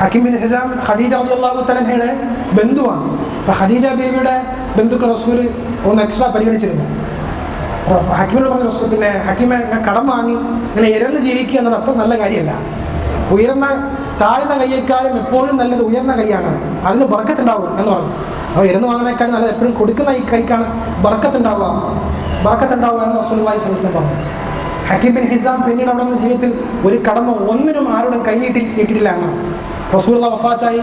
ഹക്കീം ബിൻ ഹിസാം ഖദീജ റളിയല്ലാഹു തആലയുടെ ബന്ധുവാണ്. അപ്പോൾ ഖദീജ ബീവിയുടെ ബന്ധുക്കൾ റസൂൽ ഒന്ന് എക്സ്ട്രാ പരിഗണിച്ചിരുന്നു. ഹക്കീമിനോട് പറഞ്ഞു, ഹക്കീമെ ഞാൻ കടം വാങ്ങി ഇങ്ങനെ ഇരന്ന് ജീവിക്കുക എന്നത് അത്ര നല്ല കാര്യമല്ല. താഴ്ന്ന കയ്യേക്കാളും എപ്പോഴും നല്ലത് ഉയർന്ന കൈയാണ്, അതിന് ബർക്കത്തുണ്ടാവും എന്ന് പറഞ്ഞു. അപ്പോൾ ഇരന്ന് വാങ്ങുന്നേക്കാളും നല്ലത് എപ്പോഴും കൊടുക്കുന്ന ഈ കൈക്കാണ് ബർക്കത്തുണ്ടാവുക എന്ന് റസൂലുള്ളാഹി സ്വല്ലല്ലാഹു അലൈഹി വസല്ലം പറഞ്ഞു. ഹക്കീം ബിൻ ഹിസാം പിന്നീട് അവിടെ നിന്ന് ജീവിതത്തിൽ ഒരു കടമ ഒന്നിനും ആരോടും കൈനീട്ടിയിട്ടില്ല എന്നാണ്. റസൂലുള്ളാഹി വഫാത്തായി.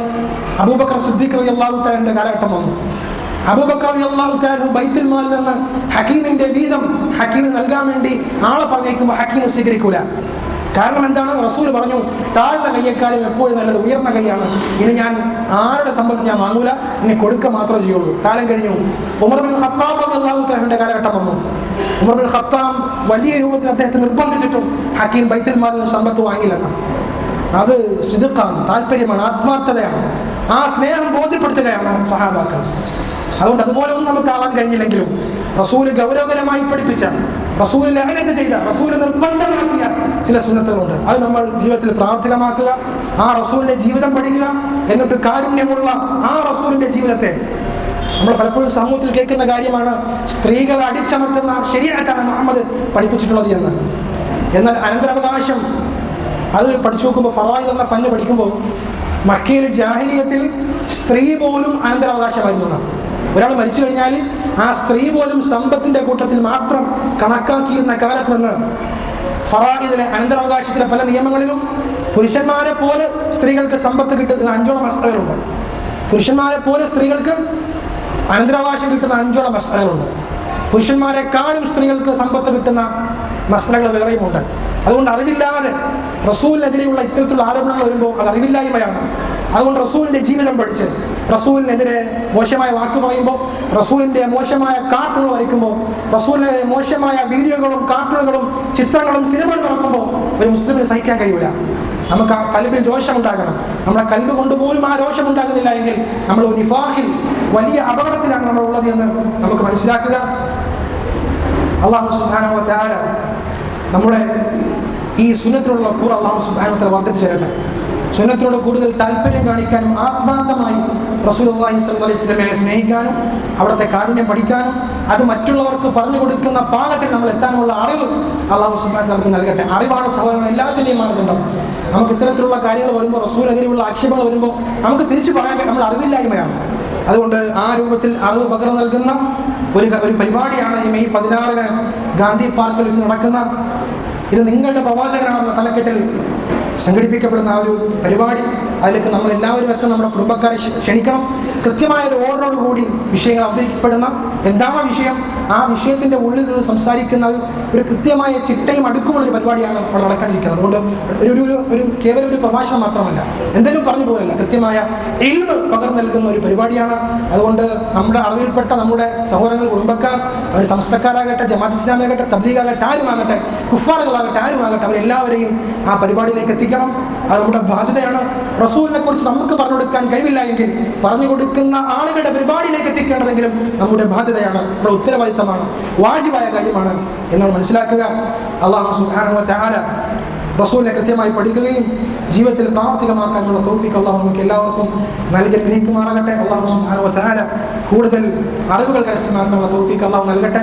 അബൂബക്കർ സിദ്ദീഖ് റളിയല്ലാഹു തആലയുടെ കാലഘട്ടം വന്നു. അബൂബക്കർ റളിയല്ലാഹു തആല ബൈത്തുൽ മാലിൽ നിന്ന് ഹക്കീമിന്റെ വീതം ഹക്കീമിന് നൽകാൻ വേണ്ടി ആളെ പറഞ്ഞേക്കുമ്പോൾ ഹക്കീം സ്വീകരിക്കൂല. കാരണം എന്താണ്? റസൂൽ പറഞ്ഞു, താഴ്ന്ന കയ്യേക്കാളും എപ്പോഴും നല്ലത് ഉയർന്ന കൈയാണ്. ഇനി ഞാൻ ആരുടെ സമ്പത്ത് ഞാൻ വാങ്ങൂല, ഇനി കൊടുക്കുക മാത്രമേ ചെയ്യുള്ളൂ. കാലം കഴിഞ്ഞു. ഉമർ ബിൻ ഖത്താബ് റളിയല്ലാഹു തആലയുടെ കാലഘട്ടം വന്നു. ഉമർ ബിൻ ഖത്താബ് വലിയ രൂപത്തിൽ അദ്ദേഹത്തെ നിർബന്ധിച്ചിട്ടും ഹക്കീം ബൈത്തുൽ മാലിൽ സമ്പത്ത് വാങ്ങിയില്ലെന്ന്. അത് സിദ്ഖാണ്, താല്പര്യമാണ്, ആത്മാർത്ഥതയാണ്. ആ സ്നേഹം ബോധ്യപ്പെടുത്തുകയാണ് സഹാബാക്കൾ. അതുകൊണ്ട് അതുപോലെ ഒന്നും നമുക്ക് ആവാൻ കഴിഞ്ഞില്ലെങ്കിലും റസൂല് ഗൗരവകരമായി പഠിപ്പിച്ച, റസൂല് ലഅനത്ത് ചെയ്ത, റസൂല് നിർബന്ധമാക്കിയ ചില സുന്നത്തുകളുണ്ട്. അത് നമ്മൾ ജീവിതത്തിൽ പ്രാവർത്തികമാക്കുക, ആ റസൂലിന്റെ ജീവിതം പഠിക്കുക. എന്നിട്ട് കാരുണ്യമുള്ള ആ റസൂലിന്റെ ജീവിതത്തെ, നമ്മൾ പലപ്പോഴും സമൂഹത്തിൽ കേൾക്കുന്ന കാര്യമാണ്, സ്ത്രീകളെ അടിച്ചമർത്തുന്ന ശരീഅത്താണ് മുഹമ്മദ് പഠിപ്പിച്ചിട്ടുള്ളത് എന്ന്. എന്നാൽ അനന്തരാവകാശം അത് പഠിച്ചു നോക്കുമ്പോൾ, ഫറായിദ് എന്ന ഫന്ന് പഠിക്കുമ്പോൾ, മക്കയിൽ ജാഹിലിയത്തിൽ സ്ത്രീ പോലും അനന്തരാവകാശമായിരുന്നു. ഒരാൾ മരിച്ചു കഴിഞ്ഞാൽ ആ സ്ത്രീ പോലും സമ്പത്തിന്റെ കൂട്ടത്തിൽ മാത്രം കണക്കാക്കിയിരുന്ന കാലത്ത് നിന്ന് ഫറായിദിലെ അനന്തരാവകാശത്തിലെ പല നിയമങ്ങളിലും പുരുഷന്മാരെ പോലെ സ്ത്രീകൾക്ക് സമ്പത്ത് കിട്ടുന്ന 5ഓളം മസലകളുണ്ട്. പുരുഷന്മാരെ പോലെ സ്ത്രീകൾക്ക് അനന്തരാവകാശം കിട്ടുന്ന 5ഓളം മസലകളുണ്ട്. പുരുഷന്മാരെക്കാളും സ്ത്രീകൾക്ക് സമ്പത്ത് കിട്ടുന്ന മസലകൾ വേറെയുമുണ്ട്. അതുകൊണ്ട് അറിവില്ലാതെ റസൂലിനെതിരെയുള്ള ഇത്തരത്തിലുള്ള ആരോപണങ്ങൾ വരുമ്പോൾ അത് അറിവില്ലായ്മയാണ്. അതുകൊണ്ട് റസൂലിന്റെ ജീവിതം പഠിച്ച്, റസൂലിനെതിരെ മോശമായ വാക്ക് പറയുമ്പോൾ, റസൂലിന്റെ മോശമായ കാർട്ടൂൺ വരയ്ക്കുമ്പോൾ, റസൂലിന്റെ മോശമായ വീഡിയോകളും കാർട്ടൂണുകളും ചിത്രങ്ങളും സിനിമകളും നടക്കുമ്പോൾ ഒരു മുസ്ലിമിന് സഹിക്കാൻ കഴിയില്ല. നമുക്ക് ആ കൽബിൽ രോഷമുണ്ടാകണം. നമ്മുടെ കൽബ് കൊണ്ടുപോലും ആ രോഷമുണ്ടാകുന്നില്ല എങ്കിൽ നമ്മൾ ഒരു നിഫാഖിൽ വലിയ അപകടത്തിലാണ് നമ്മൾ ഉള്ളത് എന്ന് നമുക്ക് മനസ്സിലാക്കുക. അല്ലാഹു സുബ്ഹാനഹു വ തആല നമ്മുടെ ഈ സുന്നത്തിലുള്ള കൂടെ അല്ലാഹു സുബ്ഹാനഹു വ തആല വർദ്ധിപ്പിച്ചു തരട്ടെ. സുന്നത്തിനോട് കൂടുതൽ താല്പര്യം കാണിക്കാനും ആത്മാർത്ഥമായി റസൂലുള്ളാഹി സ്വല്ലല്ലാഹു അലൈഹി വസല്ലമയെ സ്നേഹിക്കാനും അവിടുത്തെ കാരുണ്യം പഠിക്കാനും അത് മറ്റുള്ളവർക്ക് പറഞ്ഞു കൊടുക്കുന്ന പാകത്തിൽ നമ്മൾ എത്താനുള്ള അറിവ് അല്ലാഹു സുബ്ഹാനഹു വ തആല നമുക്ക് നൽകട്ടെ. അറിവാണ് സഹോദരൻ എല്ലാത്തിൻ്റെയും മാർഗം. നമുക്ക് ഇത്തരത്തിലുള്ള കാര്യങ്ങൾ വരുമ്പോൾ, റസൂലിനെതിരെയുള്ള ആക്ഷേപങ്ങൾ വരുമ്പോൾ നമുക്ക് തിരിച്ചു പറയാൻ നമ്മൾ അറിവില്ലായ്മയാണ്. അതുകൊണ്ട് ആ രൂപത്തിൽ അറിവ് പകർന്നു നൽകുന്ന ഒരു പരിപാടിയാണ് ഈ മെയ് 16-ന് ഗാന്ധി പാർക്കിൽ വെച്ച് നടക്കുന്ന, ഇത് നിങ്ങളുടെ പ്രവാചകനാണെന്ന തലക്കെട്ടിൽ സംഘടിപ്പിക്കപ്പെടുന്ന ആ ഒരു പരിപാടി. അതിലേക്ക് നമ്മൾ എല്ലാവരും എത്താൻ നമ്മുടെ കുടുംബക്കാരെ ക്ഷണിക്കണം. കൃത്യമായ ഒരു ഓർഡറോടുകൂടി വിഷയങ്ങൾ അവതരിക്കപ്പെടുന്ന, എന്താണോ വിഷയം ആ വിഷയത്തിന്റെ ഉള്ളിൽ നിന്ന് സംസാരിക്കുന്ന ഒരു കൃത്യമായ ചിട്ടയും അടുക്കുമുള്ളൊരു പരിപാടിയാണ് അവിടെ നടക്കാനിരിക്കുന്നത്. അതുകൊണ്ട് ഒരു കേവലം ഒരു പ്രഭാഷണം മാത്രമല്ല, എന്തെങ്കിലും പറഞ്ഞു പോകല്ല, കൃത്യമായ ഇൽമ് പകർന്നു നൽകുന്ന ഒരു പരിപാടിയാണ്. അതുകൊണ്ട് നമ്മുടെ അറിവിൽപ്പെട്ട നമ്മുടെ സഹോദരങ്ങൾ, കുടുംബക്കാർ, അവർ സംസ്ഥക്കാരാകട്ടെ, ജമാഅത്ത് ഇസ്ലാമിയാകട്ടെ, തബ്ലീഗാകട്ടെ, ആരുമാകട്ടെ, കുഫാറുകളാകട്ടെ, ആരുമാകട്ടെ, അവരെല്ലാവരെയും ആ പരിപാടിയിലേക്ക് എത്തിക്കണം. അത് നമ്മുടെ ബാധ്യതയാണ്. റസൂലിനെ കുറിച്ച് നമുക്ക് പറഞ്ഞു കൊടുക്കാൻ കഴിവില്ല എങ്കിൽ പറഞ്ഞു കൊടുക്കുന്ന ആളുകളുടെ പരിപാടിയിലേക്ക് എത്തിക്കേണ്ടതെങ്കിലും നമ്മുടെ ബാധ്യതയാണ്, നമ്മുടെ ഉത്തരവാദിത്തമാണ്, വാജിബായ കാര്യമാണ് എന്ന് മനസ്സിലാക്കുക. അല്ലാഹു സുബ്ഹാനഹു വ തആല റസൂലിനെ കൃത്യമായി പഠിക്കുകയും ജീവിതത്തിൽ പ്രാവർത്തികമാക്കാനുള്ള തൗഫീഖ് അല്ലാഹു നമുക്ക് എല്ലാവർക്കും നൽകി അനുഗ്രഹിക്കുമാറാകട്ടെ. അല്ലാഹു സുബ്ഹാനഹു വ തആല കൂടുതൽ അറിവുകൾ കരസ്ഥമാക്കാനുള്ള തൗഫീഖ് അല്ലാഹു നൽകട്ടെ.